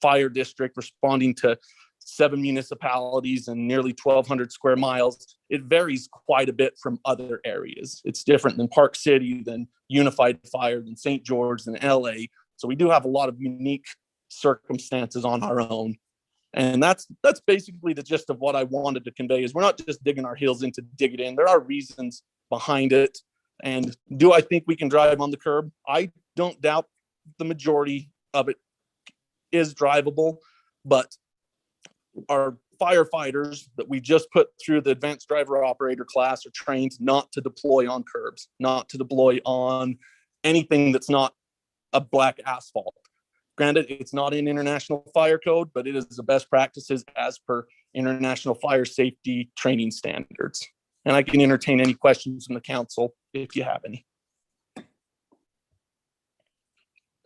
fire district responding to 7 municipalities and nearly 1,200 square miles, it varies quite a bit from other areas. It's different than Park City, than Unified Fire, than St. George, than LA. So we do have a lot of unique circumstances on our own. And that's basically the gist of what I wanted to convey, is we're not just digging our heels in to dig it in. There are reasons behind it. And do I think we can drive on the curb? I don't doubt the majority of it is drivable, but our firefighters that we just put through the advanced driver operator class are trained not to deploy on curbs, not to deploy on anything that's not a black asphalt. Granted, it's not in International Fire Code, but it is the best practices as per International Fire Safety Training Standards. And I can entertain any questions from the council if you have any.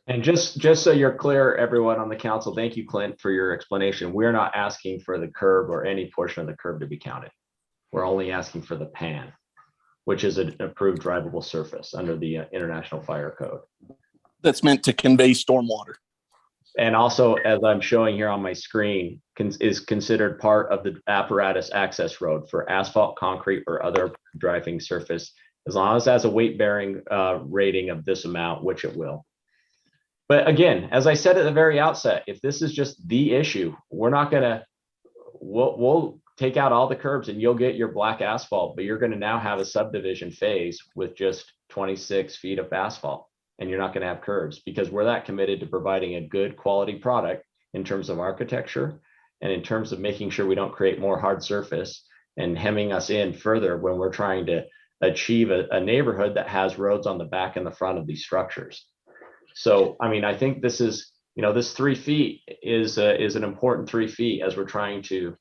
And just so you're clear, everyone on the council, thank you, Clint, for your explanation. We're not asking for the curb or any portion of the curb to be counted. We're only asking for the pan, which is an approved drivable surface under the International Fire Code. That's meant to convey stormwater. And also, as I'm showing here on my screen, is considered part of the apparatus access road for asphalt, concrete, or other driving surface, as long as it has a weight bearing rating of this amount, which it will. But again, as I said at the very outset, if this is just the issue, we're not gonna, we'll take out all the curbs and you'll get your black asphalt, but you're gonna now have a subdivision phase with just 26 feet of asphalt, and you're not gonna have curbs, because we're that committed to providing a good quality product in terms of architecture and in terms of making sure we don't create more hard surface and hemming us in further when we're trying to achieve a neighborhood that has roads on the back and the front of these structures. So, I mean, I think this is, this 3 feet is an important 3 feet as we're trying to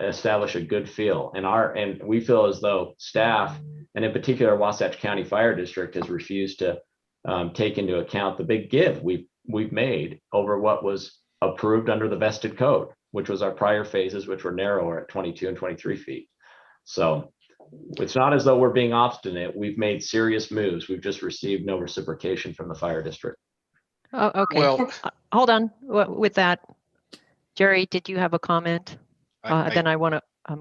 establish a good feel. And we feel as though staff, and in particular Wasatch County Fire District, has refused to take into account the big give we've made over what was approved under the vested code, which was our prior phases, which were narrower at 22 and 23 feet. So it's not as though we're being obstinate. We've made serious moves. We've just received no reciprocation from the fire district. Oh, okay. Well, Hold on with that. Jerry, did you have a comment? Then I'm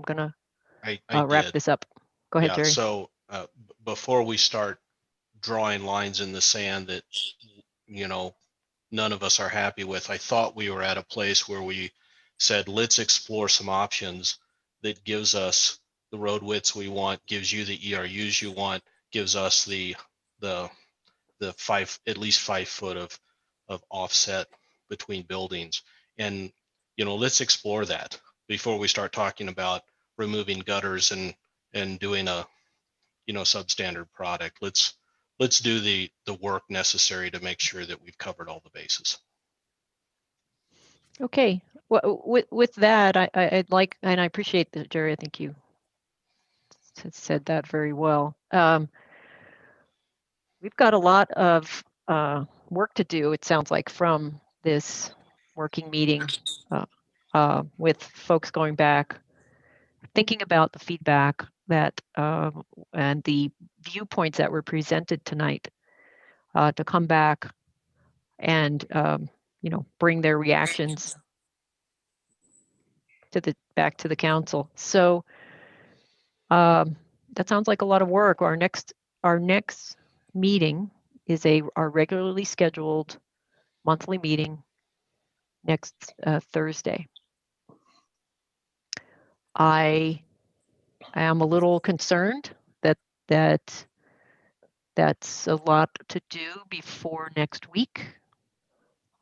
gonna wrap did. this up. Go ahead, Yeah, Jerry. so before we start drawing lines in the sand that, none of us are happy with, I thought we were at a place where we said, let's explore some options that gives us the road widths we want, gives you the ERUs you want, gives us the at least 5 foot of offset between buildings. And, let's explore that before we start talking about removing gutters and doing a, substandard product. Let's do the work necessary to make sure that we've covered all the bases. Okay. Well, with that, I'd like, and I appreciate that, Jerry. I think you said that very well. We've got a lot of work to do, it sounds like, from this working meeting with folks going back, thinking about the feedback that and the viewpoints that were presented tonight, to come back and bring their reactions back to the council. So That sounds like a lot of work. Our next meeting is our regularly scheduled monthly meeting next Thursday. I am a little concerned that's a lot to do before next week.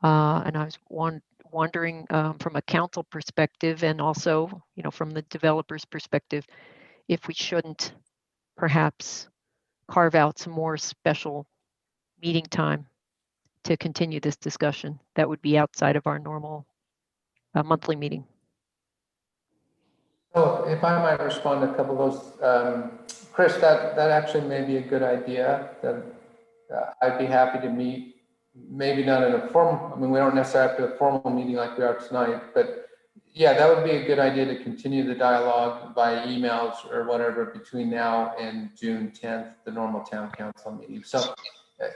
And I was wondering from a council perspective and also, from the developer's perspective, if we shouldn't perhaps carve out some more special meeting time to continue this discussion that would be outside of our normal monthly meeting. So if I might respond to a couple of those, Chris, that actually may be a good idea. That I'd be happy to meet, maybe not in a formal, I mean, we don't necessarily have to have a formal meeting like we are tonight, but yeah, that would be a good idea to continue the dialogue by emails or whatever between now and June 10th, the normal town council meeting. So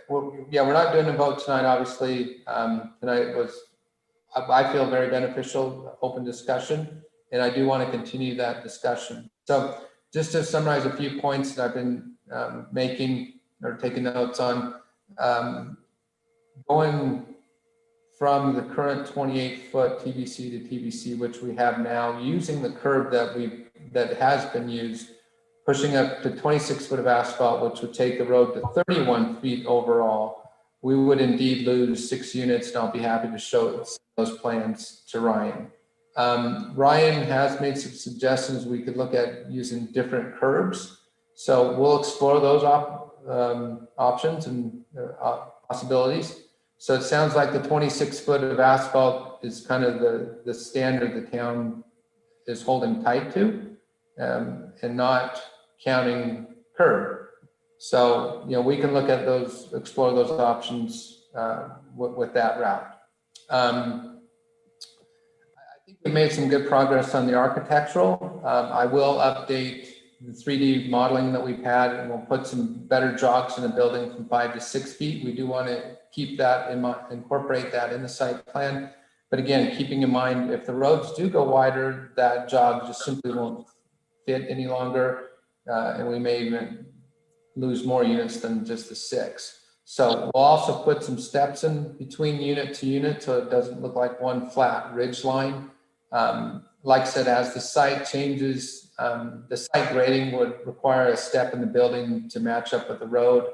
we're not doing a vote tonight, obviously. Tonight was, I feel, very beneficial, open discussion, and I do want to continue that discussion. So just to summarize a few points that I've been making or taking notes on, going from the current 28-foot TBC to TBC, which we have now, using the curb that has been used, pushing up to 26 foot of asphalt, which would take the road to 31 feet overall, we would indeed lose 6 units, and I'll be happy to show those plans to Ryan. Ryan has made some suggestions. We could look at using different curbs. So we'll explore those options and possibilities. So it sounds like the 26 foot of asphalt is kind of the standard the town is holding tight to, and not counting curb. So, we can look at those, explore those options with that route. I think we made some good progress on the architectural. I will update the 3D modeling that we've had, and we'll put some better jogs in the building from 5 to 6 feet. We do want to keep that in mind, incorporate that in the site plan. But again, keeping in mind, if the roads do go wider, that jog just simply won't fit any longer. And we may even lose more units than just the 6. So we'll also put some steps in between unit to unit so it doesn't look like one flat ridge line. Like I said, as the site changes, the site grading would require a step in the building to match up with the road.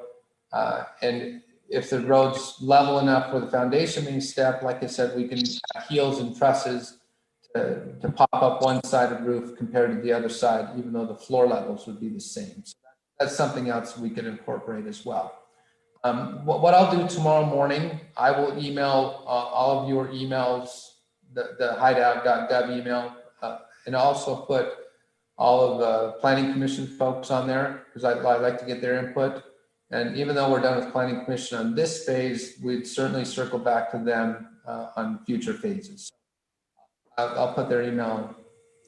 And if the road's level enough for the foundation being stepped, like I said, we can have heels and trusses to pop up one side of the roof compared to the other side, even though the floor levels would be the same. So that's something else we could incorporate as well. What I'll do tomorrow morning, I will email all of your emails, the hideout.gov email, and also put all of the planning commission folks on there because I like to get their input. And even though we're done with planning commission on this phase, we'd certainly circle back to them on future phases. I'll put their email,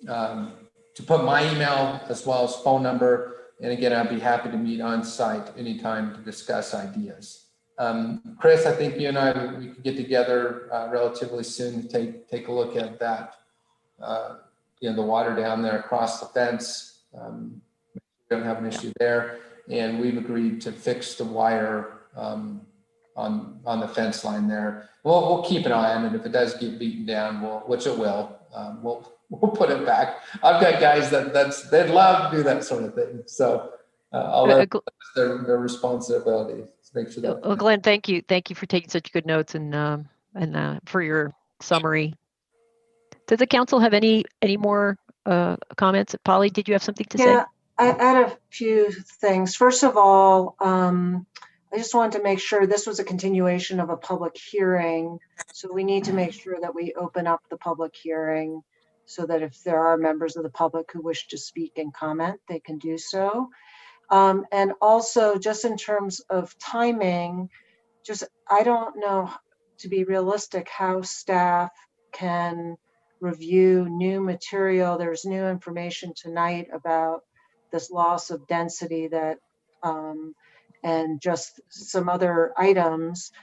to put my email as well as phone number. And again, I'd be happy to meet on site anytime to discuss ideas. Chris, I think you and I, we could get together relatively soon to take a look at that, the water down there across the fence. We don't have an issue there. And we've agreed to fix the wire on the fence line there. We'll keep an eye on it. If it does get beaten down, which it will, we'll put it back. I've got guys they'd love to do that sort of thing. So I'll let their responsibility to make sure that. Well, Glenn, thank you for taking such good notes and for your summary. Does the council have any more comments? Polly, did you have something to say? Yeah, I had a few things. First of all, I just wanted to make sure this was a continuation of a public hearing. So we need to make sure that we open up the public hearing so that if there are members of the public who wish to speak and comment, they can do so. And also just in terms of timing, I don't know, to be realistic, how staff can review new material. There's new information tonight about this loss of density that and just some other items.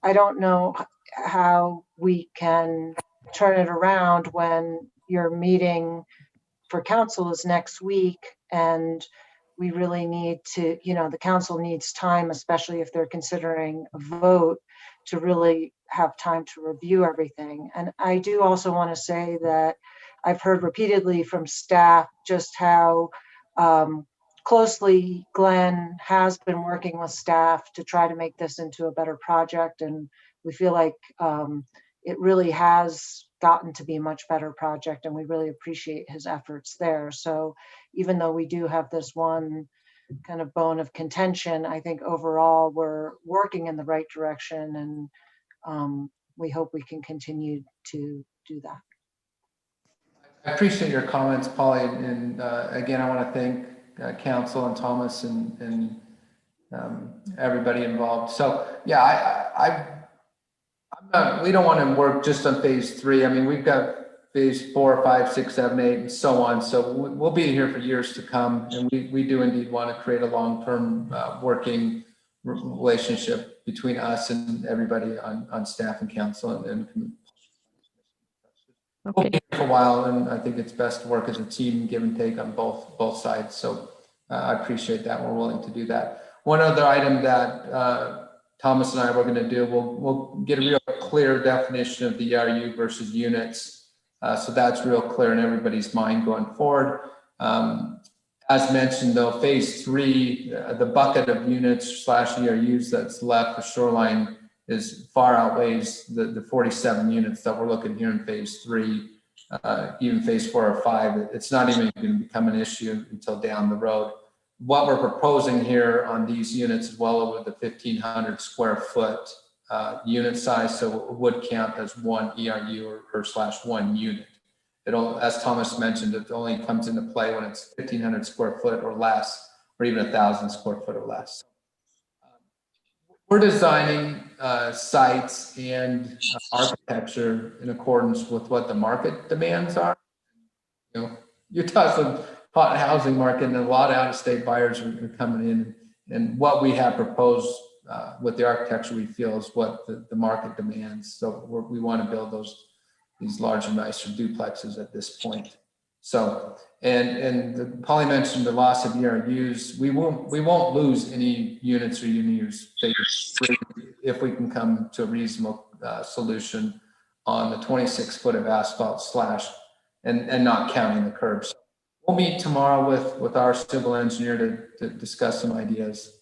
I don't know how we can turn it around when you're meeting for council is next week, and we really need to, the council needs time, especially if they're considering a vote, to really have time to review everything. And I do also want to say that I've heard repeatedly from staff just how closely Glenn has been working with staff to try to make this into a better project. And we feel like it really has gotten to be a much better project, and we really appreciate his efforts there. So even though we do have this one kind of bone of contention, I think overall we're working in the right direction, and we hope we can continue to do that. I appreciate your comments, Polly, and again, I want to thank council and Thomas and everybody involved. So yeah, we don't want to work just on phase 3. I mean, we've got phase 4, 5, 6, 7, 8, and so on. So we'll be here for years to come, and we do indeed want to create a long-term working relationship between us and everybody on staff and council and we'll be here for a while, and I think it's best to work as a team, give and take on both sides. So I appreciate that. We're willing to do that. One other item that Thomas and I were going to do, we'll get a real clear definition of the ERU versus units. So that's real clear in everybody's mind going forward. As mentioned though, phase 3, the bucket of units / ERUs that's left for shoreline is far outweighs the 47 units that we're looking here in phase 3, even phase 4 or 5. It's not even going to become an issue until down the road. What we're proposing here on these units is well over the 1,500 square foot unit size, so it would count as one ERU or / one unit. It'll, as Thomas mentioned, it only comes into play when it's 1,500 square foot or less, or even 1,000 square foot or less. We're designing sites and architecture in accordance with what the market demands are. You know, Utah's a hot housing market, and a lot of out-of-state buyers are coming in. And what we have proposed with the architecture, we feel is what the market demands. So we want to build these larger, nicer duplexes at this point. So, and Polly mentioned the loss of ERUs. We won't lose any units or ERUs if we can come to a reasonable solution on the 26 foot of asphalt / and not counting the curbs. We'll meet tomorrow with our civil engineer to discuss some ideas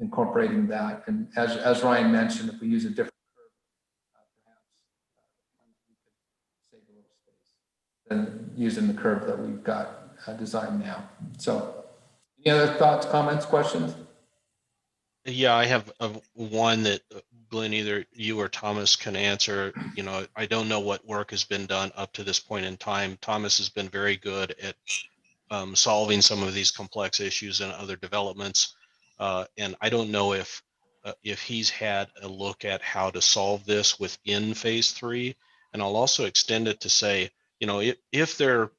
incorporating that. And as Ryan mentioned, if we use a different than using the curve that we've got designed now. So any other thoughts, comments, questions? Yeah, I have one that Glenn, either you or Thomas can answer. You know, I don't know what work has been done up to this point in time. Thomas has been very good at solving some of these complex issues and other developments. And I don't know if he's had a look at how to solve this within phase 3. And I'll also extend it to say, you know, if there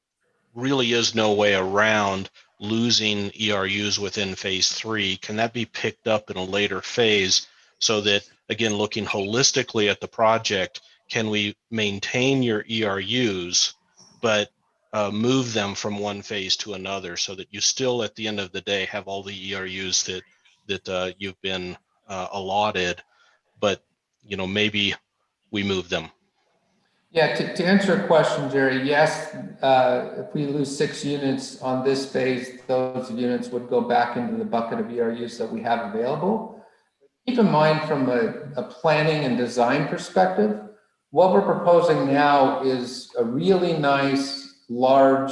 really is no way around losing ERUs within phase 3, can that be picked up in a later phase so that, again, looking holistically at the project, can we maintain your ERUs, but move them from one phase to another so that you still, at the end of the day, have all the ERUs that you've been allotted, but, you know, maybe we move them? Yeah, to answer your question, Jerry, yes, if we lose 6 units on this phase, those units would go back into the bucket of ERUs that we have available. Keep in mind from a planning and design perspective, what we're proposing now is a really nice, large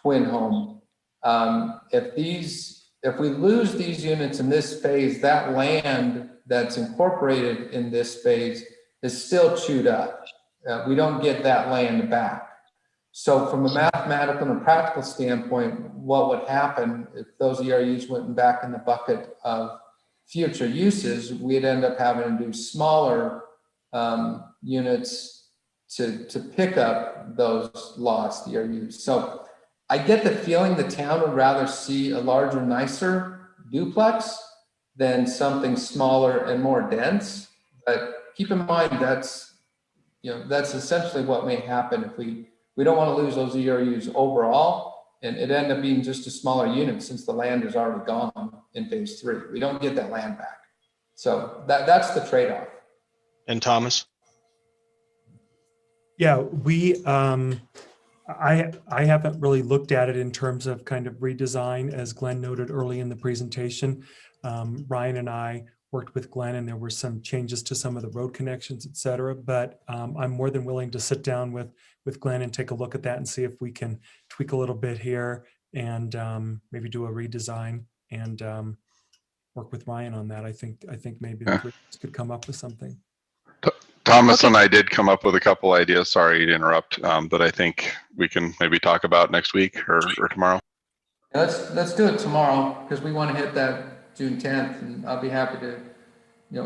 twin home. If we lose these units in this phase, that land that's incorporated in this phase is still chewed up. We don't get that land back. So from a mathematical and practical standpoint, what would happen if those ERUs went back in the bucket of future uses, we'd end up having to do smaller units to pick up those lost ERUs. So I get the feeling the town would rather see a larger, nicer duplex than something smaller and more dense. But keep in mind that's essentially what may happen if we we don't want to lose those ERUs overall. And it ended up being just a smaller unit since the land is already gone in phase 3. We don't get that land back. So that's the trade-off. And Thomas? Yeah, I haven't really looked at it in terms of kind of redesign, as Glenn noted early in the presentation. Ryan and I worked with Glenn, and there were some changes to some of the road connections, et cetera. But I'm more than willing to sit down with Glenn and take a look at that and see if we can tweak a little bit here and maybe do a redesign and work with Ryan on that. I think maybe the three of us could come up with something. Thomas Okay. and I did come up with a couple ideas. Sorry to interrupt, that I think we can maybe talk about next week or tomorrow. Let's do it tomorrow because we want to hit that June 10th, and I'll be happy to,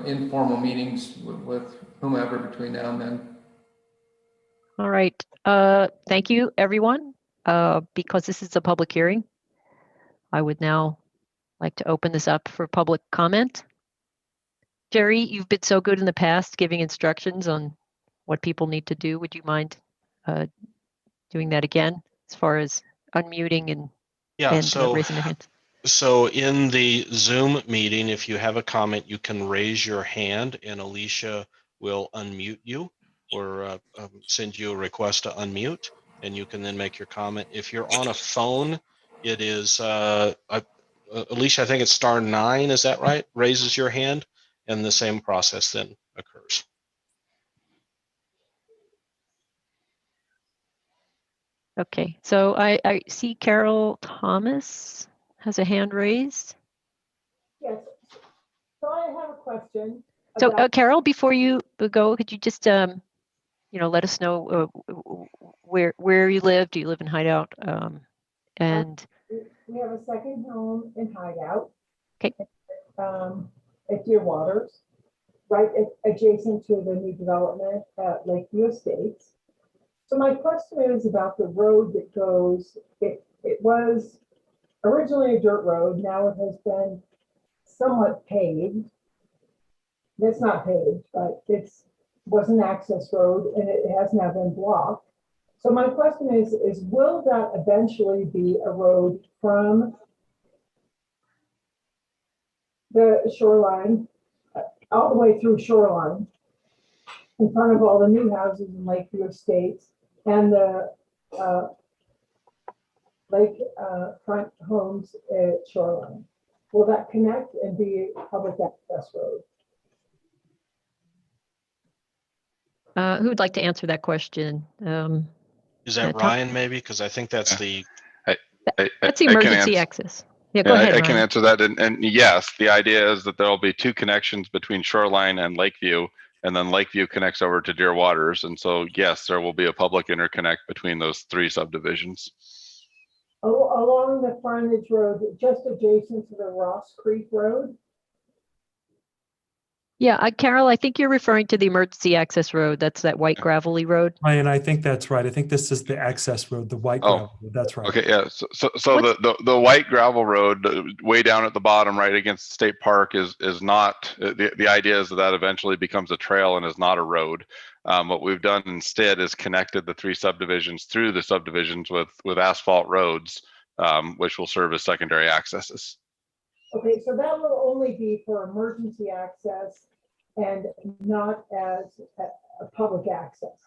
informal meetings with whomever between now and then. All right. Thank you, everyone. Because this is a public hearing, I would now like to open this up for public comment. Jerry, you've been so good in the past giving instructions on what people need to do. Would you mind doing that again as far as unmuting and raising their hands? So in the Zoom meeting, if you have a comment, you can raise your hand and Alicia will unmute you or send you a request to unmute, and you can then make your comment. If you're on a phone, it is, Alicia, I think it's *9, is that right? Raises your hand, and the same process then occurs. Okay, so I see Carol Thomas has a hand raised. Yes. So I have a question. So about- Carol, before you go, could you just let us know where you live? Do you live in Hideout? And we have a second home in Hideout. Okay. At Deer Waters, right adjacent to the new development at Lakeview Estates. So my question is about the road that goes, it was originally a dirt road. Now it has been somewhat paved. It's not paved, but was an access road and it has now been blocked. So my question is will that eventually be a road from the shoreline all the way through shoreline in front of all the new houses in Lakeview Estates and the lake front homes at shoreline? Will that connect and be a public access road? who would like to answer that question? Is that Ryan maybe? Because I think that's the... That's the emergency access. Yeah, go ahead, I can Ryan. answer that. And yes, the idea is that there'll be two connections between Shoreline and Lakeview, and then Lakeview connects over to Deer Waters. And so, yes, there will be a public interconnect between those three subdivisions. Along the frontage road, just adjacent to the Ross Creek Road? Yeah, Carol, I think you're referring to the emergency access road. That's that white gravelly road. Ryan, I think that's right. I think this is the access road, the white gravel road. That's right. Okay, yeah. So the white gravel road way down at the bottom, right against State Park, is not the idea is that eventually becomes a trail and is not a road. What we've done instead is connected the three subdivisions through the subdivisions with asphalt roads, which will serve as secondary accesses. Okay, so that will only be for emergency access and not as a public access.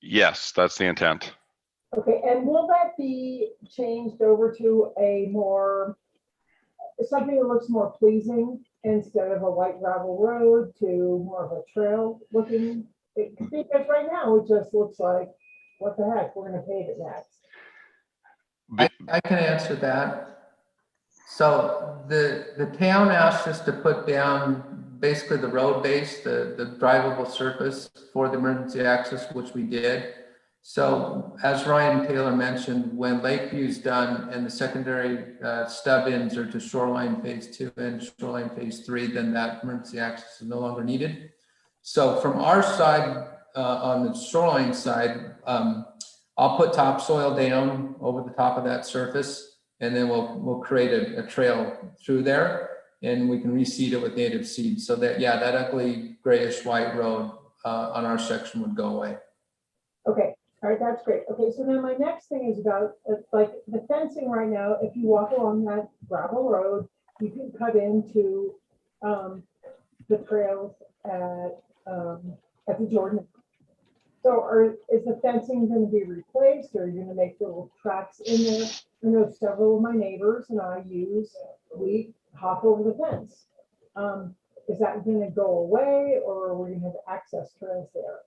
Yes, that's the intent. Okay, and will that be changed over to something that looks more pleasing instead of a white gravel road to more of a trail looking? Because right now it just looks like, what the heck, we're gonna pave it next. I can answer that. So the town asked us to put down basically the road base, the drivable surface for the emergency access, which we did. So as Ryan Taylor mentioned, when Lakeview's done and the secondary stub-ins are to Shoreline Phase 2 and Shoreline Phase 3, then that emergency access is no longer needed. So from our side, on the shoreline side, I'll put topsoil down over the top of that surface, and then we'll create a trail through there, and we can reseed it with native seed. So that, yeah, that ugly grayish white road on our section would go away. Okay, All right, that's great. Okay, so then my next thing is about, like, the fencing right now, if you walk along that gravel road, you can cut into the trails at the Jordan. So is the fencing gonna be replaced, or are you gonna make little tracks in there? I know several of my neighbors and we hop over the fence. Is that gonna go away, or are we gonna have access trails there?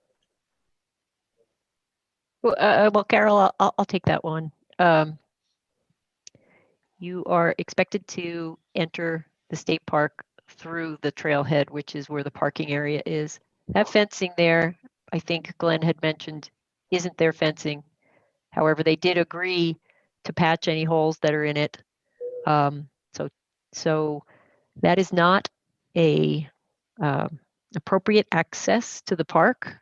Well, Carol, I'll take that one. You are expected to enter the state park through the trailhead, which is where the parking area is. That fencing there, I think Glenn had mentioned, isn't their fencing. However, they did agree to patch any holes that are in it. So that is not a appropriate access to the park.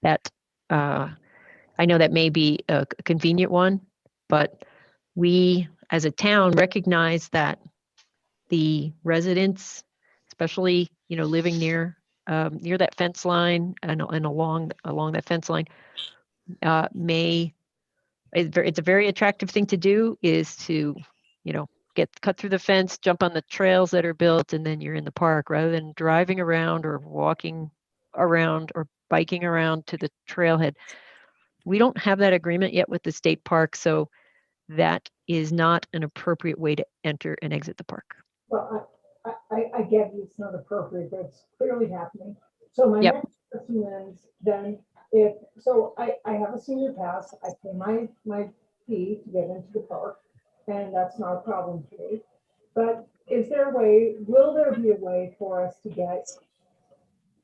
That I know that may be a convenient one, but we as a town recognize that the residents, especially living near that fence line and along that fence line, it's a very attractive thing to do, is to get cut through the fence, jump on the trails that are built, and then you're in the park, rather than driving around or walking around or biking around to the trailhead. We don't have that agreement yet with the state park, so that is not an appropriate way to enter and exit the park. Well, I get it's not appropriate, but it's clearly happening. So my Yep. next question is then I have a senior pass, I pay my fee to get into the park, and that's not a problem for me. But will there be a way for us to get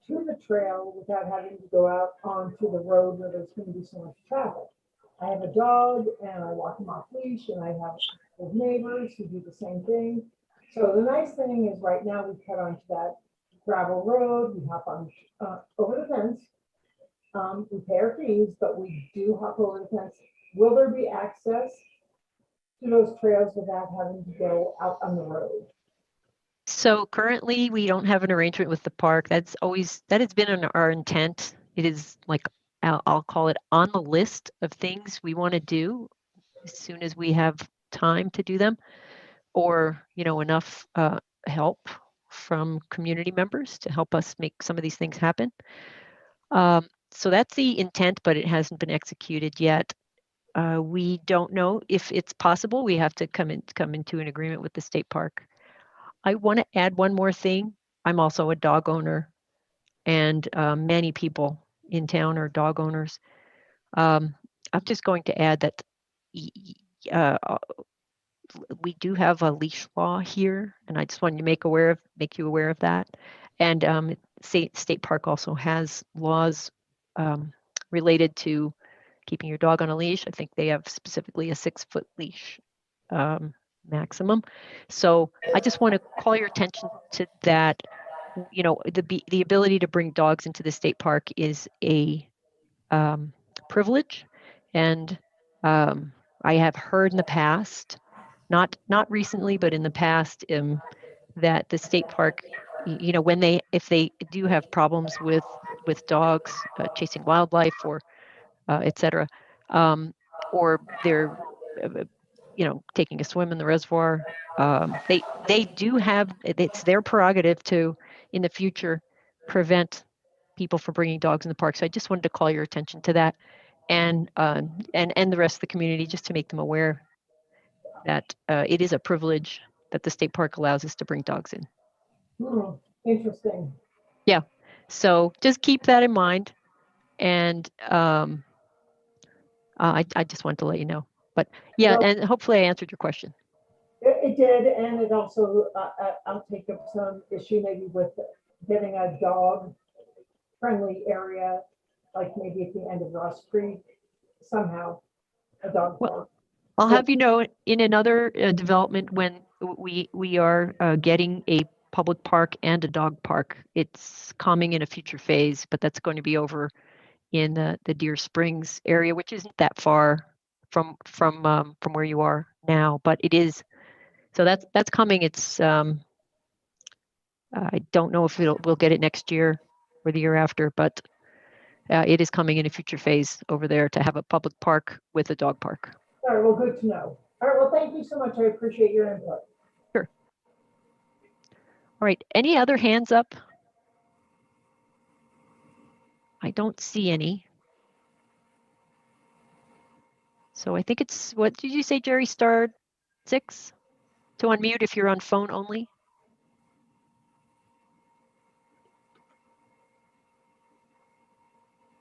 to the trail without having to go out onto the road where there's going to be so much traffic? I have a dog and I walk him off leash, and I have neighbors who do the same thing. So the nice thing is right now we cut onto that gravel road, we hop on over the fence. We pay our fees, but we do hop over the fence. Will there be access to those trails without having to go out on the road? So currently we don't have an arrangement with the park. That has been our intent. It is like, I'll call it on the list of things we want to do as soon as we have time to do them, or enough help from community members to help us make some of these things happen. So that's the intent, but it hasn't been executed yet. We don't know if it's possible. We have to come into an agreement with the state park. I want to add one more thing. I'm also a dog owner, and many people in town are dog owners. I'm just going to add that we do have a leash law here, and I just wanted to make you aware of that. And state park also has laws related to keeping your dog on a leash. I think they have specifically a 6-foot leash maximum. So I just want to call your attention to that. The ability to bring dogs into the state park is a privilege, and I have heard in the past, not recently, but in the past, that the state park, if they do have problems with dogs chasing wildlife or etc., or they're taking a swim in the reservoir, they do have, it's their prerogative to, in the future, prevent people from bringing dogs in the park. So I just wanted to call your attention to that, and the rest of the community, just to make them aware that it is a privilege that the state park allows us to bring dogs in. Interesting. Yeah. So just keep that in mind. And I just wanted to let you know. But yeah, and hopefully I answered your question. It did, and it also, I'll take up some issue maybe with getting a dog-friendly area, like maybe at the end of Ross Creek, somehow, a dog park. I'll have you know, in another development, when we are getting a public park and a dog park, it's coming in a future phase, but that's going to be over in the Deer Springs area, which isn't that far from where you are now, but it is. So that's coming. It's I don't know if we'll get it next year or the year after, but it is coming in a future phase over there to have a public park with a dog park. All right, well, good to know. All right, well, thank you so much. I appreciate your input. Sure. All right, any other hands up? I don't see any. So I think it's, what did you say, Jerry? Star 6 to unmute if you're on phone only?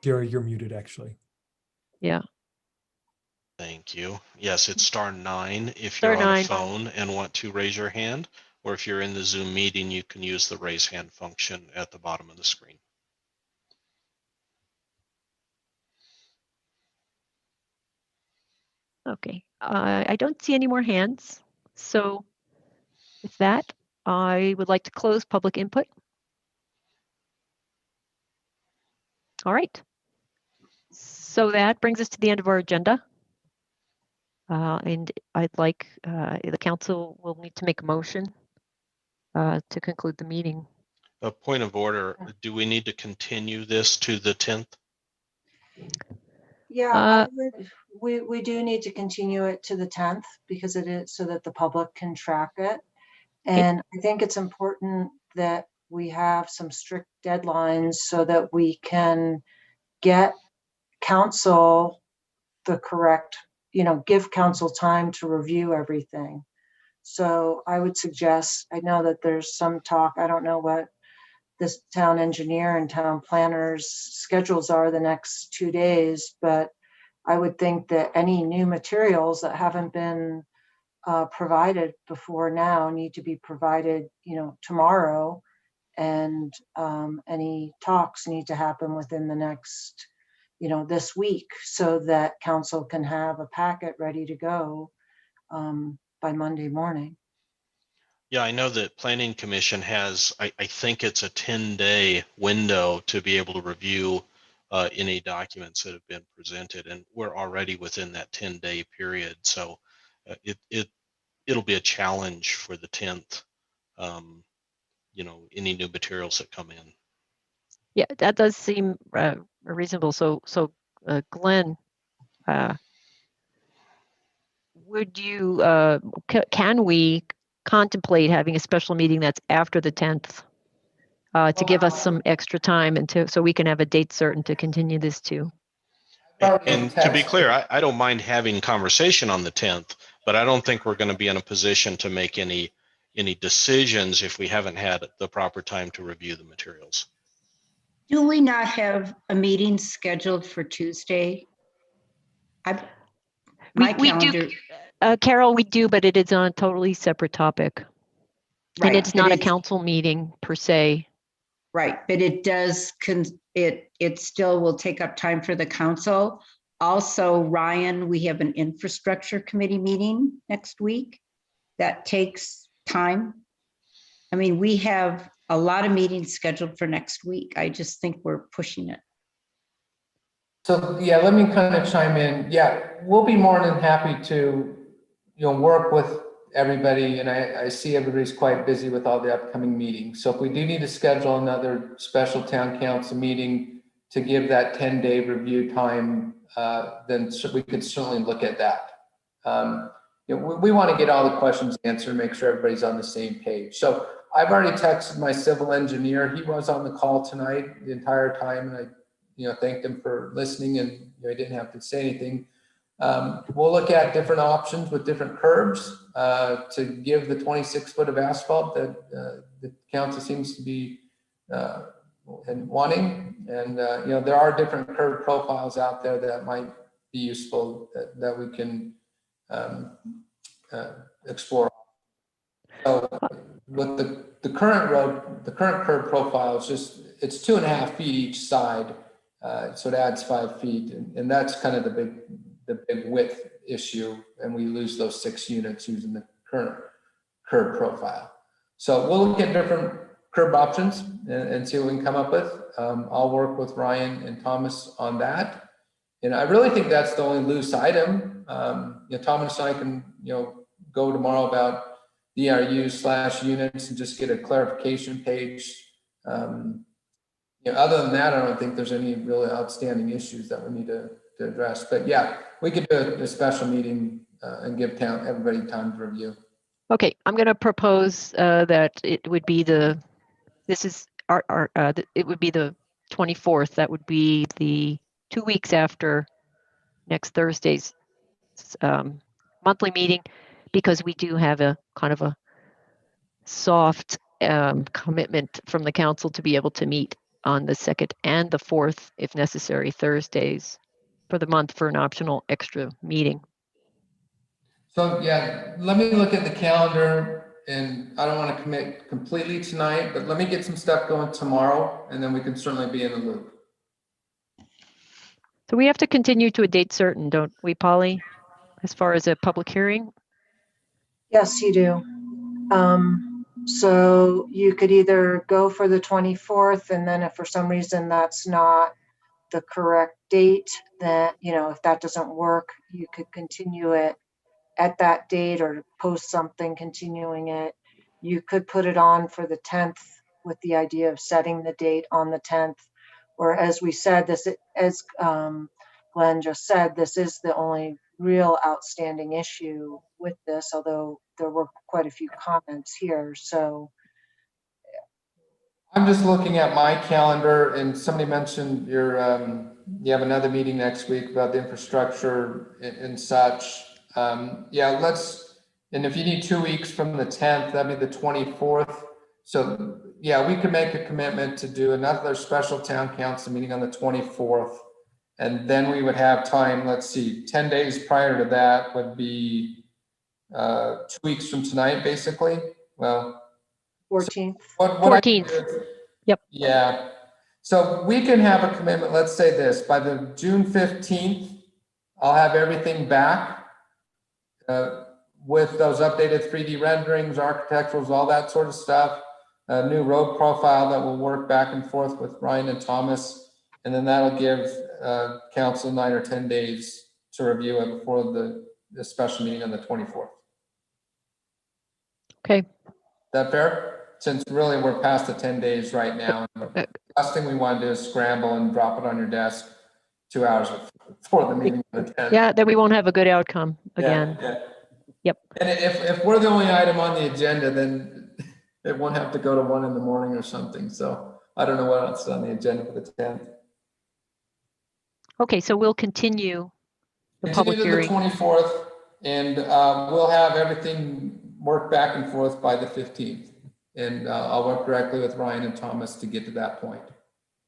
Gary, you're muted actually. Yeah. Thank you. Yes, it's *9 if Star you're on a 9. phone and want to raise your hand, or if you're in the Zoom meeting, you can use the raise hand function at the bottom of the screen. Okay, I don't see any more hands. So with that, I would like to close public input. All right. So that brings us to the end of our agenda. And I'd like, the council will need to make a motion to conclude the meeting. A point of order, do we need to continue this to the 10th? Yeah, we do need to continue it to the 10th because it is so that the public can track it. And I think it's important that we have some strict deadlines so that we can get council the correct, give council time to review everything. So I would suggest, I know that there's some talk, I don't know what this town engineer and town planners schedules are the next 2 days, but I would think that any new materials that haven't been provided before now need to be provided, tomorrow. And any talks need to happen within the next, this week so that council can have a packet ready to go by Monday morning. Yeah, I know that Planning Commission has, I think it's a 10-day window to be able to review any documents that have been presented, and we're already within that 10-day period. So it'll be a challenge for the 10th, any new materials that come in. Yeah, that does seem reasonable. So Glenn, would you, can we contemplate having a special meeting that's after the 10th to give us some extra time and so we can have a date certain to continue this too? And to be clear, I don't mind having conversation on the 10th, but I don't think we're going to be in a position to make any decisions if we haven't had the proper time to review the materials. Do we not have a meeting scheduled for Tuesday? My calendar. Do, Carol, we do, but it is on a totally separate topic. Right, and it's not a council meeting per se. Right, but it does, it still will take up time for the council. Also, Ryan, we have an infrastructure committee meeting next week. That takes time. I mean, we have a lot of meetings scheduled for next week. I just think we're pushing it. So yeah, let me kind of chime in. Yeah, we'll be more than happy to, work with everybody. And I see everybody's quite busy with all the upcoming meetings. So if we do need to schedule another special town council meeting to give that 10-day review time, then we could certainly look at that. We want to get all the questions answered, make sure everybody's on the same page. So I've already texted my civil engineer. He was on the call tonight the entire time, and I thanked him for listening, and I didn't have to say anything. We'll look at different options with different curbs to give the 26 foot of asphalt that the council seems to be wanting. And there are different curb profiles out there that might be useful that we can explore. So with the current road, the current curb profile is it's 2.5 feet each side. So it adds 5 feet, and that's kind of the big width issue, and we lose those 6 units using the current curb profile. So we'll look at different curb options and see what we can come up with. I'll work with Ryan and Thomas on that, and I really think that's the only loose item. Thomas and I can go tomorrow about DRU/units and just get a clarification page. other than that, I don't think there's any really outstanding issues that we need to address. But yeah, we could do a special meeting and give everybody time to review. Okay, I'm going to propose that it would be it would be the 24th. That would be the 2 weeks after next Thursday's monthly meeting, because we do have a kind of a soft commitment from the council to be able to meet on the 2nd and the 4th, if necessary, Thursdays for the month for an optional extra meeting. So yeah, let me look at the calendar, and I don't want to commit completely tonight, but let me get some stuff going tomorrow, and then we can certainly be in the loop. So we have to continue to a date certain, don't we, Polly, as far as a public hearing? Yes, you do. So you could either go for the 24th, and then if for some reason that's not the correct date, then, if that doesn't work, you could continue it at that date or post something continuing it. You could put it on for the 10th with the idea of setting the date on the 10th. Or as we said, as Glenn just said, this is the only real outstanding issue with this, although there were quite a few comments here. So I'm just looking at my calendar, and somebody mentioned you have another meeting next week about the infrastructure and such. Yeah, and if you need 2 weeks from the 10th, that'd be the 24th. So yeah, we could make a commitment to do another special town council meeting on the 24th. And then we would have time, let's see, 10 days prior to that would be 2 weeks from tonight, basically. Well, 14th. What 14th. Yep. Yeah. So we can have a commitment. Let's say this, by the June 15th, I'll have everything back with those updated 3D renderings, architecturals, all that sort of stuff. A new road profile that will work back and forth with Ryan and Thomas. And then that'll give council 9 or 10 days to review it before the special meeting on the 24th. Okay. Is that fair? Since really we're past the 10 days right now. The last thing we want to do is scramble and drop it on your desk 2 hours before the meeting on the 10th. Yeah, then we won't have a good outcome again. Yeah. Yep. And if we're the only item on the agenda, then it won't have to go to 1 in the morning or something. So I don't know what else is on the agenda for the 10th. Okay, so we'll continue the public hearing. The 24th, and we'll have everything worked back and forth by the 15th. And I'll work directly with Ryan and Thomas to get to that point.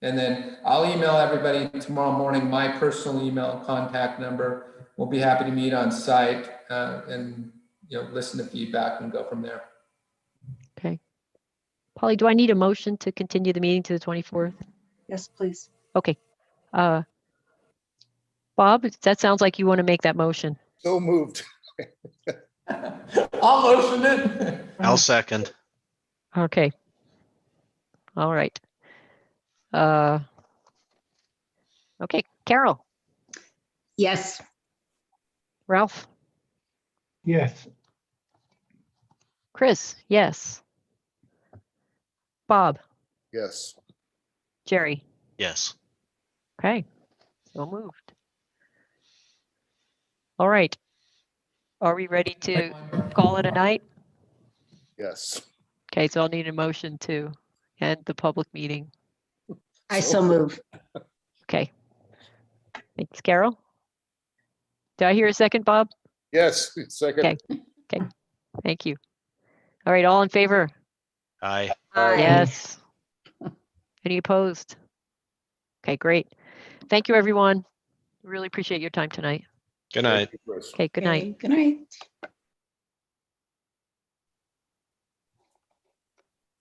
And then I'll email everybody tomorrow morning, my personal email and contact number. We'll be happy to meet on site and listen to feedback and go from there. Okay. Polly, do I need a motion to continue the meeting to the 24th? Yes, please. Okay. Bob, that sounds like you want to make that motion. So moved. I'll motion it. I'll second. Okay. All right. Okay, Carol. Yes. Ralph. Yes. Chris, yes. Bob. Yes. Yes. Jerry. Okay, so moved. All right. Are we ready to call it a night? Yes. Okay, so I'll need a motion to end the public meeting. I so move. Okay. Thanks, Carol. Did I hear a second, Bob? Yes. Second. Okay. Okay. Thank you. All right, all in favor? Aye. Aye. Yes. Any opposed? Okay, great. Thank you, everyone. Really appreciate your time tonight. Good night. Chris. Okay, good night. Good night.